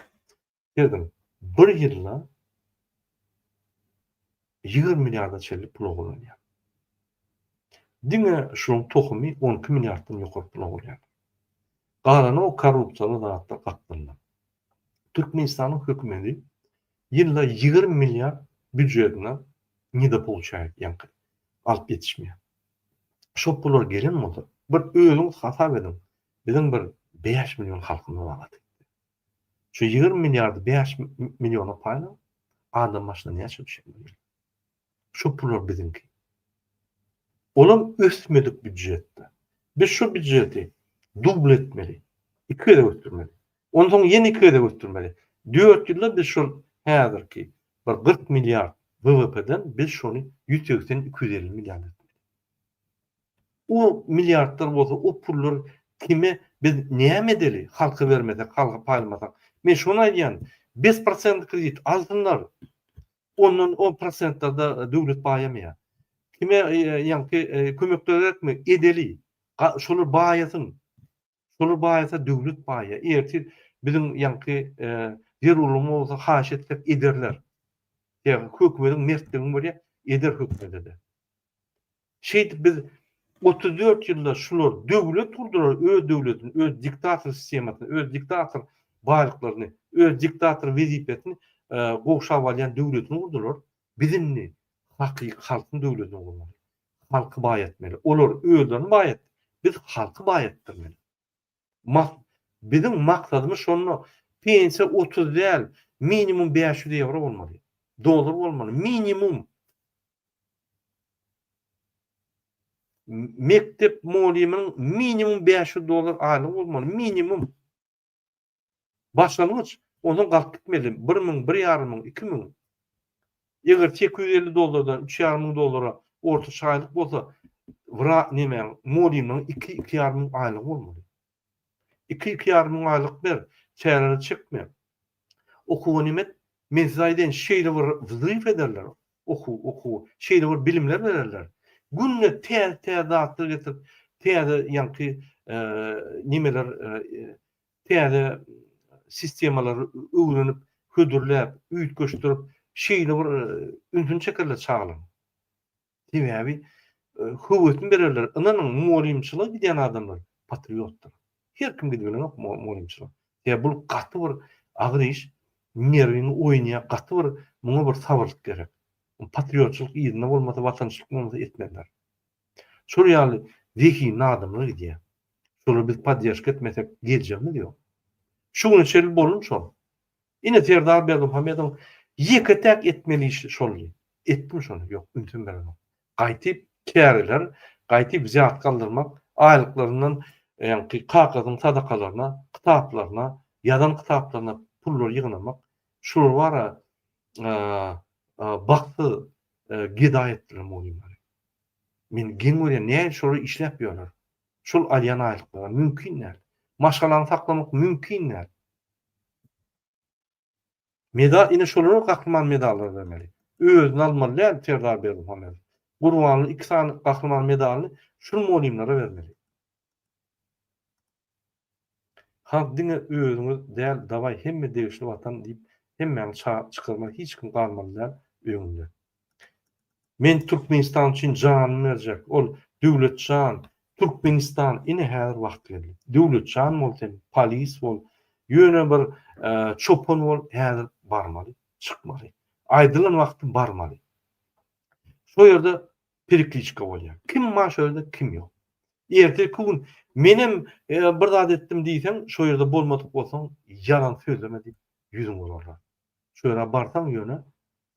Dedim, bir ýylda 20 milliarda çelip pul ogulanýar. Diňe şoň tohumy 12 milliarddan ýokary pul ogulanýar. Galany o korrupsiýaly zatlar gatlanýar. Türkmenistanyň hökümeti ýylda 20 milliard büdjetine nida получает ýanky alyp ýetişmeýär. Şo pullar gelen bolsa, bir öýüňiz hasap edin. Bizim bir 5 milyon halkyny wagt. Şu 20 milliardy 5 milyona paýla adam başyna näçe düşýär? Şu pullar bizimki. Olam ösmedik büdjetde. Biz şu büdjeti dubl etmeli. 2 ede götürmeli. Ondan soň ýene 2 ede götürmeli. 4 ýylda biz şu häzirki bir 40 milyard WWP'den biz şonu 180-250 milyard etmeli. O milyardlar bolsa, o pullar Kime biz näme edeli? Halka vermedek, halka paýlamasak. Men şonu aýdýan, 5% kredit alsınlar. Ondan 10% da döwlet baýamaýar. Kime ýa-ni kömeklerekmi edeli? Şolar baýasyn. Şolar baýasa döwlet baýa. Ertir bizim ýa-ni ýer ulamy bolsa haş etsek ederler. Ýa-ni hökümetiň mertligini bolýa eder hökümeti. Şeýdip biz 34 ýylda şular döwlet kurdular, öz döwletini, öz diktator sistemasyny, öz diktator baýlyklaryny, öz diktator wezipetini gowşap alýan döwletini kurdular. Bizimni hakyky halkyň döwletini kurdular. Halky baý etmeli. Olar özlerini baý etdi. Biz halky baý etdirmeli. Bizim maksadymyz şonu pensiya 30 däl, minimum 500 euro bolmaly. Dolar bolmaly, minimum. Mektep mualliminin minimum 500 dolar aylyk bolmaly, minimum. Başlangyç, ondan galyp gitmeli. 1000, 1500, 2000. Eger 250 dolardan 3500 dolara orta şaýlyk bolsa, mualliminin 2-2,5 aylyk bolmaly. 2-2,5 aylyk ber, çäreleri çekme. Okuwan emet, mezayden şeýle bir wyzyf ederler. Oku, şeýle bir bilimler bererler. Günne täze zatlar getirip, täze ýa-ni nimeler, täze sistemalar öwrenip, hödürläp, üýt göçdirip, şeýle bir ünsün çekerler çağlan. Sebäbi höwetini bererler. Ananyň muallimçylygy giden adamlar patriotdur. Her kim gidip muallimçilik. Ya bu gaty bir agyr iş, nerwini oýnaýan gaty bir, muňa bir sabrlyk gerek. Patriotçylyk ýerine bolmasa, watançylyk bolmasa etmezler. Şol ýaly zeki adamlar gidýär. Şolar biz podдержка etmesek geljekmi diýok. Şuňa çelip bolun şol. Ine Serdar Berdimuhamedow ýeketek etmeli iş şol. Etdim şonu, ýok, üntün beremem. Gaýtyp käriler, gaýtyp zat kaldırmak, aýlyklaryndan ýa-ni kakazyň sadakalaryna, kitaplarına, ýazan kitaplarına pullar ýygnamak, şular bara bakty gida etdiler muallimler. Men gen görýän näme şolar işläp ýörler. Şol alýan aýlyklara mümkinler. Maşgalany saklamak mümkinler. Medal ine şolary gahryman medallar bermeli. Özüni almaly Serdar Berdimuhamedow. Gurbanyň 2 sany gahryman medalyny şol muallimlere bermeli. Halk diňe özüňiz däl daway hemme degişli watan diýip hemmeň çykarmak hiç kim galmadylar öňünde. Men Türkmenistan üçin janymy berjek. Ol döwlet jan, Türkmenistan ine her wagt geldi. Döwlet jan bolsa, polis bol, ýöne bir çopon bol, her barmaly, çykmaly. Aýdylan wagty barmaly. Şo ýerde perikliçka bolýar. Kim maş öldü, kim ýok. Erteki gün menem bir zat etdim diýsen, şo ýerde bolmadyk bolsaň, yalan sözleme diýip ýüzüň bolarlar. Şo ýere barsaň ýöne,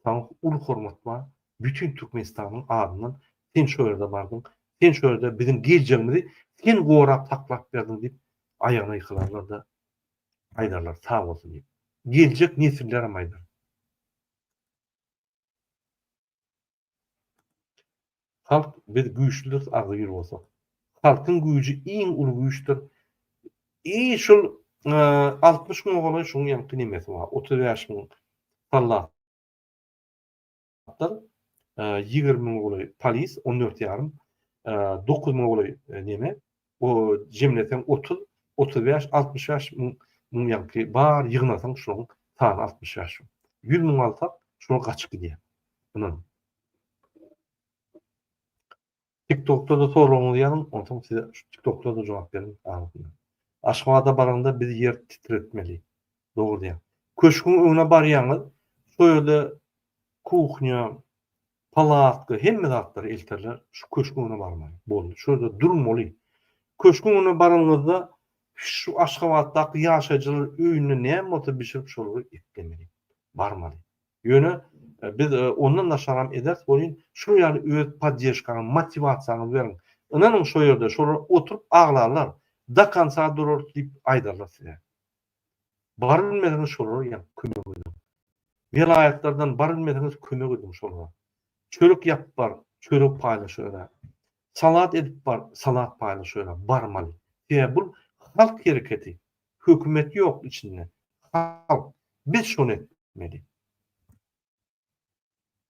taň ul hormat bar. Bütün Türkmenistanyň adynyň sen şo ýerde bardyň, sen şo ýerde bizim geljegimizi sen gorap taklap berdiň diýip aýagyna ýykylarlar da aýdarlar, sag bolsun diýip. Geljek nesiller aýdar. Halk biz güýçlidir, agyr bolsak. Halkyň güýji iň uly güýçdir. Şol 60 gün goly şoň ýa-ni nimesi bar. 35 gün sallatlar, 20 gün goly polis, 14,5, 9 gün goly neme? O jemleten 30, 35, 65 mün ýa-ni bar ýygnasaň şoň sany 65. 100 mün alsak şol gaçyp gidýär. Bunun TikTok'ta da sorulmayan, ondan size TikTok'ta da cevap verin. Aşmada baranda bir yer titretmeli. Doğru diye. Köşkün önüne baryanız, şöyle kuchnya, palatka, hemme zatları elterler, şu köşkün önüne barmayın. Boldu. Şöyle durmalı. Köşkün önüne baranızda şu Aşgabatdaki yaşayıcılar öýüne näme bolsa bişirip şoları eklemeli. Barmaly. Ýöne biz ondan da şaram eder, bolýan şu ýaly öz podдержканы, motivasiýany berin. Ananyň şo ýerde şolar oturup aglarlar, da kansa durar diýip aýdarlar size. Bar bilmediňiz şolar ýa kömek edin. Vilayatlardan bar bilmediňiz kömek edin şolara. Çörek ýap bar, çörek paýlaşyra. Salat edip bar, salat paýlaşyra. Barmaly. Bu halk hareketi. Hökümet yok içinde. Halk. Biz şonu etmeli.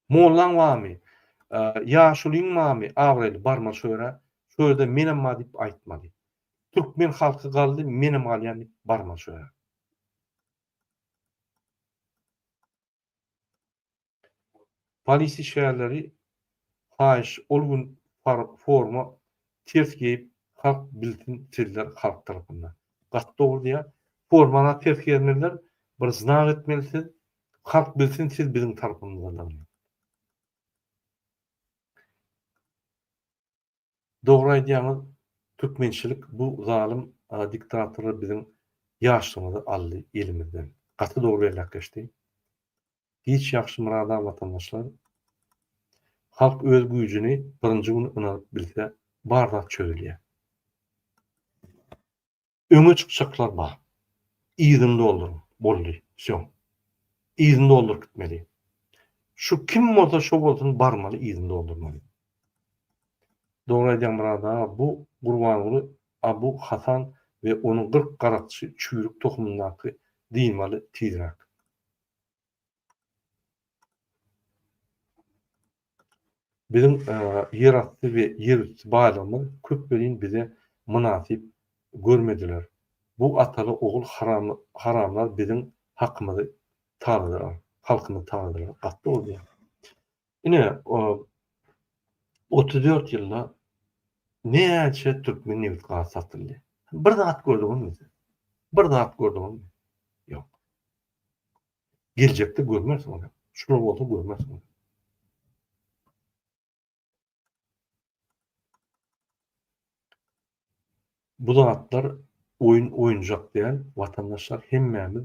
Mollan wamy, ýaşulyň mamy awrel barma şöre, şöýde menem ma diýip aýtmady. Türkmen halky galdy, menem galýan diýip barma şöre. Polis işgärleri haýyş ol gün forma ters giyip halk bilsin tiller halk tarapyndan. Gatda dogry diýär. Formana ters giyerler, bir znak etmelisin. Halk bilsin siz bizim tarapymızdan. Dogry aýdýanyz türkmençilik bu zalim diktatorlar bizim ýaşlymyzy aldy elimizden. Gaty dogry belläkleşdi. Hiç ýaxşy murada watandaşlar, halk öz güýjüni birinji gün ynanyp bilse, bardak çözülýär. Öňe çykjaklar bar. İzini dolduruň, boldy, şo. İzini doldurup gitmeli. Şu kim bolsa şo bolsun barmaly, izini doldurmaly. Dogry aýdýan murada bu Gurbanoğlu Abu Hasan we onuň 40 garakçy çüýrük tohumundaky diýmeli tizrak. Bizim ýerasty we ýerüstü baýlamy köpürin bize münasip görmediler. Bu ataly ogul haramlar bizim hakkymyzy taýdylar, halkyny taýdylar. Gatda boldy. Ine 34 ýylda näçe türkmen newit gas satyldy. Bir zat gördüňmi? Bir zat gördüňmi? Ýok. Geljekde görmersiň onu. Şular bolsa görmersiň. Bu zatlar oyuncak diýen watandaşlar hemmämiz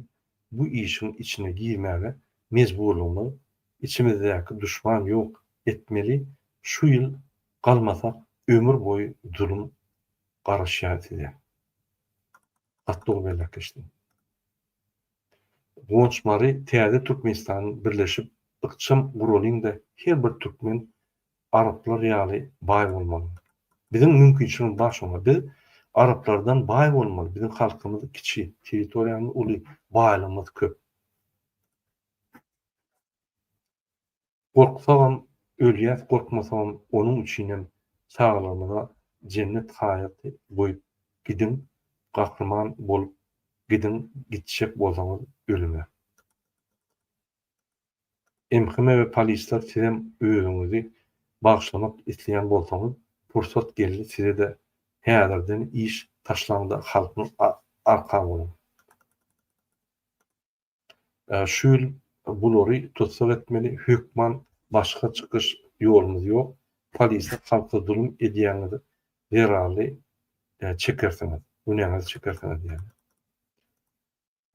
bu işin içine girmäge mezburlygyny içimizdäki düşman ýok etmeli. Şu ýyl galmasak ömür boyu zulüm garaşýar. Hatda belläkleşdi. Gonçmary täze Türkmenistanyň birleşip ykçam gurulyňda her bir türkmen araplar ýaly baý bolmaly. Bizim mümkinçiligimiz başyňa biz Araplardan baý bolmaly. Bizim halkymyz kiçi, territoriýany uly, baýlygymyz köp. Gorksam ölýär, gorkmasam onuň üçinem saglanmaga cennet hayaty goýup gidin, gahrman bolup gidin, gitşek bolsaňyz ölüme. Emhime we polisler sizem özüňizi bagşlamak isleýän bolsaňyz, pursat geldi size de häzirden iş taşlandy halkyň arka bolun. Şu ýyl bulary tutsak etmeli, hökman başga çykyş ýolumuz ýok. Polisler halka zulüm edýänleri derhally çekersiňiz, günäňizi çekersiňiz diýär.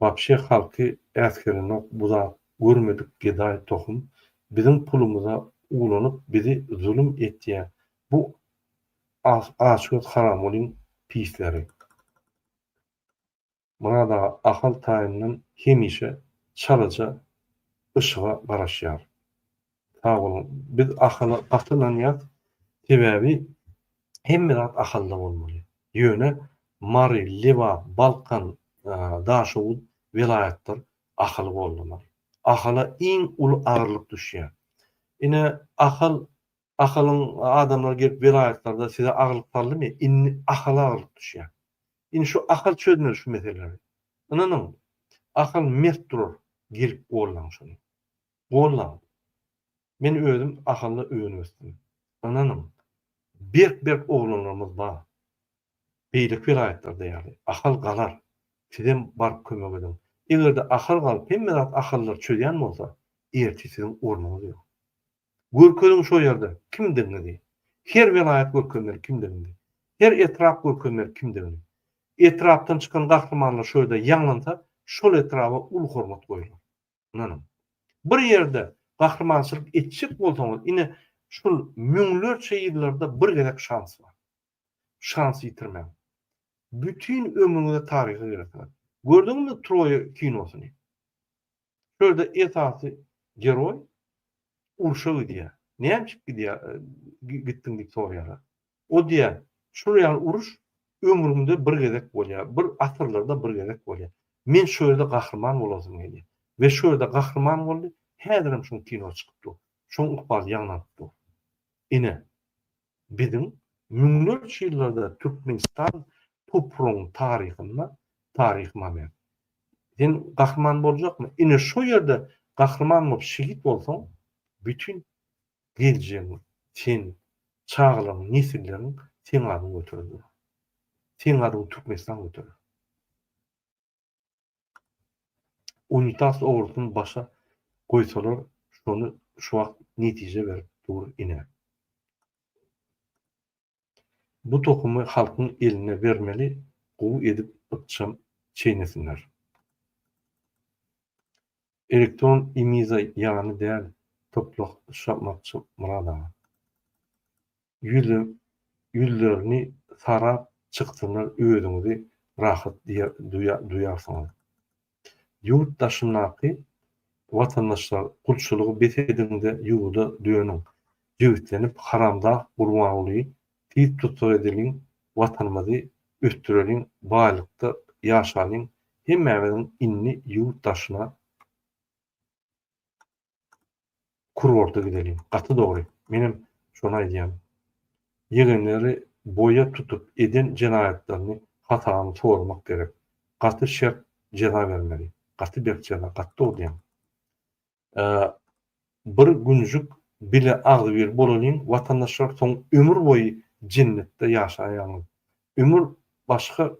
Wapşe halky äskerini bu zat görmedik gedaý tohum bizim pulumuza ulanyp bizi zulüm etýär. Bu aşyk haram bolan pisleri. Murada ahal taýynyň hemişe çalaja ışığa garaşýar. Sağ olun. Biz ahaly atlanýar sebäbi hemme zat ahalda bolmaly. Ýöne Mari, Liva, Balkan, Daşowul vilayatlar ahaly bolmaly. Ahala iň uly agyrlyk düşýär. Ine ahalyň adamlar gelip vilayatlarda size agyrlyk barlymy? Inni ahala agyrlyk düşýär. Ine şu ahal çözmeli şu meseleleri. Ananyň ahal mert durur, gelip bollan şunu. Bollan. Men özüm ahalda öňüňizdim. Ananyň berk oglanlarymyz bar. Beýlik vilayatlarda ýaly. Ahal galar. Sizem barp kömek edin. Egerde ahal galyp hemme zat ahallar çözýän bolsa, erti sizin ornuňyz ýok. Görkelim şo ýerde kim diňdi? Her vilayat görkemleri kim diňdi? Her etrap görkemleri kim diňdi? Etrapdan çykan gahrmanlar şöýde ýaňlansa, şol etrapa ul hormat goýulur. Ananyň. Bir ýerde gahrmançylyk etjek bolsaňyz, ine şol müňlerçe ýyllarda bir gerek şans bar. Şans ýitirmäň. Bütün ömrüňizde taryhy ýaratýar. Gördüňmi Troya kinosyny? Şöyle esasy geroy urşagy diýär. Näme çık diýär, gitdiň diýip sorýar. O diýär, şuraya uruş ömrümde bir gezek bolýar, bir asyrlarda bir gezek bolýar. Men şu ýerde gahrman bolazym geldi. Ve şu ýerde gahrman boldy, häzirim şoň kino çykypdy. Şoň ukbal ýaňlapdy. Ine biziň müňlerçe ýyllarda Türkmenistan toprağyň taryhy moment. Sen gahrman boljakmy? Ine şu ýerde gahrman bolup şehit bolsaň, bütün geljegiň, sen çağlaryň, nesilleriň sen adyň götürülür. Sen adyň Türkmenistan götürülür. Unitas ogrusyny başa goýsalar, şonu şu wagt netije berip dur ine. Bu tokumy halkyň eline bermeli, gowy edip ıçam çeýnesinler. Elektron imiza ýany däl, topluk şapmakçy murada. Ýüzlerini sarap çykdylar, öýüňizi rahat duýarsyňyz. Ýurtdaşynaky watandaşlar kulçulugy besedinde ýurda döýeniň jüwitlenip haramda gurmaly, tiz tutsak ediliň, watanymyzy östüreliň, baýlykda ýaşalyň, hemmäniň inni ýurtdaşyna kurworda gideliň. Gaty dogry. Menim şonu aýdýam. Ýegenleri boýa tutup eden jenayatlaryny hatalyny sormak gerek. Gaty şert jeza bermeli. Gaty berçela, gaty diýen. Bir günjük bile agdyr bolalyň watandaşlar soň ömür boýy jennetde ýaşaýan. Ömür başga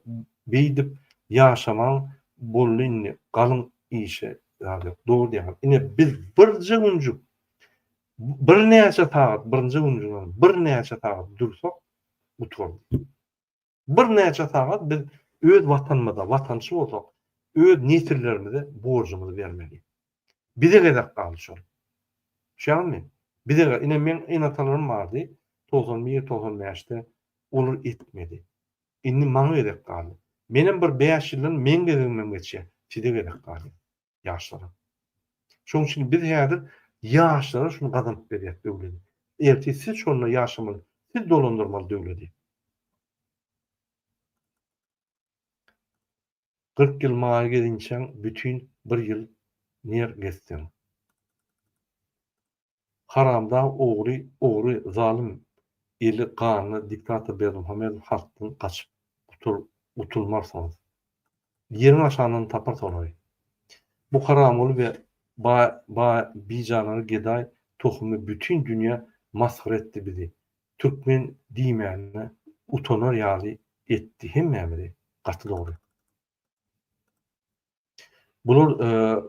beýdip ýaşaman bollyny galyň işe ýa-da dogry diýen. Ine biz birji günjük bir näçe saat, birinji günjüňden bir näçe saat dursak uturdy. Bir näçe saat biz öz watanymyza watançy bolsak, öz nesillerimize borjumuzy bermeli. Bize gezek kaldy şol. Şäňmi? Bize ine men enatalarym bardy. 91-95'te olur etmedi. Inni maňa gezek kaldy. Menim bir 5 ýylyň men gezegimden geçe. Çide gezek kaldy. Ýaşlara. Şoň üçin biz häzir ýaşlara şunu gazanyp berýär döwlet. Erti siz şonu ýaşamaly, siz dolandyrmaly döwleti. 40 ýyl maňa gedinçäň bütün bir ýyl ner geçsen. Haramda ogry zalim eli ganyny diktator Berhamadow halkdan gaçyp utulmarsaňyz. Ýerini aşanyny tapar solary. Bu haramly we bijanary geday tohumy bütün dünýä mashyr etdi bizi. Türkmen diýmänine utanar ýaly etdi hemmämizi. Gaty dogry. Bular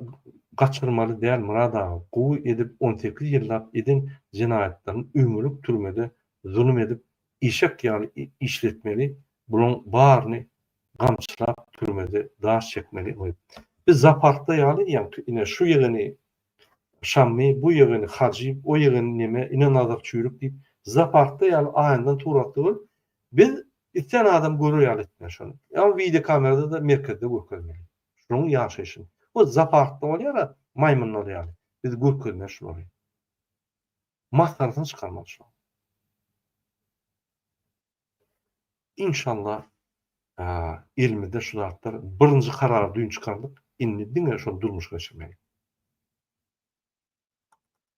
gaçyrmaly däl murada. Gowy edip 18 ýyllap eden jenayatlaryny ömürlük türmede zulüm edip işek ýaly işletmeli. Bunyň baryny gamçylap türmede daş çekmeli. Biz zapartda ýaly ine şu ýerini şammy, bu ýerini hajyp, o ýerini neme, ine nazak çüýrük diýip zapartda ýaly aýyndan turatdy. Biz iten adam görür ýaly etme şonu. Ýa video kamerada da merkezde görkezmeli. Şonuň ýaşaýyşyny. O zapartda bolýar, maýmunlar ýaly. Biz görkezme şolary. Mahsarasyny çykarmaly şol. İnşallah elimizde şu zatlar birinji karar düň çykardyk. Inni diňe şol durmuşga geçirmeli.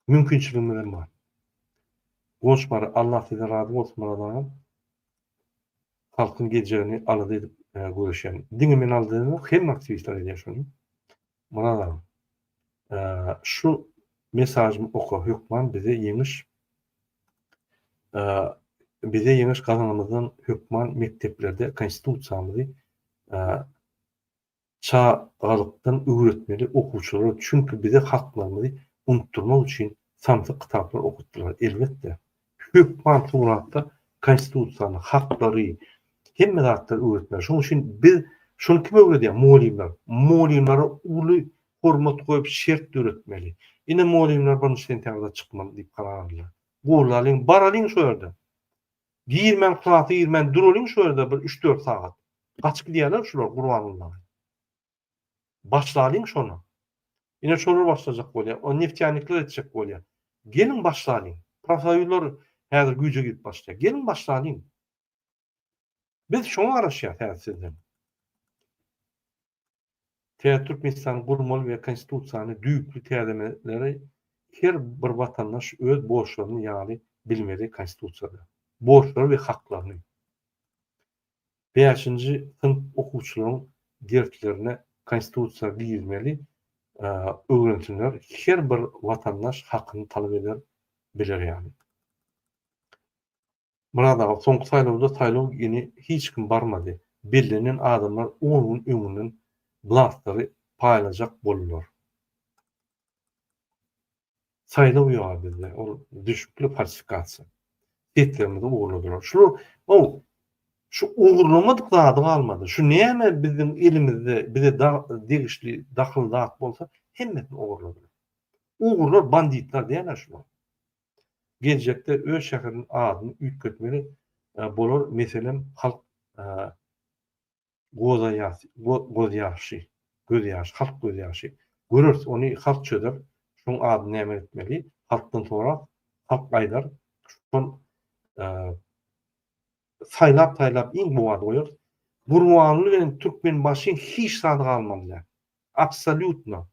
Mümkinçiligimiz bar. Goşmary Allah size razı bolsun maradan. Halkyň geljeğini alady edip görüşýän. Diňe men aldyny hem aktivistler edýär şonu. Maradan. Şu mesajymy oku. Hökman bize ýeňiş gazanymyzdan hökman mekteplerde konstitusiýamyzy çağalykdan öwretmeli okuwçylar, çünki bize haklarymyzy unutturmak üçin samsyk kitaplar okutdylar. Elbetde. Hökman suratda konstitusiýany, haklary, hemme zatlar öwretmeli. Şoň üçin biz şunu kim öwredýär? Molimler. Molimlere uly hormat goýup şert öwretmeli. Ine molimler bunu sentabda çykmaly diýip karar aldylar. Golalyň, baralyň şu ýerde. Girmen klasy, girmen durolyň şu ýerde bir 3-4 saat. Gaçyp gidýärler şular gurbanlylar. Başlalyň şonu. Ine şolar başlajak bolýar. O neftyanikler etjek bolýar. Gelin başlalyň. Professorlar häzir güýje gidip başlaýar. Gelin başlalyň. Biz şoňa garaşýar täsirden. Türkmenistan gurmaly we konstitusiýany düýpli täzemeleri her bir watandaş öz borçlaryny ýaly bilmeli konstitusiýada. Borçlary we haklaryny. 5-nji sınıf okuwçylaryň dertlerine konstitusiýa giýilmeli, öwrensinler. Her bir watandaş hakyny talap eder biler ýaly. Burada soňky saýlawda saýlaw ýene hiç kim barmady. Belirlenen adamlar onun öňünden blastary paýlajak bolurlar. Saýlaw ýa bizde, ol düşükli falsifikasiýa. Etlerimizi uğurladılar. Şu uğurlamadık zady kalmadı. Şu näme bizim elimizde bize degişli dakyldat bolsa hemmesini uğurladylar. Uğurlar banditler diýenler şu. Gelecekde öz şäheriniň adyny üýtgetmeli bolar. Meselem halk göz halk göz ýaşy. Görürse onu halk çözer. Şoň adyny näme etmeli? Halkdan sonra halk aýdar. Şoň saýlap iň bu wady goýar. Gurbanly bilen türkmen başyň hiç zady galmady. Absolutno.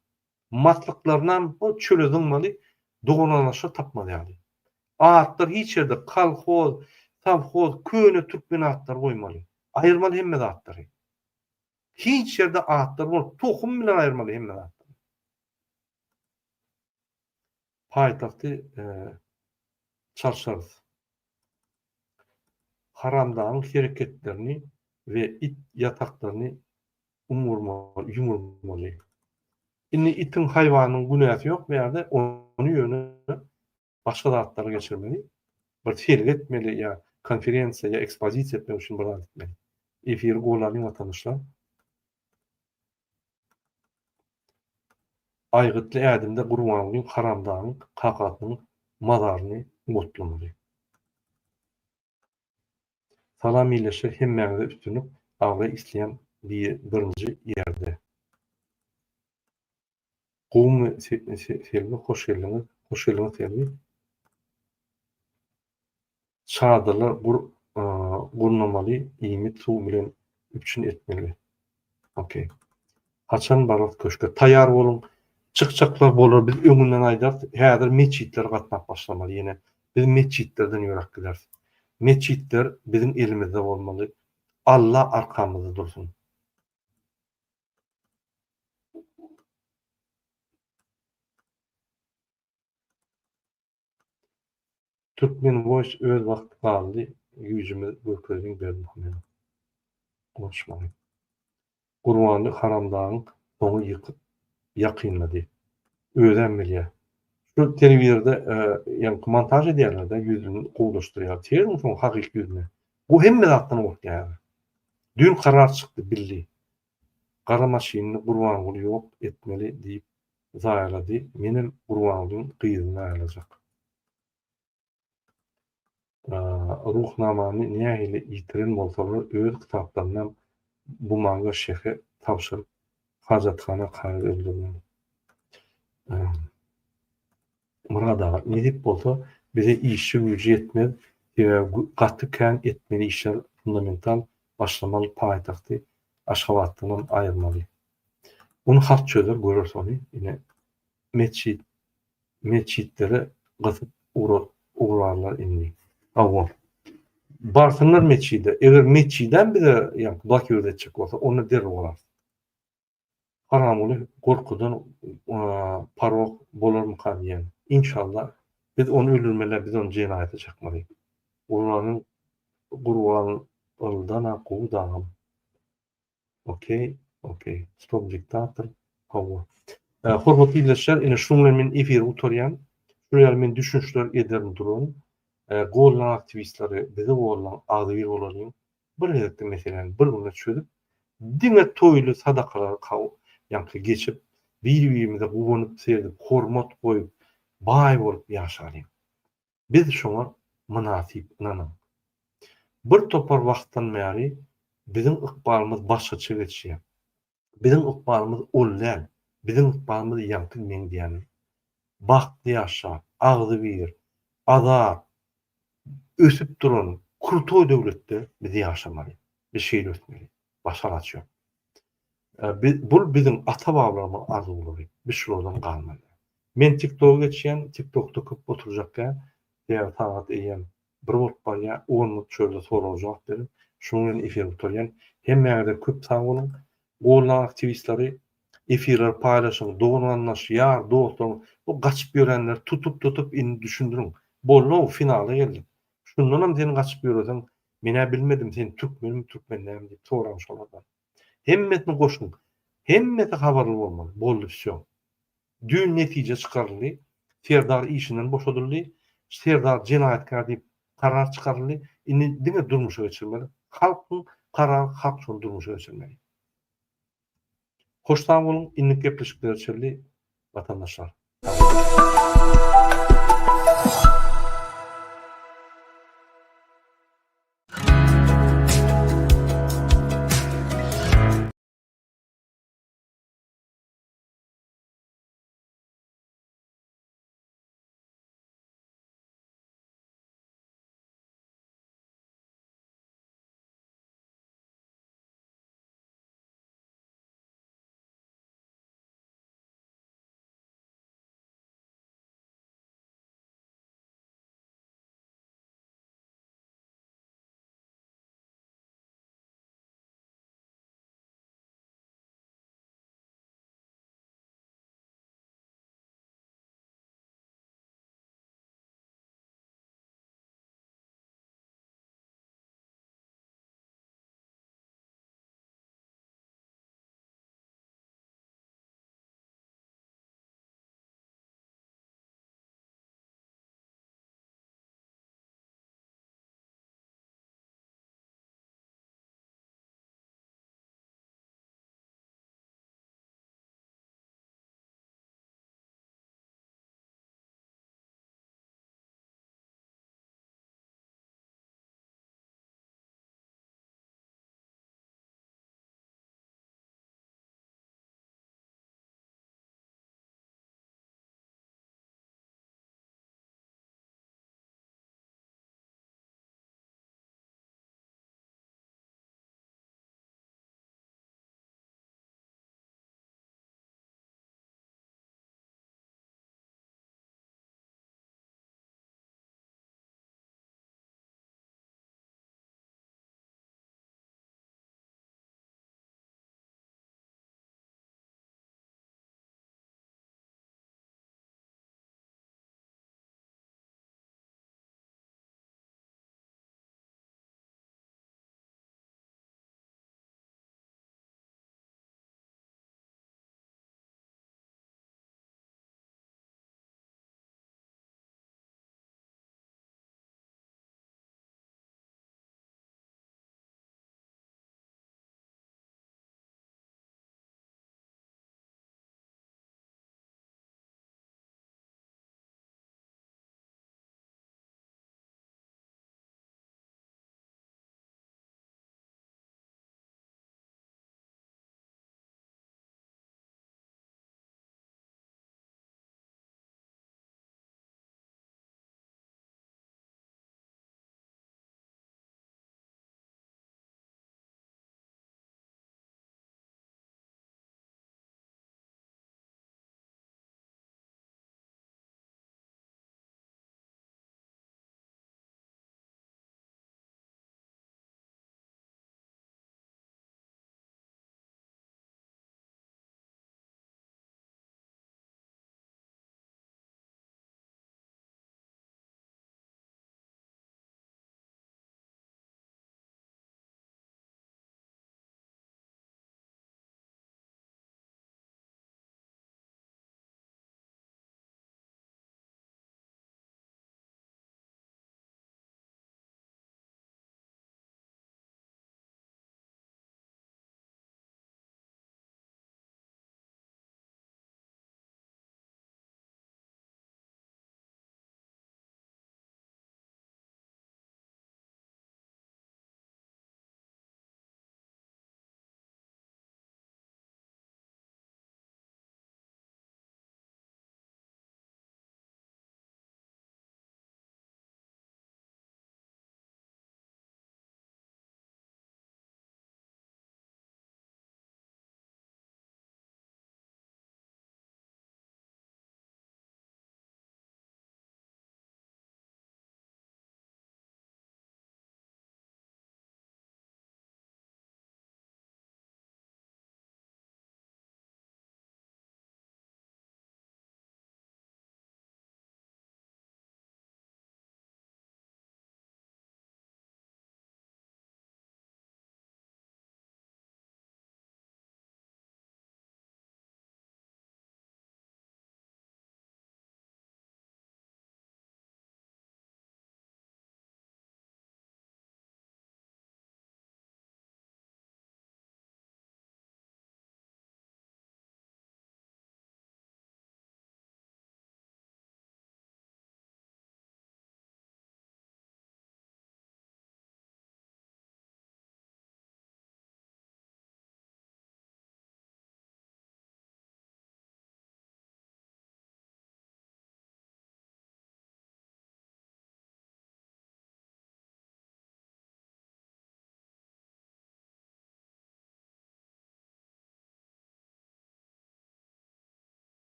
Matlyklaryna o çöle zyňmaly doganlaşa tapmady ýaly. Atlar hiç ýerde kolhoz, savhoz, köne türkmen atlar goýmaly. Aýyrmaly hemme atlary. Hiç ýerde atlar bolup tohum bilen aýyrmaly hemme atlar. Paýtagty çalşarys. Haramdaň hereketlerini we it ýataklaryny yumurmaly. Inni itin haýwanyň günäsi ýok, bäde onu ýöne başga zatlara geçirmeli. Bir terk etmeli ýa konferensiýa ýa ekspozisiýa etmek üçin bir zat etmeli. Efir golanyň watandaşlar aýgytly ädimde Gurbanlyň haramdaň kakatynyň mazaryny unutmamaly. Salam ýyleşir hemmäňize üstünlük agly isleýän birinji ýerde. Gowum selmi hoş geldiňiz. Hoş geldiňiz selmi. Çadylar gurnamaly, iýmit suw bilen üçün etmeli. Okey. Haçan barat köşke taýýar bolun. Çykçaklar bolar, biz öňünden aýdar. Häzir meçitler gatnak başlamaly ýene. Biz meçitlerden ýörak gider. Meçitler bizim elimizde bolmaly. Allah arkamızda dursun. Türkmen Voice öz wagty galdy. Yüzüme göklerden berdim men. Konuşmaly. Gurbanly haramdaň soňy ýykyp ýakynlady. Özem bilýär. Şu telewizorda ýa montaj edýärler-de ýüzüni gowlaşdyrýar. Termi şoň hakyky ýüzüne. Bu hemme zatdan okýar. Dün karar çykdy bildi. Gara maşynyny Gurbanly ýok etmeli diýip zaýalady. Menim Gurbanlyň gyzyny aýlajak. Ruhnamany nähili ýitiren bolsalar öz kitaplaryndan bu manga şehe tapşyryp hajatkana gaýry öldürmeli. Murada nedip bolsa bize işi gücü etmez, gaty kän etmeli işler fundamental başlamaly paýtagty Aşgabatdan aýyrmaly. Onu halk çözer, görürse onu ine meçitlere gatyp uğrarlar inni. Awwa. Barsınlar meçide. Eger meçiden bize ýa Bakýurda etjek bolsa, onu der bolar. Haramly gorkudan parok bolarmykan diýen. İnşallah biz onu öldürmeler, biz onu jenaýata çakmaly. Onların Gurbanlydan gowdam. Okey. Stop diktator. Hawa. Hormatly izleýänler, ine şuňla men efir uturýan. Şuraya men düşünçler ederim durun. Golan aktivistleri bize bolan agdyr bolan bir ýerde meselen bir güne çözüp diňe toýly sadakalar ýa-da geçip bir-birimize gowunyp serdip hormat goýup baý bolup ýaşaryň. Biz şoňa münasip inanam. Bir topar wagtdan bäri bizim ykbalymyz başgaça geçýär. Bizim ykbalymyz ollal, bizim ykbalymyz ýa-da men diýen. Bakty ýaşa, agdyr, azat ösüp duran kurtoy döwletde bizi ýaşamaly. bir şeýle ötmeli. Başar açýar. Bul bizim ata-babalarymyň arzulary. Biz şolardan galmaly. Men TikTok'a geçýän, TikTok'da köp oturjakka diýer tagat eýen bir bolup barýa 10 minut çölde soraw jogap berip, şonuň efir tutarýan. Hemmäňe köp sag bolun. Golan aktivistlary efirler paýlaşyň, doganlaş, ýar, dostum, bu gaçyp ýörenler tutup indi düşündüriň. Bolno finala geldik. Şundanam seni gaçyp ýöreseň, mene bilmedim sen türkmenmi, türkmenlämi diýip soraýan şolardan. Hemmesini goşun. Hemmesi habarly bolmaly. Boldy всё. Düň netije çykarly. Serdar işinden boşadyldy. Serdar jenaýatkar diýip karar çykarly. Indi diňe durmuşa geçirmeli. Halkyň karary hak şol durmuşa geçirmeli. Hoşsam bolun, inlik gepleşikler çelli vatandaşlar.